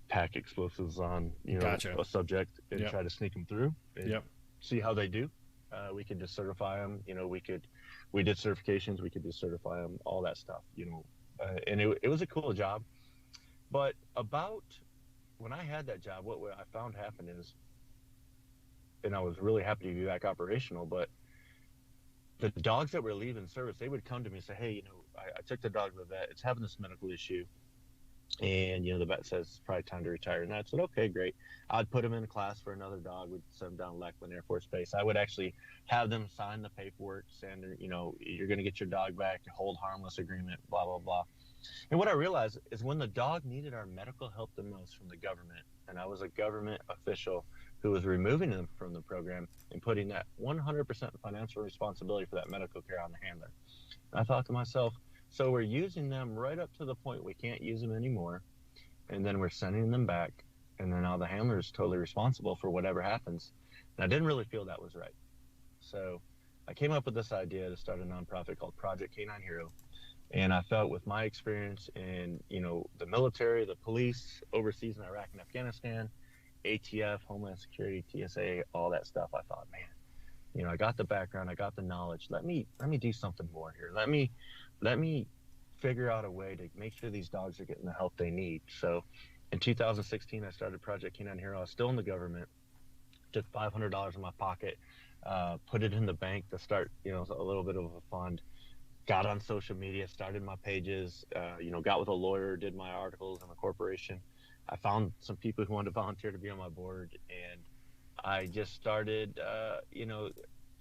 pack explosives on a subject and try to sneak them through and see how they do. We could just certify them. We did certifications. We could just certify them. All that stuff. and it was a cool job. But about when I had that job, what I found happen is, and I was really happy to be back operational, but the dogs that were leaving service, they would come to me and say, hey, I took the dog to the vet. It's having this medical issue. And, the vet says it's probably time to retire. And I said, okay, great. I'd put him in a class for another dog. We'd send him down to Lackland Air Force Base. I would actually have them sign the paperwork saying, you're going to get your dog back, hold harmless agreement, blah, blah, blah. And what I realized is when the dog needed our medical help the most from the government, and I was a government official who was removing them from the program and putting that 100% financial responsibility for that medical care on the handler. And I thought to myself, so we're using them right up to the point we can't use them anymore, and then we're sending them back, and then now the handler is totally responsible for whatever happens. And I didn't really feel that was right. So I came up with this idea to start a nonprofit called Project Canine Hero. And I felt with my experience in, the military, the police, overseas in Iraq and Afghanistan, ATF, Homeland Security, TSA, all that stuff, I thought, man, I got the background, I got the knowledge. Let me do something more here. Let me figure out a way to make sure these dogs are getting the help they need. So in 2016, I started Project Canine Hero. I was still in the government, took $500 in my pocket, put it in the bank to start, a little bit of a fund. Got on social media, started my pages, got with a lawyer, did my articles in the corporation. I found some people who wanted to volunteer to be on my board, and I just started,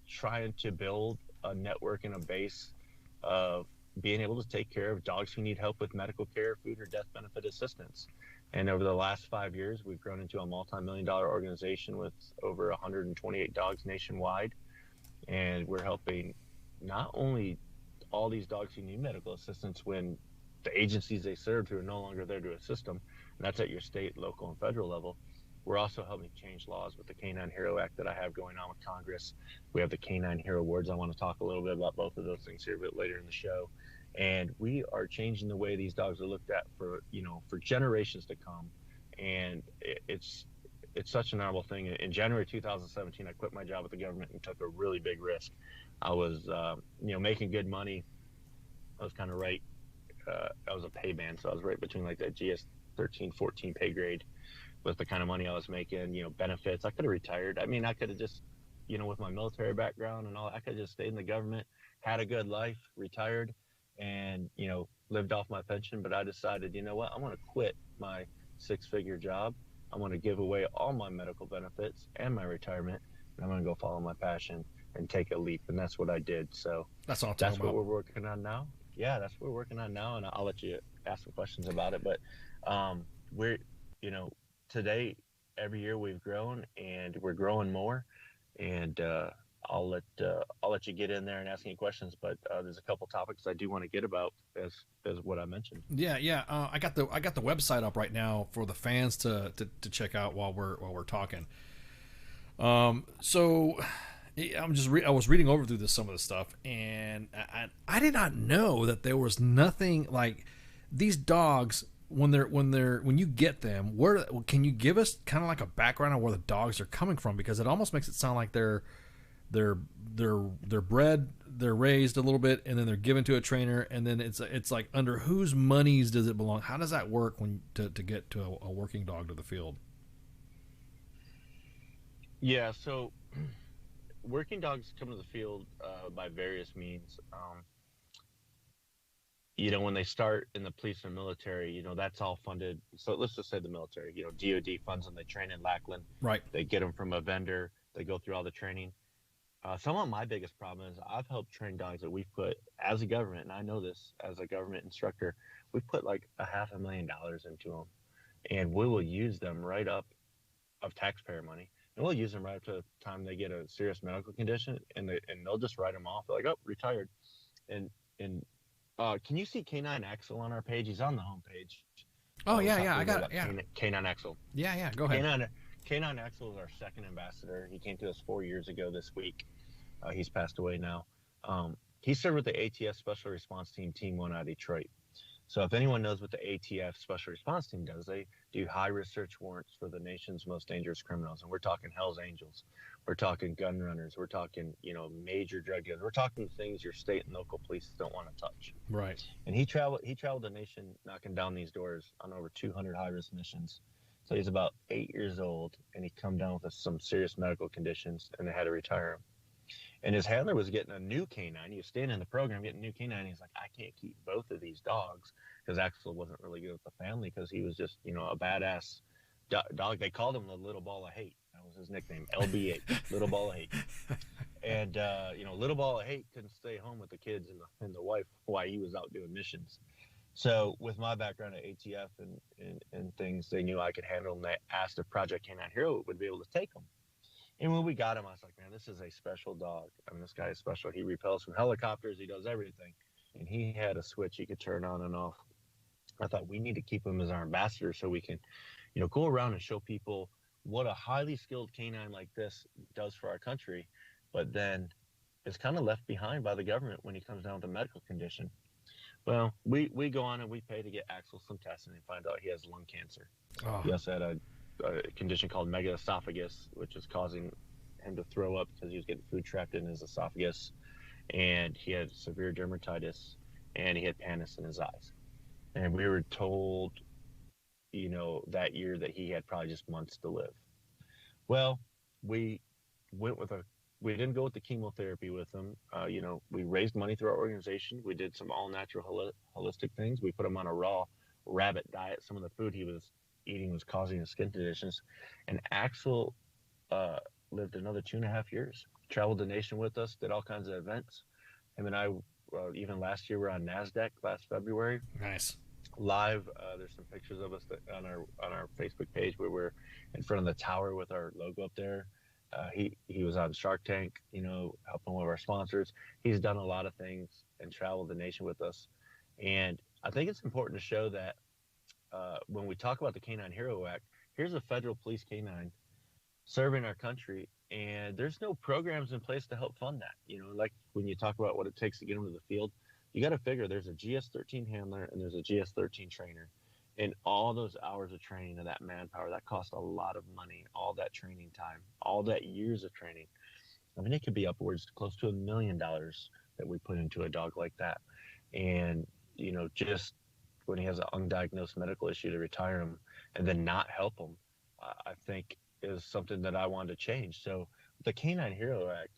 trying to build a network and a base of being able to take care of dogs who need help with medical care, food, or death benefit assistance. And over the last 5 years, we've grown into a multi-million-dollar organization with over 128 dogs nationwide, and we're helping not only all these dogs who need medical assistance when the agencies they serve who are no longer there to assist them, and that's at your state, local, and federal level. We're also helping change laws with the Canine Hero Act that I have going on with Congress. We have the Canine Hero Awards. I want to talk a little bit about both of those things here a bit later in the show. And we are changing the way these dogs are looked at for generations to come. And it's such an honorable thing. In January 2017, I quit my job with the government and took a really big risk. I was, making good money. I was kind of right. I was a pay band, so I was right between like that GS 13, 14 pay grade with the kind of money I was making, benefits. I could have retired. I mean, I could have just, with my military background and all, I could have just stayed in the government, had a good life, retired, and, lived off my pension. But I decided, you know what, I want to quit my 6-figure job. I want to give away all my medical benefits and my retirement, and I'm going to go follow my passion and take a leap. And that's what I did. So that's what we're working on now. Yeah, that's what we're working on now. And I'll let you ask some questions about it. But we're, today, every year we've grown and we're growing more. And I'll let you get in there and ask any questions. But there's a couple topics I do want to get about as what I mentioned. Yeah. I got the website up right now for the fans to check out while we're talking. So I was reading over through some of the stuff, and I did not know that there was nothing like these dogs when you get them. Where can you give us kind of like a background on where the dogs are coming from? Because it almost makes it sound like they're bred, they're raised a little bit, and then they're given to a trainer, and then it's like under whose monies does it belong? How does that work when to get to a working dog to the field? Yeah, so working dogs come to the field by various means. When they start in the police and military, that's all funded. So let's just say the military, DOD funds them. They train in Lackland. Right. They get them from a vendor. They go through all the training. Some of my biggest problem is I've helped train dogs that we've put as a government, and I know this as a government instructor, we've put like $500,000 into them, and we will use them right up of taxpayer money. And we'll use them right up to the time they get a serious medical condition, and they'll just write them off. They're like, oh, retired. And can you see Canine Axel on our page? He's on the homepage. Oh, yeah, I got it. Yeah. Canine Axel. Yeah, go ahead. Canine Axel is our second ambassador. He came to us 4 years ago this week. He's passed away now. He served with the ATF Special Response Team, Team 1 out of Detroit. So if anyone knows what the ATF Special Response Team does, they do high-risk search warrants for the nation's most dangerous criminals. And we're talking Hell's Angels. We're talking gun runners. We're talking, major drug dealers. We're talking things your state and local police don't want to touch. Right. And he traveled the nation knocking down these doors on over 200 high-risk missions. So he's about 8 years old, and he come down with some serious medical conditions, and they had to retire him. And his handler was getting a new canine. He was staying in the program, getting a new canine. He's like, I can't keep both of these dogs, because Axel wasn't really good with the family because he was just, a badass dog. They called him the Little Ball of Hate. That was his nickname, LB8, Little Ball of Hate. And, Little Ball of Hate couldn't stay home with the kids and the wife while he was out doing missions. So with my background at ATF and things, they knew I could handle them. They asked if Project Canine Hero would be able to take them. And when we got him, I was like, man, this is a special dog. I mean, this guy is special. He repels from helicopters. He does everything. And he had a switch he could turn on and off. I thought we need to keep him as our ambassador so we can, go around and show people what a highly skilled canine like this does for our country, but then is kind of left behind by the government when he comes down with a medical condition. Well, we go on and we pay to get Axel some testing and find out he has lung cancer. Oh. He also had a condition called megaesophagus, which is causing him to throw up because he was getting food trapped in his esophagus. And he had severe dermatitis, and he had pannus in his eyes. And we were told, that year that he had probably just months to live. Well, we didn't go with the chemotherapy with him. We raised money through our organization. We did some all-natural holistic things. We put him on a raw rabbit diet. Some of the food he was eating was causing his skin conditions. And Axel lived another 2.5 years. Traveled the nation with us, did all kinds of events. Him and I, even last year, were on NASDAQ last February. Nice. Live. There's some pictures of us on our Facebook page where we're in front of the tower with our logo up there. He was on Shark Tank, helping one of our sponsors. He's done a lot of things and traveled the nation with us. And I think it's important to show that when we talk about the Canine Hero Act, here's a federal police canine serving our country, and there's no programs in place to help fund that. Like when you talk about what it takes to get them to the field, you got to figure there's a GS-13 handler and there's a GS-13 trainer. And all those hours of training and that manpower, that costs a lot of money, all that training time, all that years of training. I mean, it could be upwards close to $1 million that we put into a dog like that. And, just when he has an undiagnosed medical issue, to retire him and then not help him, I think is something that I wanted to change. So the Canine Hero Act,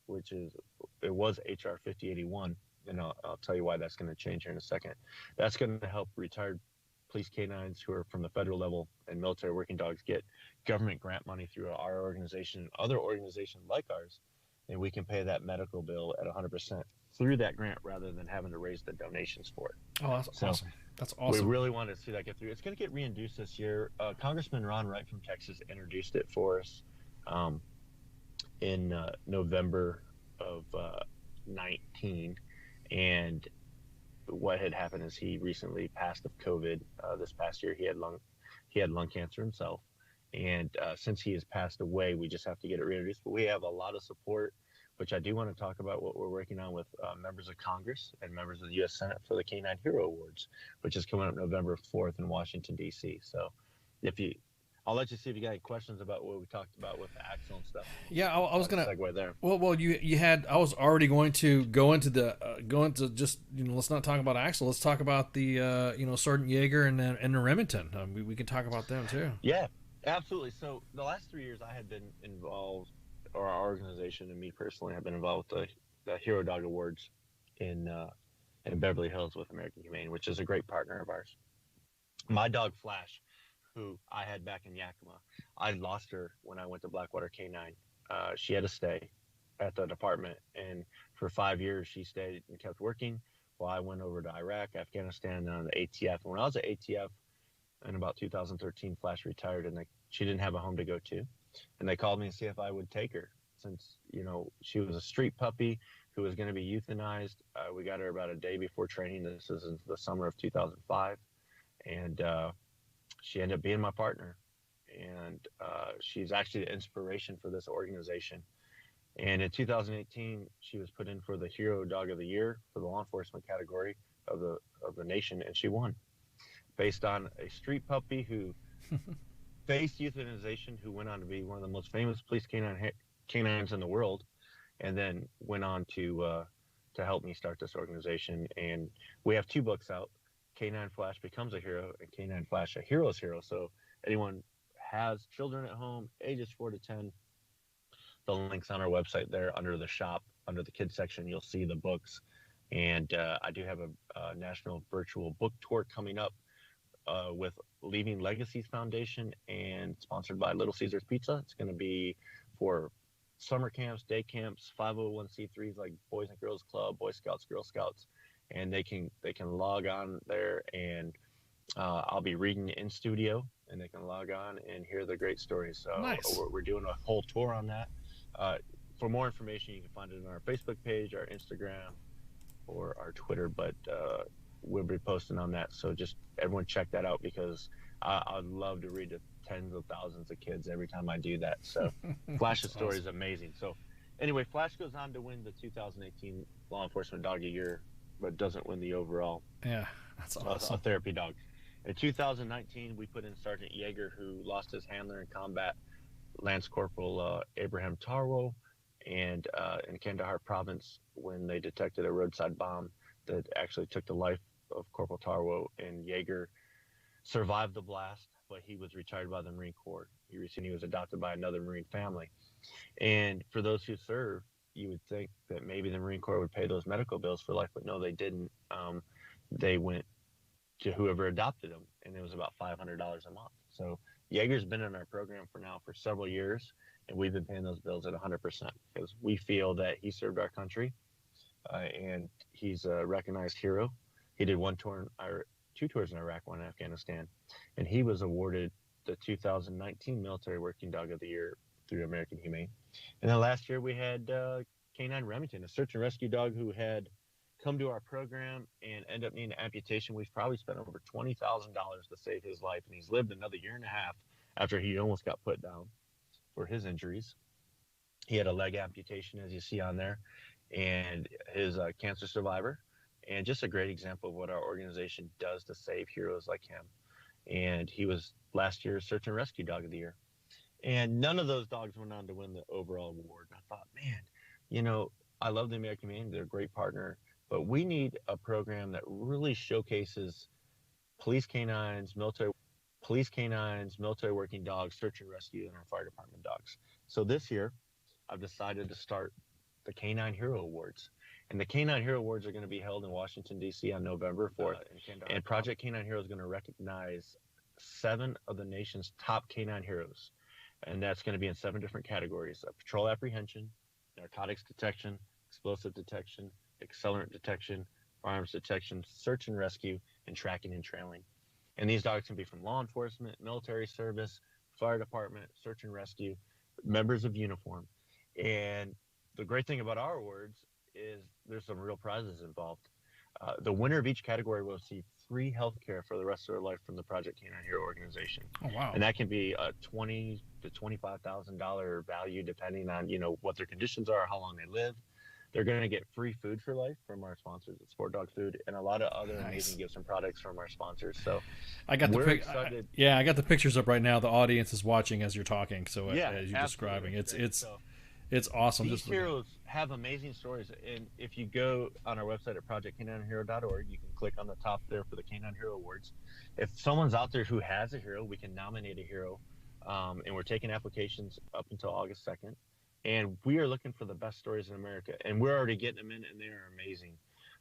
it was HR 5081, and I'll tell you why that's going to change here in a second. That's going to help retired police canines who are from the federal level and military working dogs get government grant money through our organization and other organizations like ours, and we can pay that medical bill at 100% through that grant rather than having to raise the donations for it. Oh, that's awesome. That's awesome. We really wanted to see that get through. It's going to get reintroduced this year. Congressman Ron Wright from Texas introduced it for us in November of 19, and what had happened is he recently passed of COVID this past year. He had lung cancer himself, and since he has passed away, we just have to get it reintroduced. But we have a lot of support, which I do want to talk about what we're working on with members of Congress and members of the U.S. Senate for the Canine Hero Awards, which is coming up November 4th in Washington, D.C. So I'll let you see if you got any questions about what we talked about with the Axel and stuff. Yeah, I was gonna segue there. Well, you had. I was already going to go into just let's not talk about Axel. Let's talk about the Sergeant Yeager and the Remington. We can talk about them too. Yeah, absolutely. So the last 3 years I had been involved, or our organization and me personally have been involved with the Hero Dog Awards in Beverly Hills with American Humane, which is a great partner of ours. My dog Flash, who I had back in Yakima, I lost her when I went to Blackwater Canine. She had to stay at the department, and for 5 years she stayed and kept working while I went over to Iraq, Afghanistan, and on the ATF. And when I was at ATF in about 2013, Flash retired, and she didn't have a home to go to. And they called me and see if I would take her, since she was a street puppy who was going to be euthanized. We got her about a day before training. This is in the summer of 2005, and she ended up being my partner, and she's actually the inspiration for this organization. And in 2018, she was put in for the Hero Dog of the Year for the law enforcement category of the nation, and she won, based on a street puppy who faced euthanization, who went on to be one of the most famous police canine canines in the world, and then went on to help me start this organization. And we have 2 books out: Canine Flash Becomes a Hero and Canine Flash, a Hero's Hero. So anyone has children at home, ages 4 to 10, the link's on our website there under the shop, under the kids section. You'll see the books. And I do have a national virtual book tour coming up with Leaving Legacies Foundation and sponsored by Little Caesars Pizza. It's going to be for summer camps, day camps, 501c3s like Boys and Girls Club, Boy Scouts, Girl Scouts, and they can log on there, and I'll be reading in studio, and they can log on and hear the great stories. So nice. We're doing a whole tour on that. For more information, you can find it on our Facebook page, our Instagram, or our Twitter, but we'll be posting on that. So just everyone check that out, because I'd love to read to tens of thousands of kids every time I do that. So Flash's story is amazing. So anyway, Flash goes on to win the 2018 Law Enforcement Dog of the Year, but doesn't win the overall. Yeah, that's awesome. A therapy dog. In 2019, we put in Sergeant Yeager, who lost his handler in combat, Lance Corporal Abraham Tarwo, and in Kandahar province, when they detected a roadside bomb that actually took the life of Corporal Tarwo. And Yeager survived the blast, but he was retired by the Marine Corps. He was adopted by another Marine family. And for those who serve, you would think that maybe the Marine Corps would pay those medical bills for life, but no, they didn't. They went to whoever adopted him, and it was about $500 a month. So Yeager's been in our program for several years, and we've been paying those bills at 100% because we feel that he served our country, and he's a recognized hero. He did 2 tours in Iraq, 1 in Afghanistan, and he was awarded the 2019 Military Working Dog of the Year through American Humane. And then last year we had Canine Remington, a search and rescue dog who had come to our program and end up needing amputation. We've probably spent over $20,000 to save his life, and he's lived another 1.5 years after he almost got put down for his injuries. He had a leg amputation, as you see on there, and his cancer survivor, and just a great example of what our organization does to save heroes like him. And he was last year's Search and Rescue Dog of the Year. And none of those dogs went on to win the overall award. And I thought, man, I love the American Humane. They're a great partner. But we need a program that really showcases police canines, military working dogs, search and rescue, and our fire department dogs. So this year, I've decided to start the Canine Hero Awards. And the Canine Hero Awards are going to be held in Washington, D.C. on November 4th. And Project Canine Hero is going to recognize 7 of the nation's top canine heroes. And that's going to be in 7 different categories: patrol apprehension, narcotics detection, explosive detection, accelerant detection, firearms detection, search and rescue, and tracking and trailing. And these dogs can be from law enforcement, military service, fire department, search and rescue, members of uniform. And the great thing about our awards is there's some real prizes involved. The winner of each category will receive free health care for the rest of their life from the Project Canine Hero organization. Oh, wow. And that can be a $20,000 to $25,000 value, depending on, what their conditions are, how long they live. They're going to get free food for life from our sponsors at Sport Dog Food, and a lot of other amazing gifts and products from our sponsors. So I got excited. I got the pictures up right now. The audience is watching as you're talking. So as you're absolutely. describing, it's awesome. These heroes have amazing stories, and if you go on our website at projectcaninehero.org, you can click on the top there for the Canine Hero Awards. If someone's out there who has a hero, we can nominate a hero, and we're taking applications up until August 2nd. And we are looking for the best stories in America, and we're already getting them in, and they are amazing.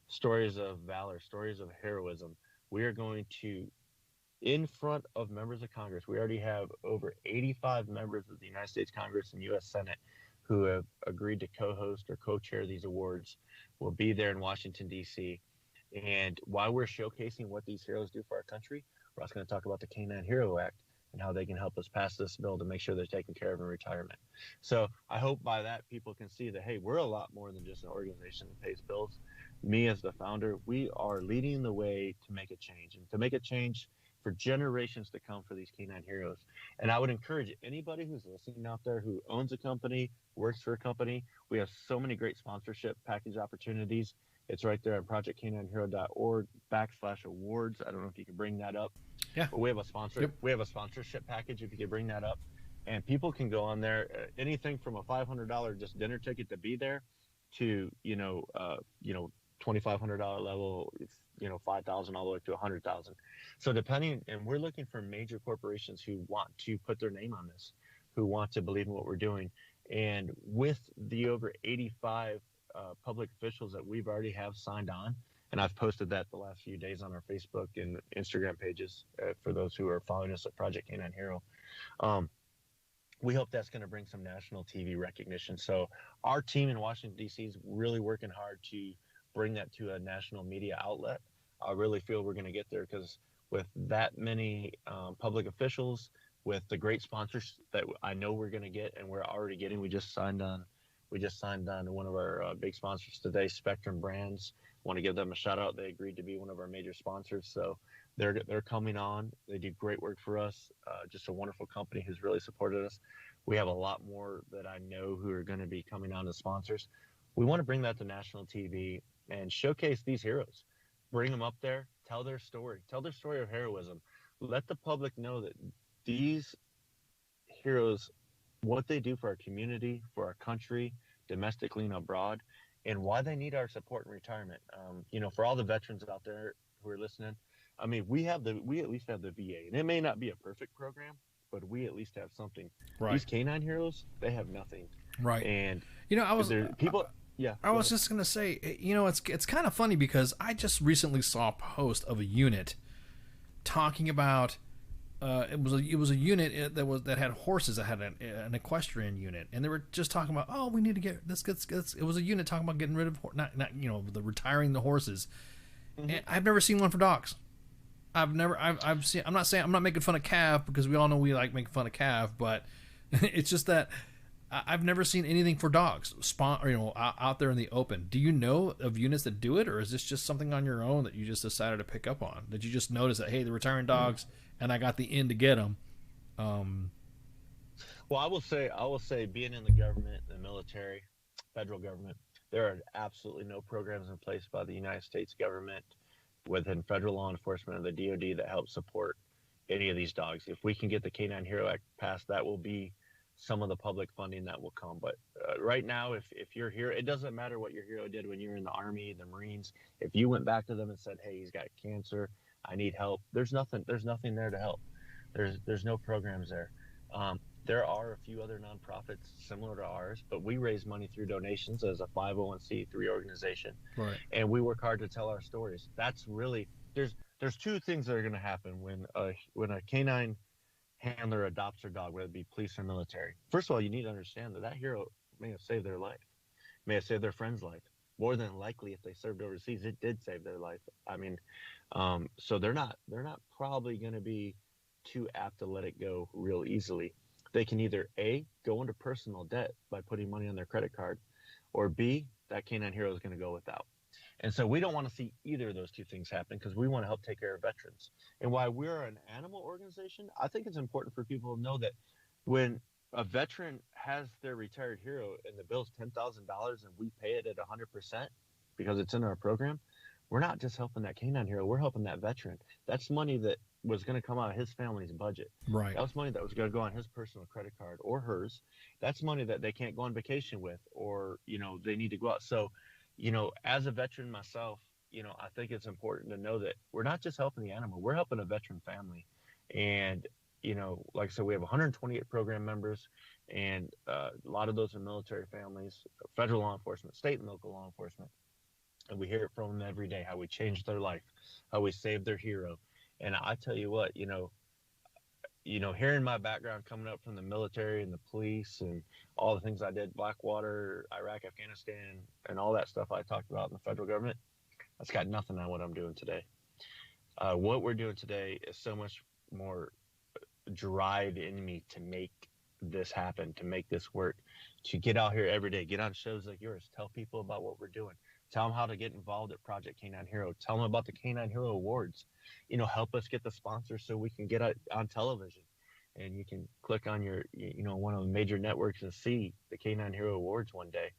Stories of valor, stories of heroism. We are going to, in front of members of Congress, we already have over 85 members of the United States Congress and U.S. Senate who have agreed to co-host or co-chair these awards. We'll be there in Washington, D.C. And while we're showcasing what these heroes do for our country, we're also going to talk about the Canine Hero Act and how they can help us pass this bill to make sure they're taken care of in retirement. So I hope by that people can see that, hey, we're a lot more than just an organization that pays bills. Me as the founder, we are leading the way to make a change, and to make a change for generations to come for these canine heroes. And I would encourage anybody who's listening out there who owns a company, works for a company, we have so many great sponsorship package opportunities. It's right there at projectcaninehero.org/awards. I don't know if you can bring that up. Yeah. But we have a sponsor. Yep. We have a sponsorship package if you could bring that up. and people can go on there, anything from a $500 just dinner ticket to be there, to $2,500 level, 5,000 all the way to 100,000. So depending, and we're looking for major corporations who want to put their name on this, who want to believe in what we're doing. And with the over 85 public officials that we've already have signed on, and I've posted that the last few days on our Facebook and Instagram pages for those who are following us at Project Canine Hero. We hope that's going to bring some national TV recognition. So our team in Washington, D.C. is really working hard to bring that to a national media outlet. I really feel we're going to get there, because with that many public officials, with the great sponsors that I know we're going to get, and we're already getting, we just signed on one of our big sponsors today, Spectrum Brands. Want to give them a shout out. They agreed to be one of our major sponsors. So they're coming on. They do great work for us. Just a wonderful company who's really supported us. We have a lot more that I know who are going to be coming on as sponsors. We want to bring that to national TV and showcase these heroes. Bring them up there, tell their story of heroism. Let the public know that these heroes, what they do for our community, for our country, domestically and abroad, and why they need our support in retirement. For all the veterans out there who are listening, I mean, we at least have the VA, and it may not be a perfect program, but we at least have something. Right. These canine heroes, they have nothing. Right. And I was people. Yeah. I was just gonna say, it's kind of funny because I just recently saw a post of a unit talking about. It was a unit that had horses, that had an equestrian unit, and they were just talking about, oh, we need to get this. It was a unit talking about getting rid of the retiring the horses. Mm-hmm. And I've never seen one for dogs. I've seen. I'm not making fun of Cav, because we all know we like making fun of Cav, but it's just that I've never seen anything for dogs out there in the open. Do you know of units that do it, or is this just something on your own that you just decided to pick up on? Did you just notice that, hey, they're retiring dogs? Mm-hmm. And I got the in to get them. Well, I will say, being in the government, the military, federal government, there are absolutely no programs in place by the United States government within federal law enforcement or the DoD that help support any of these dogs. If we can get the Canine Hero Act passed, that will be some of the public funding that will come. But right now, if you're here, it doesn't matter what your hero did when you were in the Army, the Marines. If you went back to them and said, hey, he's got cancer, I need help, there's nothing there to help. There's no programs there. There are a few other nonprofits similar to ours, but we raise money through donations as a 501c3 organization. Right. And we work hard to tell our stories. That's really, there's two things that are going to happen when a canine handler adopts their dog, whether it be police or military. First of all, you need to understand that hero may have saved their life, may have saved their friend's life. More than likely, if they served overseas, it did save their life. I mean, so they're not probably going to be too apt to let it go real easily. They can either A, go into personal debt by putting money on their credit card, or B, that canine hero is going to go without. And so we don't want to see either of those two things happen, because we want to help take care of veterans. And while we're an animal organization, I think it's important for people to know that when a veteran has their retired hero and the bill's $10,000 and we pay it at 100% because it's in our program, we're not just helping that canine hero, we're helping that veteran. That's money that was going to come out of his family's budget. Right. That was money that was going to go on his personal credit card or hers. That's money that they can't go on vacation with, or, they need to go out. So, as a veteran myself, I think it's important to know that we're not just helping the animal, we're helping a veteran family. And, like I said, we have 128 program members, and a lot of those are military families, federal law enforcement, state and local law enforcement. And we hear it from them every day, how we changed their life, how we saved their hero. And I tell you what, hearing my background coming up from the military and the police and all the things I did, Blackwater, Iraq, Afghanistan, and all that stuff I talked about in the federal government, that's got nothing on what I'm doing today. What we're doing today is so much more drive in me to make this happen, to make this work, to get out here every day, get on shows like yours, tell people about what we're doing, tell them how to get involved at Project Canine Hero, tell them about the Canine Hero Awards, help us get the sponsors so we can get on television, and you can click on your, one of the major networks and see the Canine Hero Awards one day.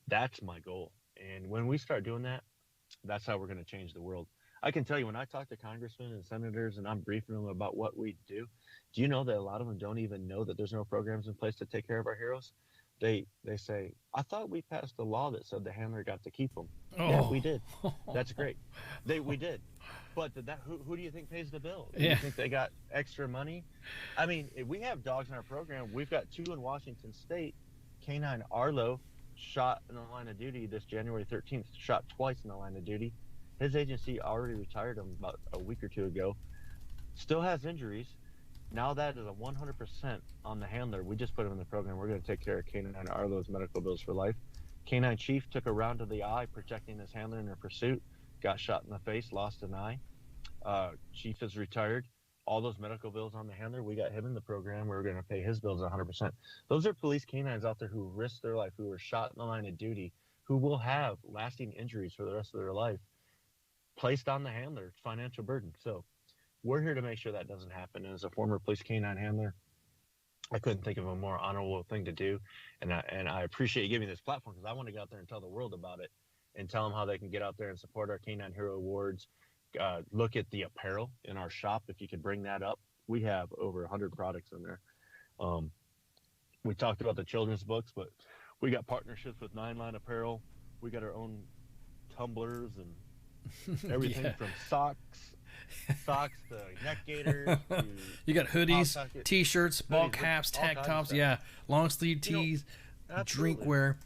That's my goal. And when we start doing that, that's how we're going to change the world. I can tell you, when I talk to congressmen and senators and I'm briefing them about what we do you know that a lot of them don't even know that there's no programs in place to take care of our heroes? They say, I thought we passed a law that said the handler got to keep them. Yeah, we did. That's great. We did. But who do you think pays the bill? Do you think they got extra money? I mean, if we have dogs in our program. We've got 2 in Washington State. Canine Arlo shot in the line of duty this January 13th, shot twice in the line of duty. His agency already retired him about a week or 2 ago. Still has injuries. Now that is a 100% on the handler. We just put him in the program. We're going to take care of Canine Arlo's medical bills for life. Canine Chief took a round to the eye protecting his handler in their pursuit. Got shot in the face, lost an eye. Chief is retired. All those medical bills on the handler, we got him in the program. We're going to pay his bills 100%. Those are police canines out there who risked their life, who were shot in the line of duty, who will have lasting injuries for the rest of their life placed on the handler, financial burden. So we're here to make sure that doesn't happen. And as a former police canine handler, I couldn't think of a more honorable thing to do. And I appreciate you giving me this platform, because I want to get out there and tell the world about it and tell them how they can get out there and support our Canine Hero Awards. Look at the apparel in our shop. If you could bring that up, we have over 100 products in there. We talked about the children's books, but we got partnerships with 9 Line Apparel. We got our own tumblers and everything from socks to neck gaiters. You got hoodies, t-shirts, ball caps, tank tops, long sleeve tees, drinkware.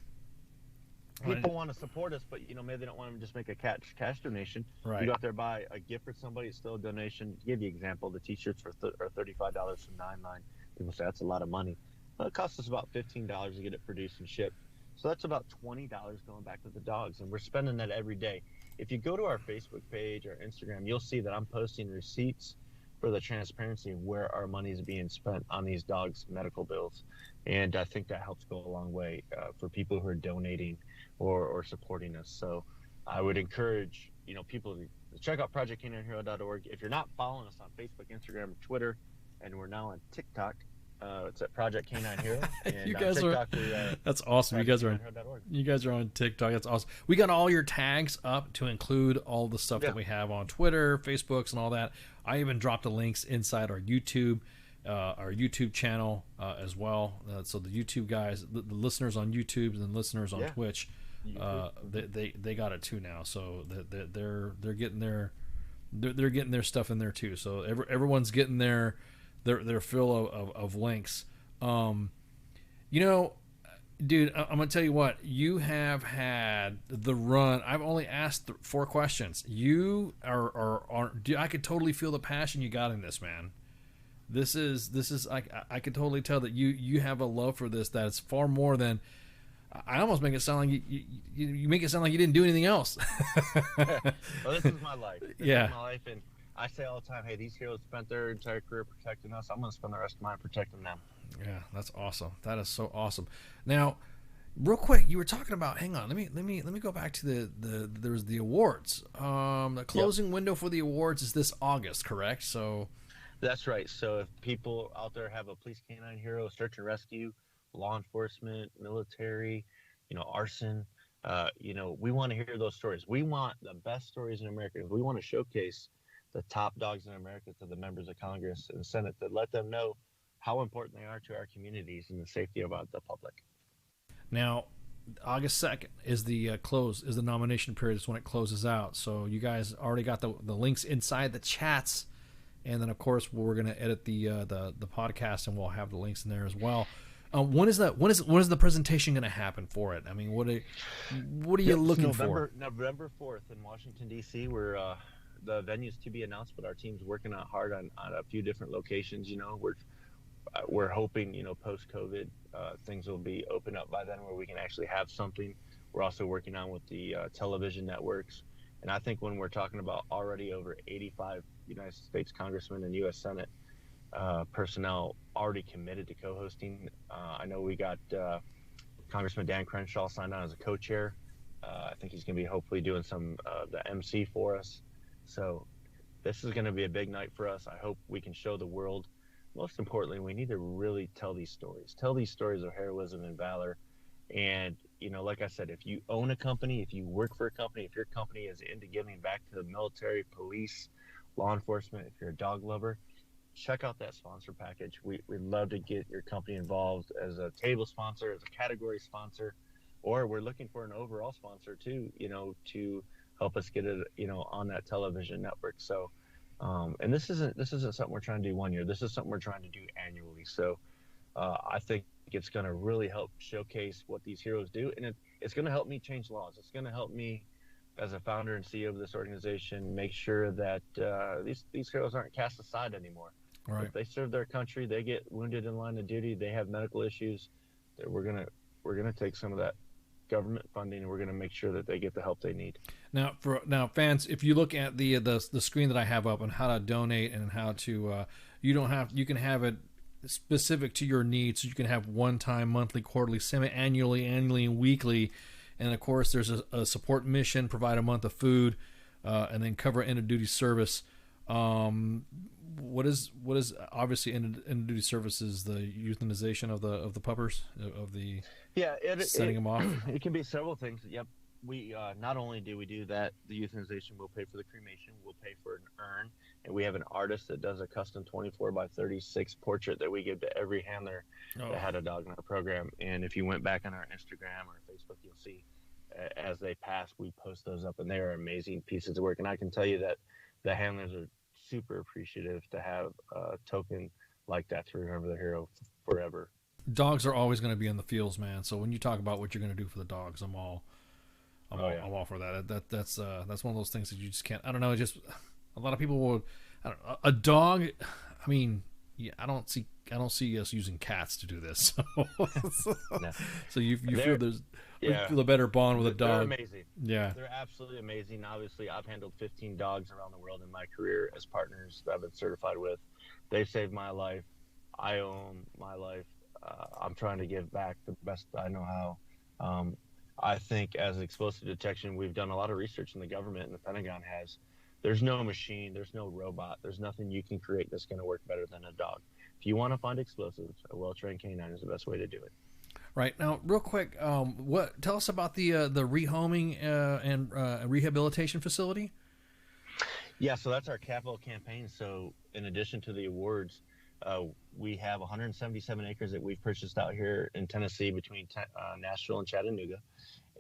People want to support us, but maybe they don't want to just make a cash donation. Right. You go out there, buy a gift for somebody, it's still a donation. To give you an example, the t-shirts are $35 from 9 Line. People say that's a lot of money. Well, it costs us about $15 to get it produced and shipped. So that's about $20 going back to the dogs, and we're spending that every day. If you go to our Facebook page or Instagram, you'll see that I'm posting receipts for the transparency of where our money is being spent on these dogs' medical bills. And I think that helps go a long way for people who are donating or supporting us. So I would encourage, people to check out ProjectCanineHero.org. If you're not following us on Facebook, Instagram, Twitter, and we're now on TikTok, it's at Project Canine Hero. And You guys TikTok, that's awesome. You guys are on TikTok. That's awesome. We got all your tags up to include all the stuff that we have on Twitter, Facebooks, and all that. I even dropped the links inside our YouTube channel as well. So the YouTube guys, the listeners on YouTube and the listeners on Twitch, they got it too now. So they're getting their stuff in there too. So everyone's getting their fill of links. Dude, I'm gonna tell you what, you have had the run. I've only asked 4 questions. You are I could totally feel the passion you got in this, man. This is I could totally tell that you have a love for this that's far more than. I almost make it sound like you make it sound like you didn't do anything else. Well, this is my life. This is my life, and I say all the time, hey, these heroes spent their entire career protecting us. I'm going to spend the rest of mine protecting them. Yeah, that's awesome. That is so awesome. Now, real quick, you were talking about. Hang on, let me go back to there's the awards. The closing window for the awards is this August, correct? So. That's right. So if people out there have a police canine hero, search and rescue, law enforcement, military, arson, we want to hear those stories. We want the best stories in America. We want to showcase the top dogs in America to the members of Congress and Senate to let them know how important they are to our communities and the safety of the public. Now, August 2nd is the nomination period. It's when it closes out. So you guys already got the links inside the chats. And then, of course, we're going to edit the podcast, and we'll have the links in there as well. When is the presentation going to happen for it? I mean, what are you looking for? November 4th in Washington, D.C. We're the venue's to be announced, but our team's working out hard on a few different locations. We're hoping post-COVID things will be open up by then where we can actually have something. We're also working on with the television networks. And I think when we're talking about already over 85 United States congressmen and U.S. Senate personnel already committed to co-hosting, I know we got Congressman Dan Crenshaw signed on as a co-chair. I think he's going to be hopefully doing some the MC for us. So this is going to be a big night for us. I hope we can show the world. Most importantly, we need to really tell these stories of heroism and valor. And, You know, like I said, if you own a company, if you work for a company, if your company is into giving back to the military, police, law enforcement, if you're a dog lover, check out that sponsor package. We'd love to get your company involved as a table sponsor, as a category sponsor, or we're looking for an overall sponsor too, you know, to help us get it, you know, on that television network. So, and this isn't something we're trying to do 1 year. This is something we're trying to do annually. So, I think it's going to really help showcase what these heroes do, and it's going to help me change laws. It's going to help me, as a founder and CEO of this organization, make sure that these heroes aren't cast aside anymore. Right. If they serve their country, they get wounded in line of duty, they have medical issues, that we're gonna take some of that government funding and we're gonna make sure that they get the help they need. Now, fans, if you look at the screen that I have up on how to donate and how to, you can have it specific to your needs. So you can have one-time, monthly, quarterly, semi-annually, annually, and weekly. And of course, there's a support mission, provide a month of food, and then cover end of duty service. What is obviously end of duty services? The euthanization of the puppers, of the setting them off. It can be several things. Yep. We not only do we do that, the euthanization, we'll pay for the cremation, we'll pay for an urn, and we have an artist that does a custom 24 by 36 portrait that we give to every handler that had a dog in our program. And if you went back on our Instagram or Facebook, you'll see as they pass, we post those up, and they are amazing pieces of work. And I can tell you that the handlers are super appreciative to have a token like that to remember the hero forever. Dogs are always going to be in the fields, man. So when you talk about what you're going to do for the dogs, I'm all for that. That's one of those things that you just can't. I don't know. Just a lot of people will. I don't know, a dog. I mean, yeah, I don't see us using cats to do this. So, so you feel you feel a better bond with a dog. They're amazing. Yeah, they're absolutely amazing. Obviously, I've handled 15 dogs around the world in my career as partners that I've been certified with. They saved my life. I owe them my life. I'm trying to give back the best I know how. I think as explosive detection, we've done a lot of research in the government, and the Pentagon has. There's no machine, there's no robot, there's nothing you can create that's going to work better than a dog. If you want to find explosives, a well-trained canine is the best way to do it. Right. Now, real quick, tell us about the rehoming and rehabilitation facility? Yeah, so that's our capital campaign. So in addition to the awards, we have 177 acres that we've purchased out here in Tennessee between Nashville and Chattanooga.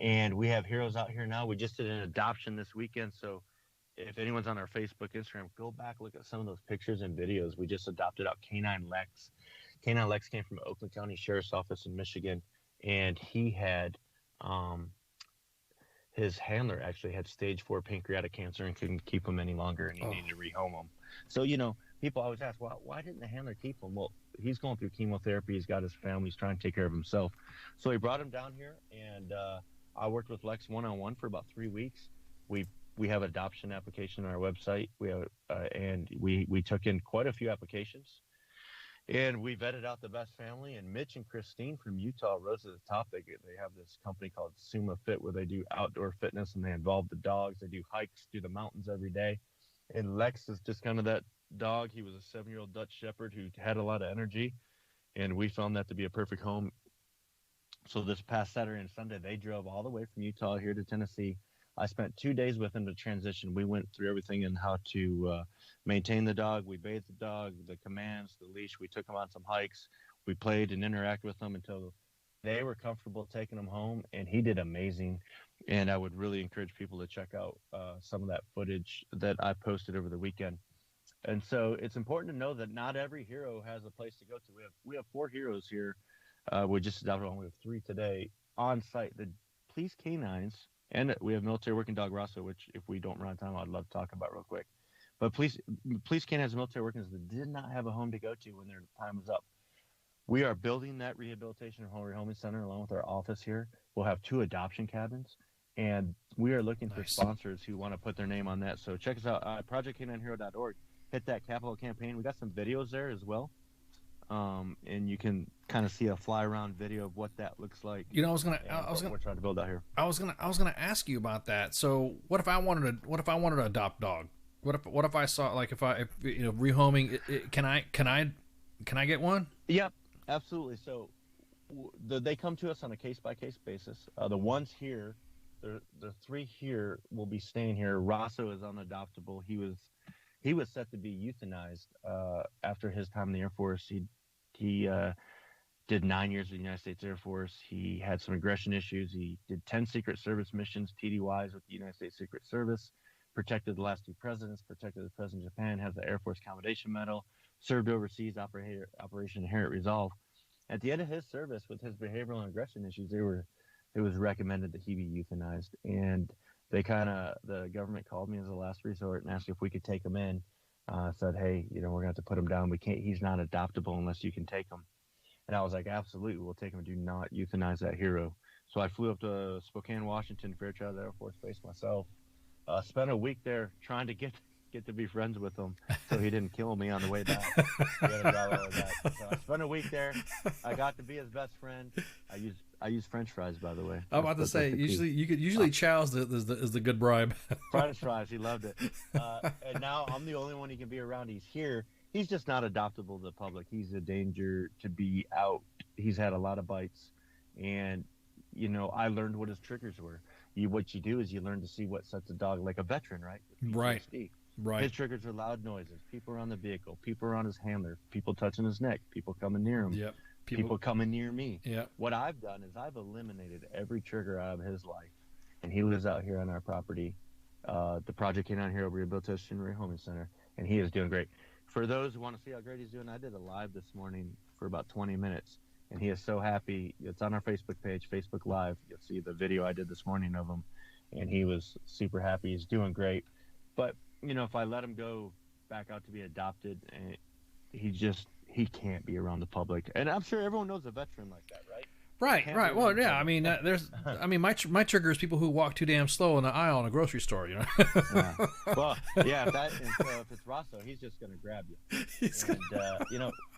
And we have heroes out here now. We just did an adoption this weekend. So if anyone's on our Facebook, Instagram, go back, look at some of those pictures and videos. We just adopted out Canine Lex. Canine Lex came from Oakland County Sheriff's Office in Michigan, and he had his handler actually had stage 4 pancreatic cancer and couldn't keep him any longer, and he needed to rehome him. So, you know, people always ask, well, why didn't the handler keep him? Well, he's going through chemotherapy. He's got his family. He's trying to take care of himself. So he brought him down here, and I worked with Lex one-on-one for about 3 weeks. We have an adoption application on our website. We have, and we took in quite a few applications, and we vetted out the best family. And Mitch and Christine from Utah rose to the top. They have this company called Suma Fit where they do outdoor fitness, and they involve the dogs. They do hikes through the mountains every day. And Lex is just kind of that dog. He was a 7-year-old Dutch Shepherd who had a lot of energy, and we found that to be a perfect home. So this past Saturday and Sunday, they drove all the way from Utah here to Tennessee. I spent 2 days with him to transition. We went through everything and how to maintain the dog. We bathed the dog, the commands, the leash. We took him on some hikes. We played and interacted with him until they were comfortable taking him home, and he did amazing. And I would really encourage people to check out some of that footage that I posted over the weekend. And so it's important to know that not every hero has a place to go to. We have 4 heroes here. We just adopted one. We have 3 today on site. The police canines. And we have military working dog Rosso, which if we don't run out of time, I'd love to talk about real quick. But police canines and military workers that did not have a home to go to when their time was up. We are building that rehabilitation and home rehoming center along with our office here. We'll have 2 adoption cabins, and we are looking for sponsors who want to put their name on that. So check us out, projectcaninehero.org. Hit that capital campaign. We got some videos there as well. And you can kind of see a fly around video of what that looks like. You know, we're trying to build out here. I was gonna ask you about that. So what if I wanted to adopt a dog? What if I saw, like, if rehoming, can I get one? Yep, absolutely. So they come to us on a case-by-case basis. The ones here, the 3 here will be staying here. Rosso is unadoptable. He was set to be euthanized after his time in the Air Force. He did 9 years with the United States Air Force. He had some aggression issues. He did 10 Secret Service missions, TDYs, with the United States Secret Service, protected the last 2 presidents, protected the President of Japan, has the Air Force Commendation Medal, served overseas, Operation Inherent Resolve. At the end of his service, with his behavioral and aggression issues, it was recommended that he be euthanized. And the government called me as a last resort and asked if we could take him in. Said, hey, we're going to have to put him down. He's not adoptable unless you can take him. And I was like, absolutely, we'll take him. Do not euthanize that hero. So I flew up to Spokane, Washington, Fairchild Air Force Base myself. Spent a week there trying to get to be friends with him, so he didn't kill me on the way back. So I spent a week there. I got to be his best friend. I use French fries, by the way. I'm about to say, usually Chow's is the good bribe. French fries, he loved it. And now I'm the only one he can be around. He's here. He's just not adoptable to the public. He's a danger to be out. He's had a lot of bites, and I learned what his triggers were. What you do is you learn to see what sets a dog, like a veteran, right? Right. Right. His triggers are loud noises. People around the vehicle. People around his handler. People touching his neck. People coming near him. Yep. People coming near me. Yep. What I've done is I've eliminated every trigger out of his life, and he lives out here on our property. The Project Canine Hero Rehabilitation and Rehoming Center, and he is doing great. For those who want to see how great he's doing, I did a live this morning for about 20 minutes, and he is so happy. It's on our Facebook page, Facebook Live. You'll see the video I did this morning of him, and he was super happy. He's doing great. But, if I let him go back out to be adopted, he can't be around the public. And I'm sure everyone knows a veteran like that, right? Right. Well, yeah. I mean, my trigger is people who walk too damn slow in the aisle in a grocery store. Yeah. Well, yeah. If it's Rosso, he's just going to grab you.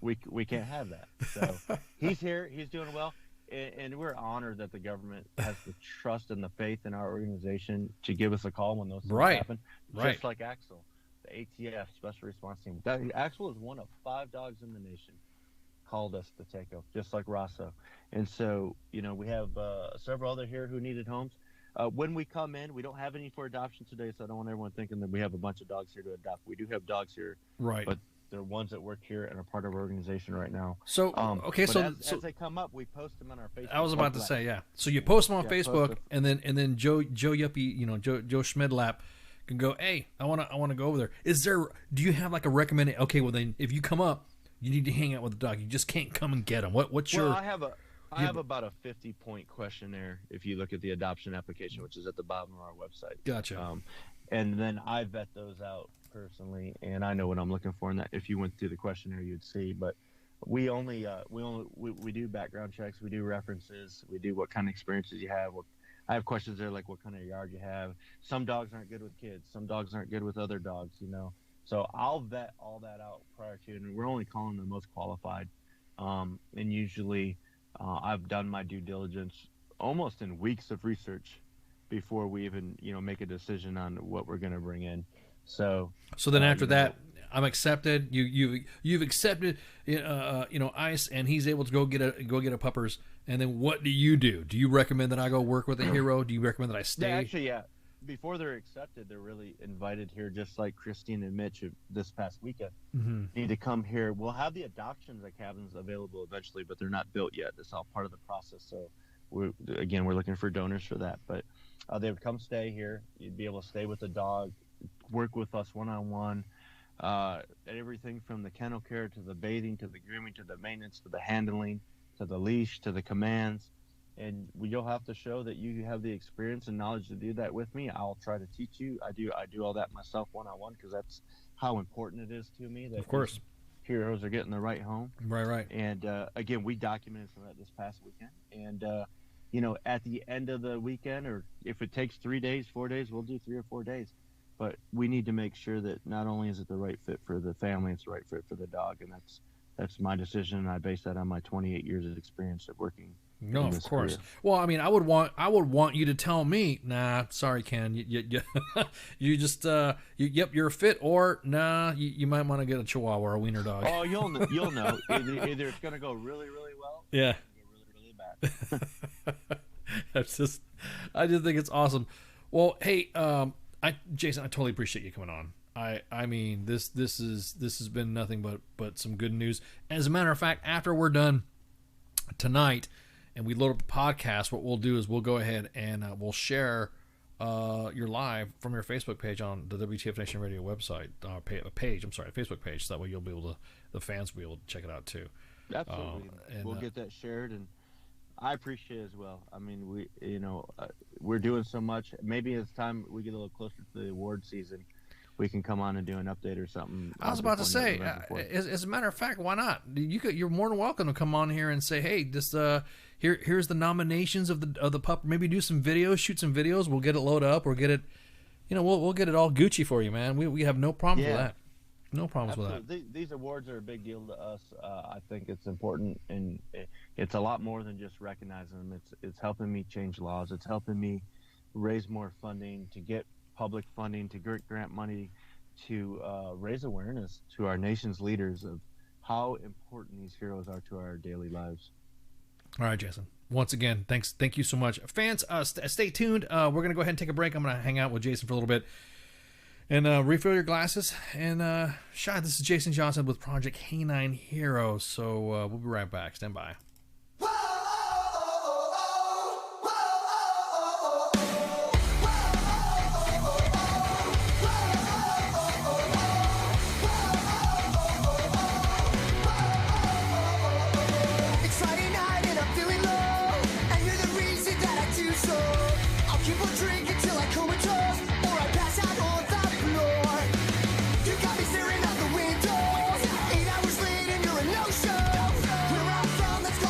We can't have that. So he's here. He's doing well, and we're honored that the government has the trust and the faith in our organization to give us a call when those things happen. Right. Just like Axel, the ATF Special Response Team. Axel is one of 5 dogs in the nation. Called us to take him, just like Rosso. And so, we have several other here who needed homes. When we come in, we don't have any for adoption today, so I don't want everyone thinking that we have a bunch of dogs here to adopt. We do have dogs here, right? But they're ones that work here and are part of our organization right now. So, as they come up, we post them on our Facebook. I was about to say, yeah. So you post them on Facebook, and then Joe Yuppie, Joe Schmidlap can go, hey, I want to go over there. Do you have like a recommended? Okay, well then, if you come up, you need to hang out with the dog. You just can't come and get them. What's your? I have about a 50-point questionnaire if you look at the adoption application, which is at the bottom of our website. Gotcha. And then I vet those out personally, and I know what I'm looking for in that. If you went through the questionnaire, you'd see. But we do background checks, we do references, we do what kind of experiences you have. I have questions there like what kind of yard you have. Some dogs aren't good with kids. Some dogs aren't good with other dogs. So I'll vet all that out prior to, and we're only calling the most qualified. And usually I've done my due diligence almost in weeks of research before we even, make a decision on what we're going to bring in. So then after that, I'm accepted. You've accepted, Ice, and he's able to go get a puppers. And then what do you do? Do you recommend that I go work with a hero? Do you recommend that I stay? Yeah, actually, yeah. Before they're accepted, they're really invited here, just like Christine and Mitch this past weekend. Mm-hmm. Need to come here. We'll have the adoptions at cabins available eventually, but they're not built yet. It's all part of the process. So, we're looking for donors for that. But they would come stay here. You'd be able to stay with the dog, work with us one-on-one. Everything from the kennel care to the bathing to the grooming to the maintenance to the handling to the leash to the commands. And you'll have to show that you have the experience and knowledge to do that with me. I'll try to teach you. I do all that myself one-on-one because that's how important it is to me that of course heroes are getting the right home. Right. And again, we documented some of that this past weekend. And at the end of the weekend, or if it takes 3 days, 4 days, we'll do 3 or 4 days. But we need to make sure that not only is it the right fit for the family, it's the right fit for the dog, and that's my decision. And I base that on my 28 years of experience of working. No, of course. Career. Well, I mean, I would want you to tell me, nah, sorry, Ken, you just you're fit, or nah, you might want to get a Chihuahua or a wiener dog. Oh, you'll know. Either it's gonna go really, really well. Yeah. Really, really I just think it's awesome. Well, hey, Jason, I totally appreciate you coming on. I mean, this has been nothing but some good news. As a matter of fact, after we're done tonight and we load up the podcast, what we'll do is we'll go ahead and we'll share your live from your Facebook page on the WTF Nation Radio website Facebook page. So that way you'll be able to, the fans will be able to check it out too. Absolutely. And we'll get that shared, and I appreciate it as well. I mean, we're doing so much. Maybe it's time we get a little closer to the award season, we can come on and do an update or something. I was about to say, as a matter of fact, why not? You're more than welcome to come on here and say, hey, this here's the nominations of the pup. Maybe do some videos, shoot some videos. We'll get it loaded up or get it, we'll get it all Gucci for you, man. We have no problems with that. No problems with that. These awards are a big deal to us. I think it's important, and it's a lot more than just recognizing them. It's helping me change laws. It's helping me raise more funding, to get public funding, to get grant money, to raise awareness to our nation's leaders of how important these heroes are to our daily lives. All right, Jason. Once again, thank you so much. Fans, stay tuned. We're going to go ahead and take a break. I'm going to hang out with Jason for a little bit and refill your glasses. And this is Jason Johnson with Project K9 Hero. So we'll be right back. Stand by. Let's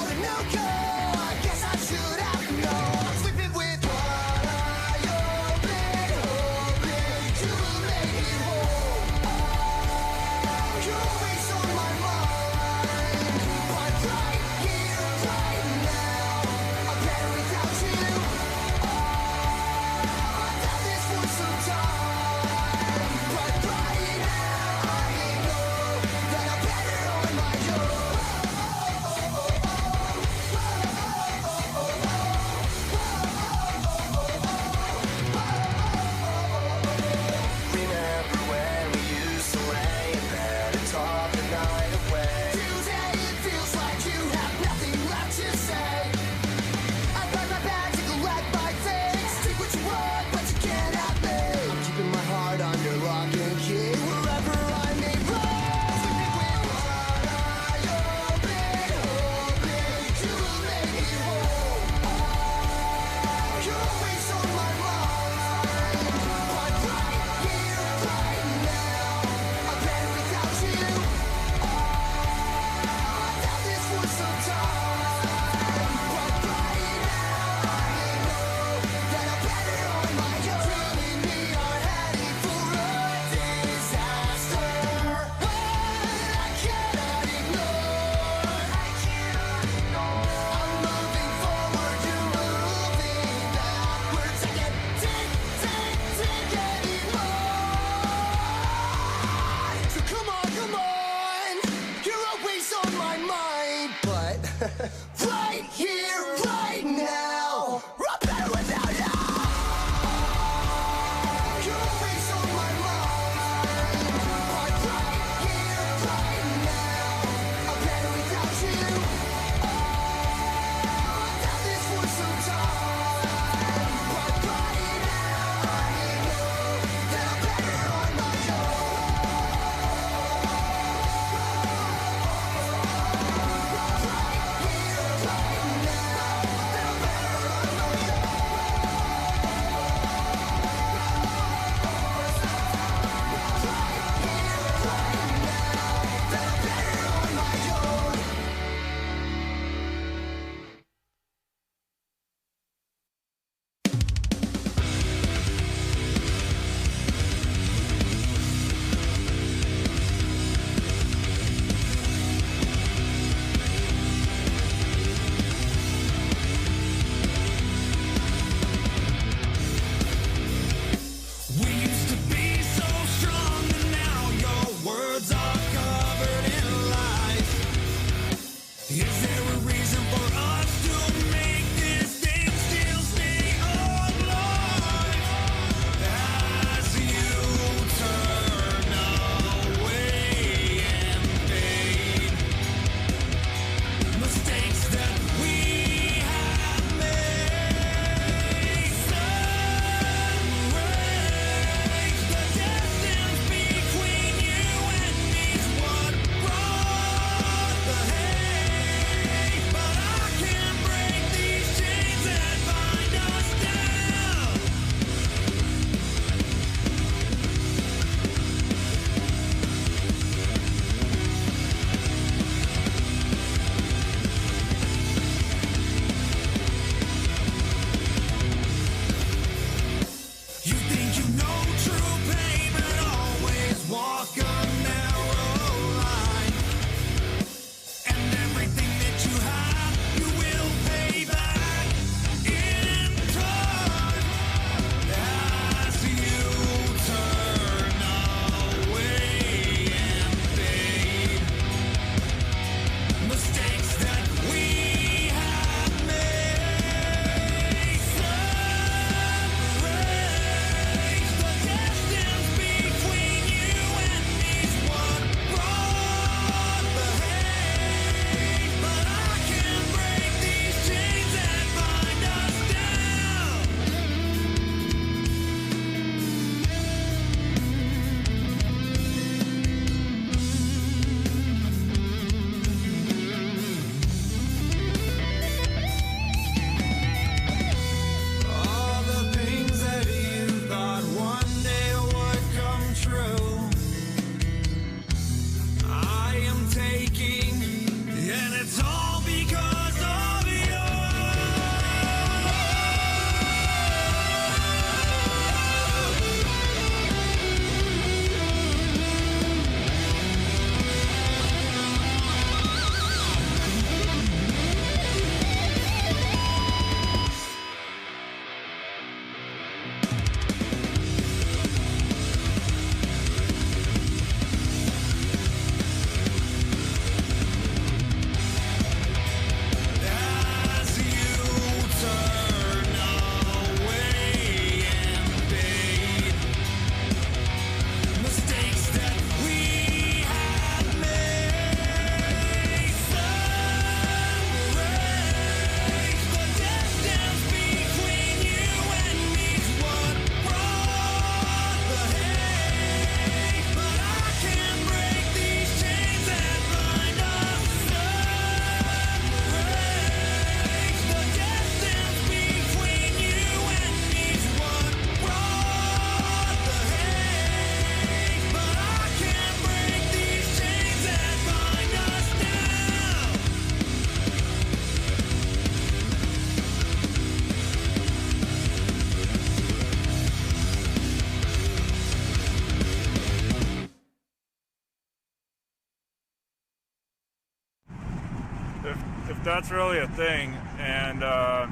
that's really a thing, and I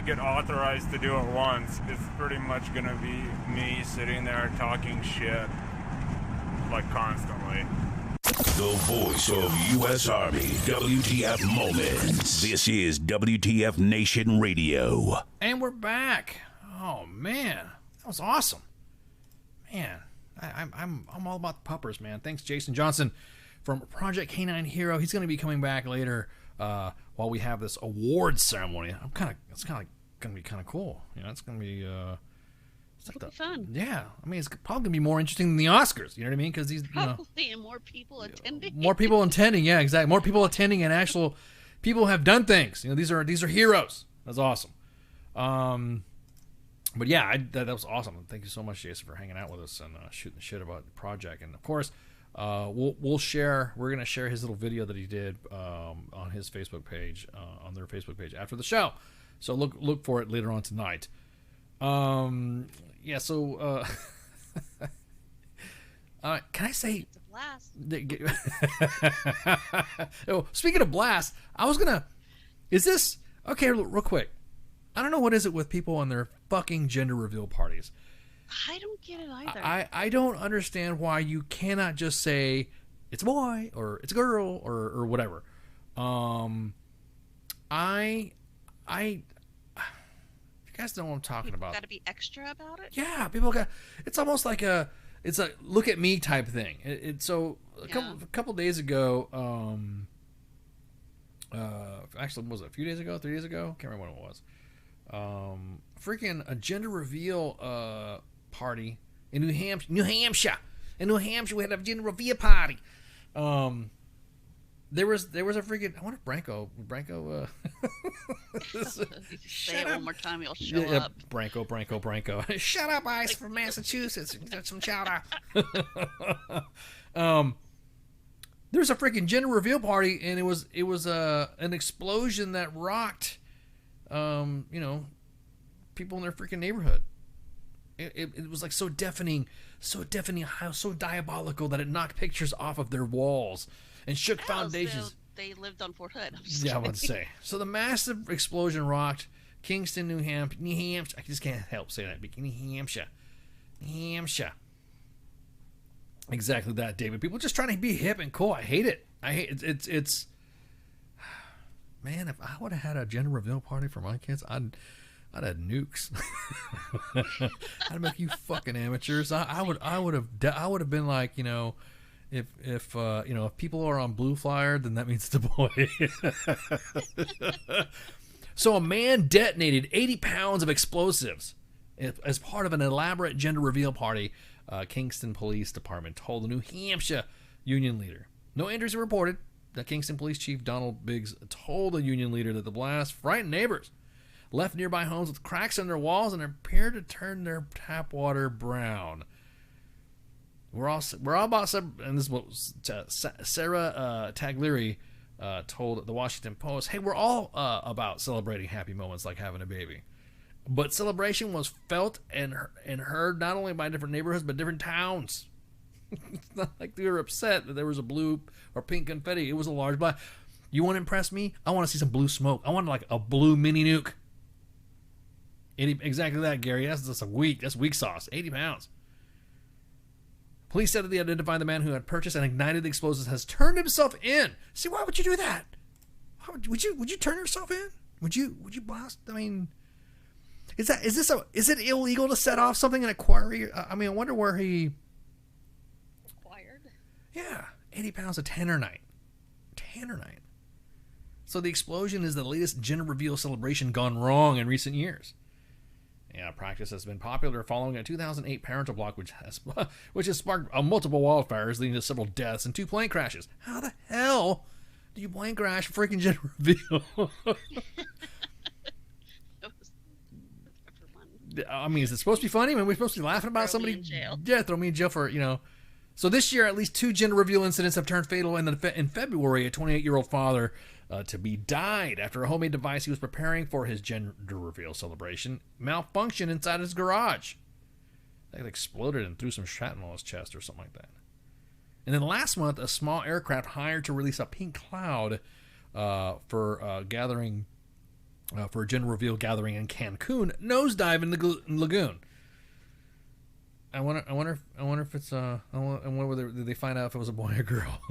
get authorized to do it once, it's pretty much going to be me sitting there talking shit, like, constantly. The voice of U.S. Army, WTF Moments. This is WTF Nation Radio. And we're back. Oh, man. That was awesome. Man, I'm all about the puppers, man. Thanks, Jason Johnson from Project Canine Hero. He's going to be coming back later while we have this awards ceremony. It's kind of going to be kind of cool. You know, it's going to be It'll be fun. Yeah, I mean, it's probably gonna be more interesting than the Oscars. You know what I mean? Because these probably and more people attending. More people attending. Yeah, exactly. More people attending, and actual people have done things. You know, these are heroes. That's awesome. But yeah, that was awesome. Thank you so much, Jason, for hanging out with us and shooting the shit about the project. And of course, we'll share. We're gonna share his little video that he did on his Facebook page, on their Facebook page after the show. So look for it later on tonight. Yeah, so can I say it's a blast. Oh, speaking of blast, is this okay, real quick, I don't know what is it with people on their fucking gender reveal parties. I don't get it either. I don't understand why you cannot just say it's a boy or it's a girl or whatever. You guys know what I'm talking about. Got to be extra about it. Yeah, people got. It's almost like it's a look at me type thing. So a couple days ago, actually, was it a few days ago, 3 days ago? Can't remember when it was. Freaking a gender reveal party in New Hampshire. In New Hampshire, we had a gender reveal party. There was a freaking. I wonder if Branko. Say it one more time, you'll show up. Branko. Shut up, Ice from Massachusetts. Get some chowder. There was a freaking gender reveal party, and it was an explosion that rocked, people in their freaking neighborhood. It was like so deafening, so diabolical that it knocked pictures off of their walls and shook foundations. So they lived on Fort Hood. Yeah, I want to say. So the massive explosion rocked Kingston, New Hampshire. I just can't help saying that. New Hampshire. Exactly that, David. People just trying to be hip and cool. I hate it. It's. Man, if I would have had a gender reveal party for my kids, I'd have nukes. I'd make you fucking amateurs. I would have been like, if people are on Blue Flyer, then that means it's a boy. So a man detonated 80 pounds of explosives as part of an elaborate gender reveal party. Kingston Police Department told the New Hampshire union leader. No injuries are reported. The Kingston Police Chief Donald Biggs told the union leader that the blast frightened neighbors, left nearby homes with cracks in their walls, and appeared to turn their tap water brown. We're all about, and this is what Sarah Taglieri told the Washington Post. Hey, we're all about celebrating happy moments like having a baby, but celebration was felt and heard not only by different neighborhoods but different towns. It's not like they were upset that there was a blue or pink confetti. It was a large blast. You want to impress me? I want to see some blue smoke. I want like a blue mini nuke. Exactly that, Gary. That's weak sauce. 80 pounds. Police said that they identified the man who had purchased and ignited the explosives has turned himself in. See, why would you do that? Would you turn yourself in? Would you blast? I mean, is it illegal to set off something in a quarry? I mean, I wonder where he acquired. Yeah, 80 pounds of tannerite. So the explosion is the latest gender reveal celebration gone wrong in recent years. Yeah, practice has been popular following a 2008 parental block, which has sparked multiple wildfires, leading to several deaths and 2 plane crashes. How the hell do you plane crash freaking gender reveal? I mean, is it supposed to be funny? I mean, we're supposed to be laughing about somebody? Yeah, throw me in jail for, So this year, at least 2 gender reveal incidents have turned fatal. In February, a 28-year-old father to be died after a homemade device he was preparing for his gender reveal celebration malfunctioned inside his garage. It exploded and threw some shrapnel on his chest or something like that. And then last month, a small aircraft hired to release a pink cloud for gathering for a gender reveal gathering in Cancun, nosedive in the lagoon. I wonder if it's I wonder whether did they find out if it was a boy or girl.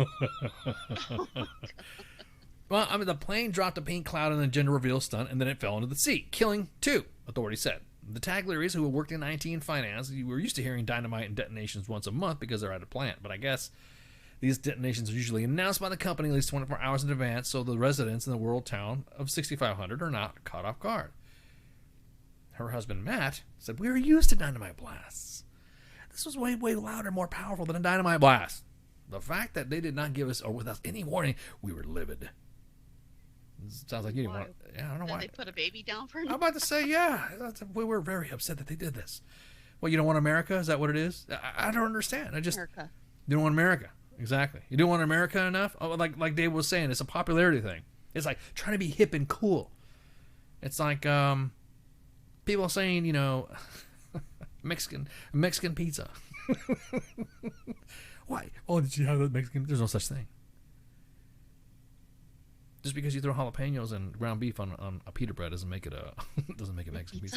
Well, I mean, the plane dropped a pink cloud in a gender reveal stunt, and then it fell into the sea, killing 2, authorities said. The Tagliaries, who worked in IT and finance, were used to hearing dynamite and detonations once a month because they're at a plant. But I guess these detonations are usually announced by the company at least 24 hours in advance, so the residents in the rural town of 6,500 are not caught off guard. Her husband, Matt, said, "We were used to dynamite blasts. This was way, way louder, more powerful than a dynamite blast. The fact that they did not give us, or with us, any warning, we were livid." Sounds like you didn't want. Yeah, I don't know why they put a baby down for. I'm about to say, yeah, we were very upset that they did this. Well, you don't want America? Is that what it is? I don't understand. America. You don't want America. Exactly. You don't want America enough. Oh, like Dave was saying, it's a popularity thing. It's like trying to be hip and cool. It's like people saying, Mexican pizza. Why? Oh, did you have that Mexican? There's no such thing. Just because you throw jalapenos and ground beef on a pita bread doesn't make it Mexican pizza.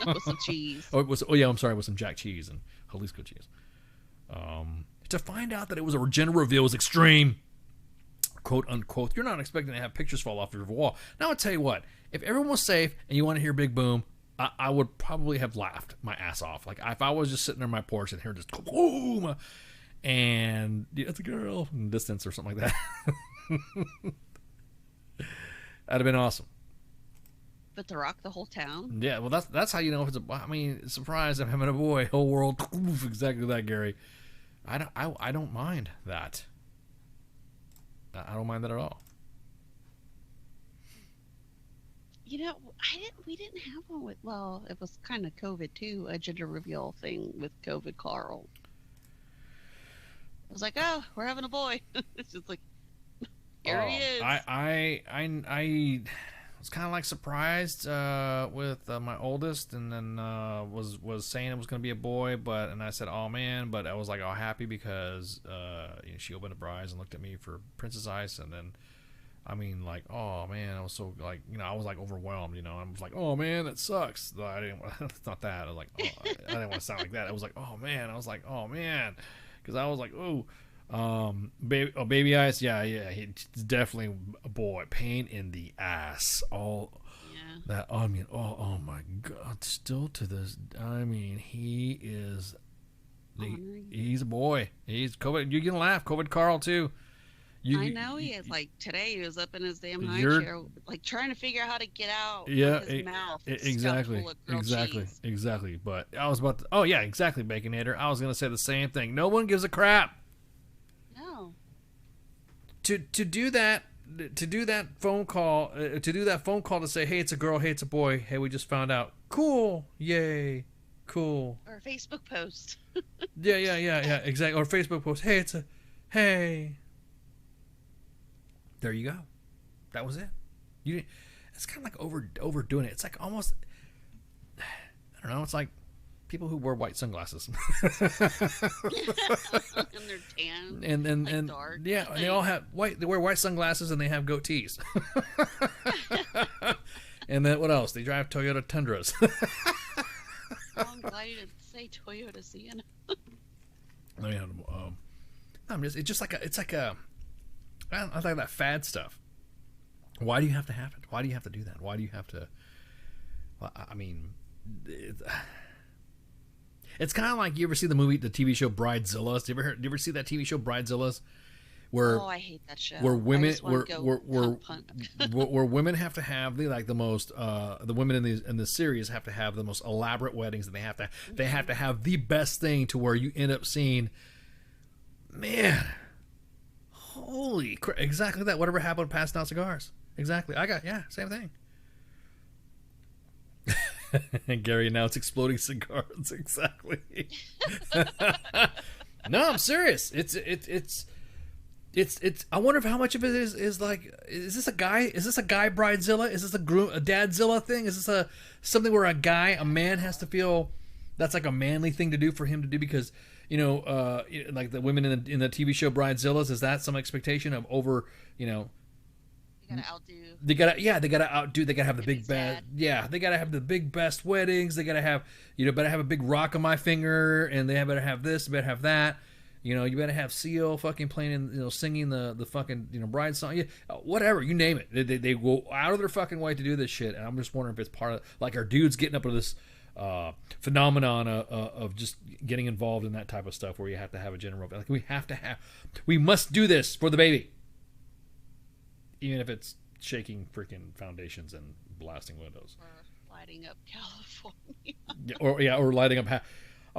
With some cheese. I'm sorry, with some jack cheese and Jalisco cheese. To find out that it was a gender reveal was extreme, quote unquote. You're not expecting to have pictures fall off your wall. Now I'll tell you what, if everyone was safe and you want to hear big boom, I would probably have laughed my ass off. Like if I was just sitting on my porch and heard just boom, and it's a girl in the distance or something like that. That'd have been awesome. But to rock the whole town? Yeah, well, that's how you know if it's surprise, I'm having a boy. Whole world, exactly that, Gary. I don't mind that. I don't mind that at all. We didn't have one with. Well, it was kind of COVID too, a gender reveal thing with COVID Carl. I was like, oh, we're having a boy. It's just like. Here he is. I was kind of like surprised with my oldest, and then was saying it was going to be a boy, and I said, oh man, but I was like all happy because she opened her eyes and looked at me for princess eyes, and then oh man, I was so I was like overwhelmed, I was like, oh man, that sucks. I didn't. It's not that. I was like, oh, I didn't want to sound like that. I was like, oh man. I was like, oh man, because I was like, oh. Baby eyes, yeah, he's definitely a boy. Pain in the ass, all that. Oh my God! Still to this, he is. He's a boy. He's COVID. You're gonna laugh, COVID Carl too. I know he is. Like today, he was up in his damn high chair, like trying to figure out how to get out. Yeah, with his mouth exactly. But I was about to. Oh yeah, exactly, Baconator. I was gonna say the same thing. No one gives a crap. To do that phone call to say, hey, it's a girl, hey, it's a boy, hey, we just found out, cool, yay, cool, or a Facebook post. yeah, exactly, or a Facebook post, hey, there you go, that was it. It's kind of like overdoing it. It's like almost, I don't know, it's like people who wear white sunglasses. And they're tan. And dark. Yeah, they all have white. They wear white sunglasses and they have goatees. And then what else? They drive Toyota Tundras. I'm glad you didn't say Toyota Sienna. I like that fad stuff. Why do you have to have it? Why do you have to do that? Why do you have to? Well, it's kind of like, you ever see the TV show Bridezillas? Do you ever see that TV show Bridezillas? Where I hate that show. Where women where women have to have the women in the series have to have the most elaborate weddings, and they have to have the best thing to where you end up seeing, man, holy crap, exactly that. Whatever happened to Passing Out Cigars? Exactly. Same thing. And Gary, now it's exploding cigars. Exactly. No, I'm serious. It's I wonder if how much of it is like, is this a guy bridezilla? Is this a dadzilla thing? Is this something where a man has to feel that's like a manly thing to do for him to do because, like the women in the TV show Bridezillas, is that some expectation of over, They gotta outdo. They gotta outdo. They gotta have the big best. Yeah, they gotta have the big best weddings. They gotta have, better have a big rock on my finger, and they better have this, better have that. You better have Seal fucking playing, singing the fucking, bride song. Yeah, whatever, you name it. They go out of their fucking way to do this shit, and I'm just wondering if it's part of, like, our dudes getting up to this phenomenon of just getting involved in that type of stuff where you have to have a general, like, we must do this for the baby. Even if it's shaking freaking foundations and blasting windows. Or lighting up California. or lighting up. I'm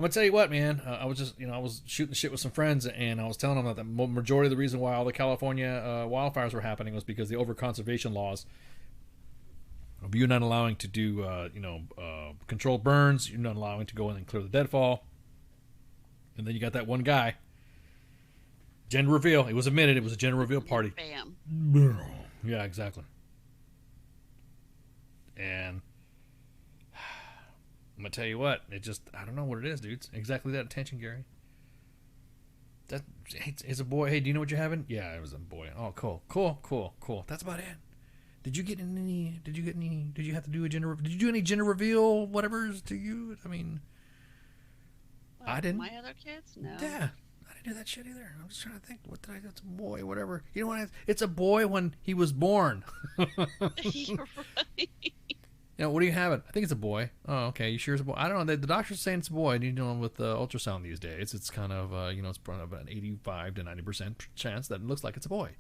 gonna tell you what, man. I was just, I was shooting shit with some friends, and I was telling them that the majority of the reason why all the California wildfires were happening was because the over-conservation laws of you not allowing to do, controlled burns, you're not allowing to go in and clear the deadfall, and then you got that one guy. Gender reveal. It was admitted. It was a gender reveal party. Bam. Yeah, exactly. And I'm gonna tell you what. I don't know what it is, dudes. Exactly that attention, Gary. It's a boy. Hey, do you know what you're having? Yeah, it was a boy. Oh, cool. That's about it. Did you have to do a gender? Did you do any gender reveal? Whatever's to you. I mean, I didn't. My other kids, no. Yeah. Do that shit either. I'm just trying to think. What did I do? It's a boy, whatever. You know what? It's a boy when he was born. You're right. What do you have? I think it's a boy. Oh, okay. You sure it's a boy? I don't know. The doctor's saying it's a boy. With ultrasound these days, it's kind of it's probably about an 85 to 90% chance that it looks like it's a boy.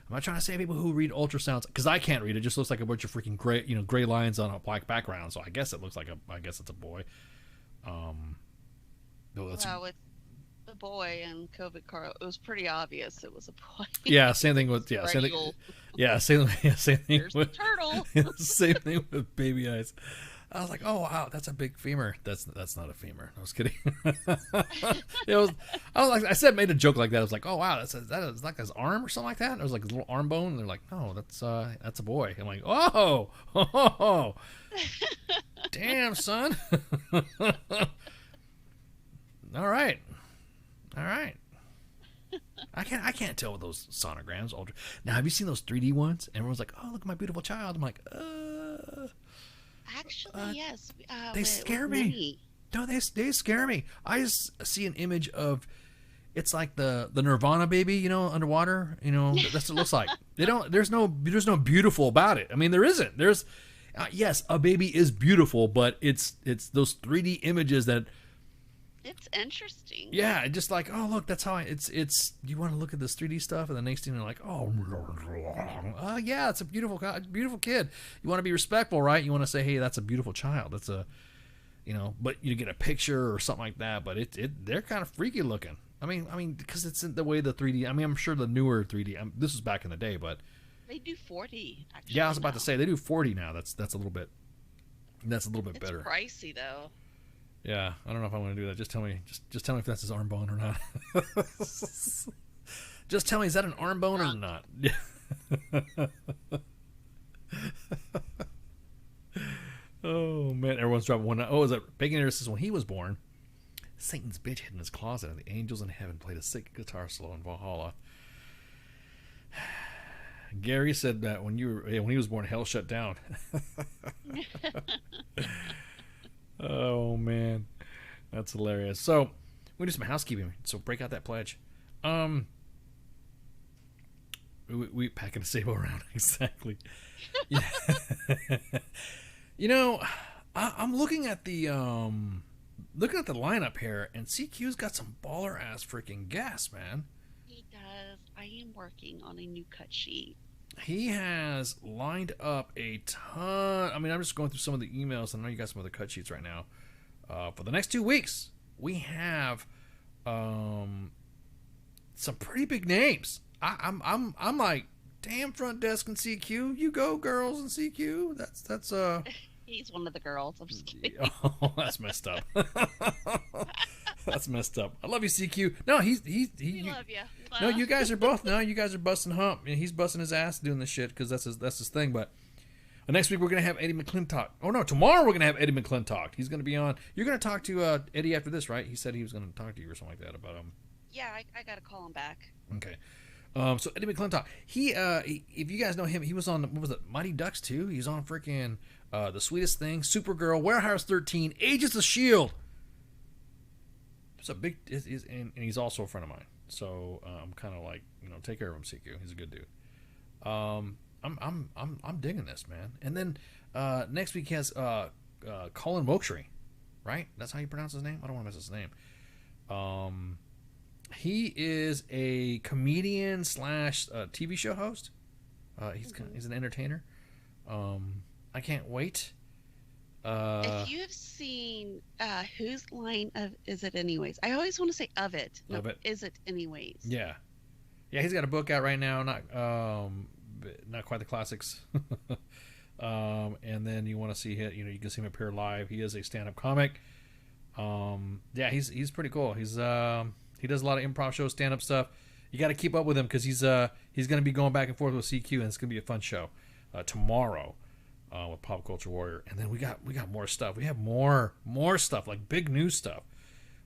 I'm not trying to say people who read ultrasounds, because I can't read it. Just looks like a bunch of freaking gray lines on a black background. So I guess it looks like I guess it's a boy. With the boy and COVID car, it was pretty obvious it was a boy. Yeah, same thing with same thing with turtle. Same thing with baby eyes. I was like, oh wow, that's a big femur. That's not a femur. I was kidding. I made a joke like that. I was like, oh wow, that is like his arm or something like that. It was like his little arm bone. And they're like, no, that's a boy. I'm like, oh, damn son. All right. I can't tell with those sonograms. Now, have you seen those 3D ones? Everyone's like, "Oh, look at my beautiful child." I'm like, Actually, yes. They scare me. No, they scare me. I just see an image of, it's like the Nirvana baby, underwater. That's what it looks like. There's no beautiful about it. I mean, there isn't. There's, yes, a baby is beautiful, but it's those 3D images that. It's interesting. Yeah, just like, oh look, that's how it's. You want to look at this 3D stuff, and the next thing you're like, oh yeah, it's a beautiful kid. You want to be respectful, right? You want to say, hey, that's a beautiful child. That's a, but you get a picture or something like that. But they're kind of freaky looking. I mean, because it's in the way the 3D. I mean, I'm sure the newer 3D. This was back in the day, but they do 4D. Actually, yeah, I was about to say they do 4D now. That's a little bit. That's a little bit better. It's pricey though. Yeah, I don't know if I want to do that. Just tell me if that's his arm bone or not. Just tell me, is that an arm bone or not? Oh man, everyone's dropping one. Oh, is that Bacon Air says when he was born, Satan's bitch hid in his closet, and the angels in heaven played a sick guitar solo in Valhalla. Gary said that when he was born, hell shut down. Oh man, that's hilarious. So we do some housekeeping. So break out that pledge. We packing a sable around exactly. Yeah. I'm looking at the lineup here, and CQ's got some baller ass freaking gas, man. He does. I am working on a new cut sheet. He has lined up a ton. I mean, I'm just going through some of the emails. I know you got some other cut sheets right now. For the next 2 weeks, we have some pretty big names. I'm like, damn, front desk and CQ, you go girls and CQ. That's He's one of the girls. I'm just kidding. Oh, that's messed up. That's messed up. I love you, CQ. No, we love you. No, you guys are both. No, you guys are busting hump. And he's busting his ass doing this shit because that's his thing. But next week we're gonna have Eddie McClintock. Oh no, tomorrow we're gonna have Eddie McClintock. He's gonna be on. You're gonna talk to Eddie after this, right? He said he was gonna talk to you or something like that about him. Yeah, I gotta call him back. Okay. So Eddie McClintock, he, if you guys know him, he was on, what was it, Mighty Ducks too? He's on freaking The Sweetest Thing, Supergirl, Warehouse 13, Agents of S.H.I.E.L.D. It's a big, and he's also a friend of mine. So I'm kind of like, take care of him, CQ. He's a good dude. I'm digging this, man. And then next week he has Colin Moaktree, right? That's how you pronounce his name. I don't want to miss his name. He is a comedian / TV show host. He's an entertainer. I can't wait. If you have seen Whose Line Is It Anyways? I always want to say Of It. No, Is It Anyways? Yeah. Yeah, he's got a book out right now. Not quite the classics. And then you want to see him. You can see him appear live. He is a stand-up comic. Yeah, he's pretty cool. He does a lot of improv shows, stand-up stuff. You got to keep up with him because he's going to be going back and forth with CQ, and it's going to be a fun show tomorrow with Pop Culture Warrior. And then we got more stuff. We have more stuff, like big news stuff.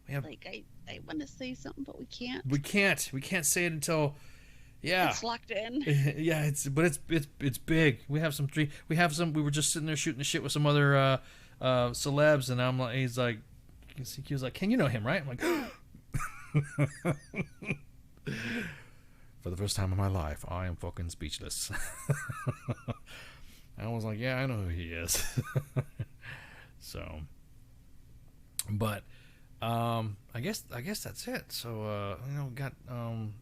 We have, I want to say something, but we can't. We can't say it until. Yeah, it's locked in. Yeah, it's big. We were just sitting there shooting the shit with some other celebs, and I'm like, he's like, CQ's like, Ken, you know him, right? I'm like, for the first time in my life, I am fucking speechless. I was like, yeah, I know who he is. So, but. I guess that's it. So got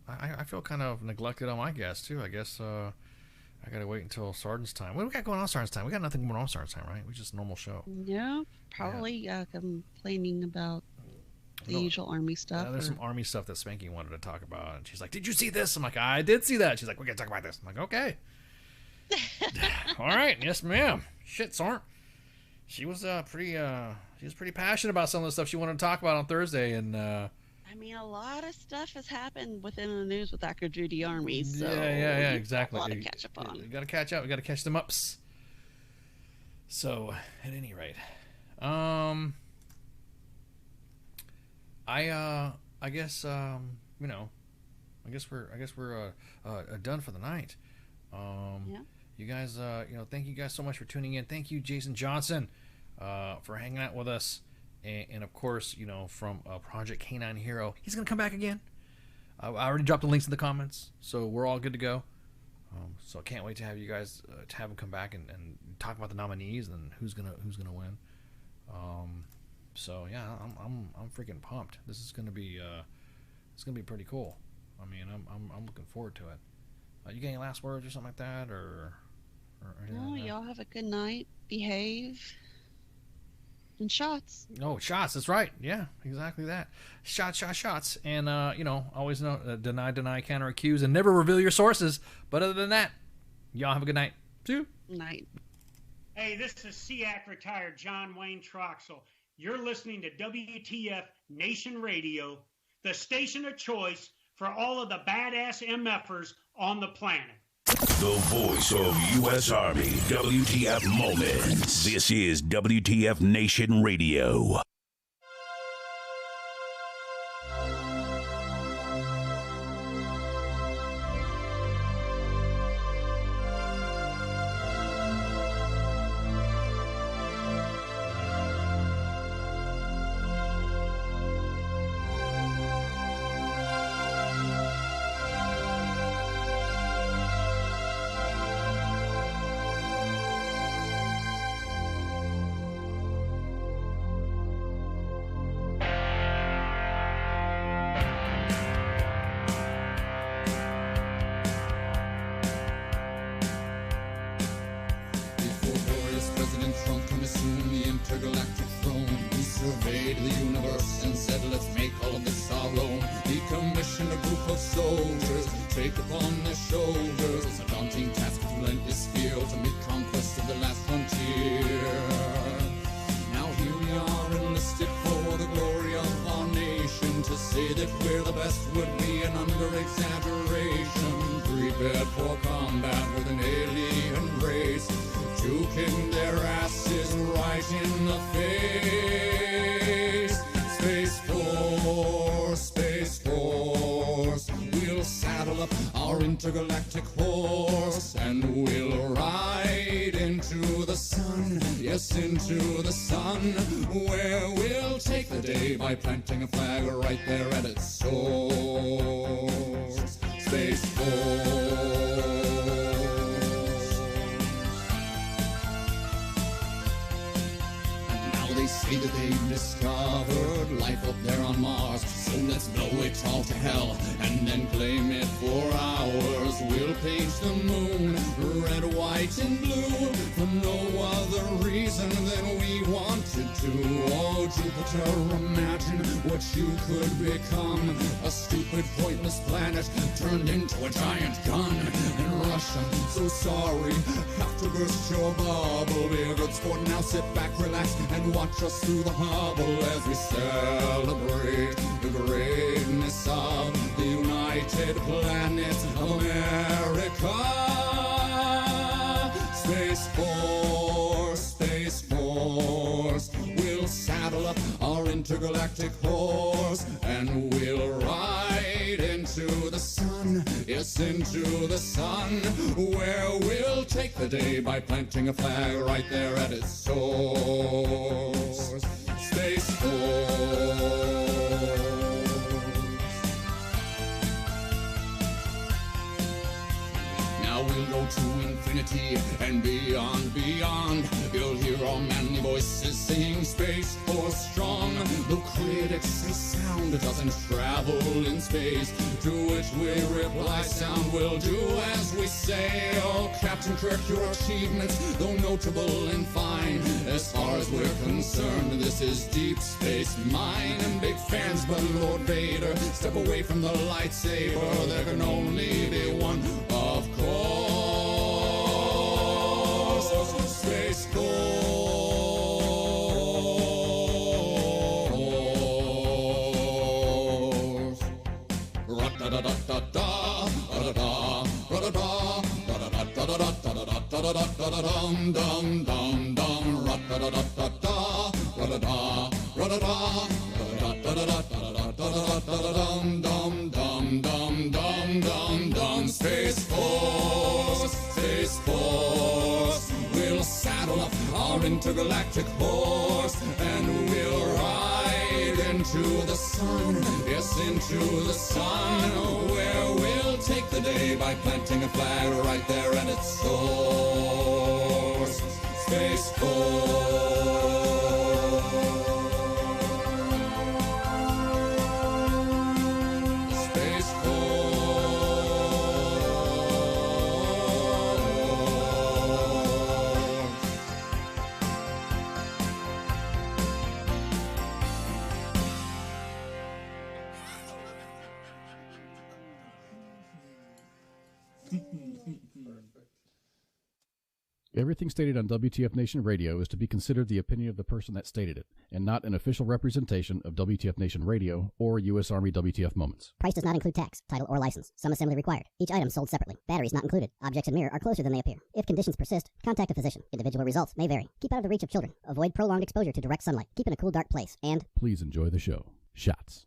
I feel kind of neglected on my guests too. I guess I gotta wait until Sergeant's time. What do we got going on Sergeant's time? We got nothing going on Sergeant's time, right? We just a normal show. Yeah, probably complaining about the usual Army stuff. There's some Army stuff that Spanky wanted to talk about, and she's like, "Did you see this?" I'm like, "I did see that." She's like, "We're gonna talk about this." I'm like, "Okay." All right, yes, ma'am. Shit, Sorn. She was pretty passionate about some of the stuff she wanted to talk about on Thursday, and I mean, a lot of stuff has happened within the news with active duty Army. So yeah, exactly. A lot to catch up on. We got to catch up. We got to catch them ups. So, at any rate, I guess I guess we're done for the night. Yeah. You guys, thank you guys so much for tuning in. Thank you, Jason Johnson, for hanging out with us. And of course, from Project K9 Hero, he's going to come back again. I already dropped the links in the comments, so we're all good to go. So I can't wait to have you guys, to have him come back and talk about the nominees and who's gonna win. So yeah, I'm freaking pumped. This is gonna be pretty cool. I mean, I'm looking forward to it. You got any last words or something like that, or no? Like y'all have a good night. Behave. And shots. Oh, shots. That's right. Yeah, exactly that. Shots. And always deny, counter, accuse, and never reveal your sources. But other than that, y'all have a good night. Night. Hey, this is SEAC retired John Wayne Troxel. You're listening to WTF Nation Radio, the station of choice for all of the badass MFers on the planet. The voice of U.S. Army, WTF Moments. This is WTF Nation Radio. Our our intergalactic horse, and we'll ride into the sun, yes, into the sun, where we'll take the day by planting a flag right there at its source. Space Force. They say that they've discovered life up there on Mars, so let's blow it all to hell and then claim it for ours. We'll paint the moon red, white, and blue for no other reason than we wanted to. Oh, Jupiter, imagine what you could become. A stupid, pointless planet turned into a giant gun. And Russia, so sorry, have to burst your bubble. Be a good sport now, sit back, relax, and watch us through the Hubble as we celebrate the greatness of the United Planets of America. Space Force, Space Force. We'll saddle up our intergalactic horse and we'll ride into the sun, yes, into the sun, where we'll take the day by planting a flag right there at its source. Space Force. Now we'll go to infinity and beyond, beyond. You'll hear our manly voices singing Space Force strong. The critics say sound doesn't travel in space, to which we reply sound will do as we say. Oh, Captain Kirk, your achievements, though notable and fine, as far as we're concerned, this is Deep Space Mine. And big fans, but Lord Vader, step away from the lightsaber. There can only be one, of course. Space Force. Ra-da-da-da-da-da, ra-da-da, ra-da-da, ra-da-da-da-da-da-da-da-dum-dum-dum-dum, ra-da-da-da-da-da, ra-da-da, ra-da-da, ra-da-da-da-da-da-da-dum-dum-dum-dum-dum. Space Force, Space Force. We'll saddle up our intergalactic horse and we'll ride into the sun, yes, into the sun, where we'll take the day by planting a flag right there at its source. Space Force. Everything stated on WTF Nation Radio is to be considered the opinion of the person that stated it, and not an official representation of WTF Nation Radio or U.S. Army WTF Moments. Price does not include tax, title, or license. Some assembly required. Each item sold separately. Batteries not included. Objects in mirror are closer than they appear. If conditions persist, contact a physician. Individual results may vary. Keep out of the reach of children. Avoid prolonged exposure to direct sunlight. Keep in a cool, dark place. And please enjoy the show. Shots.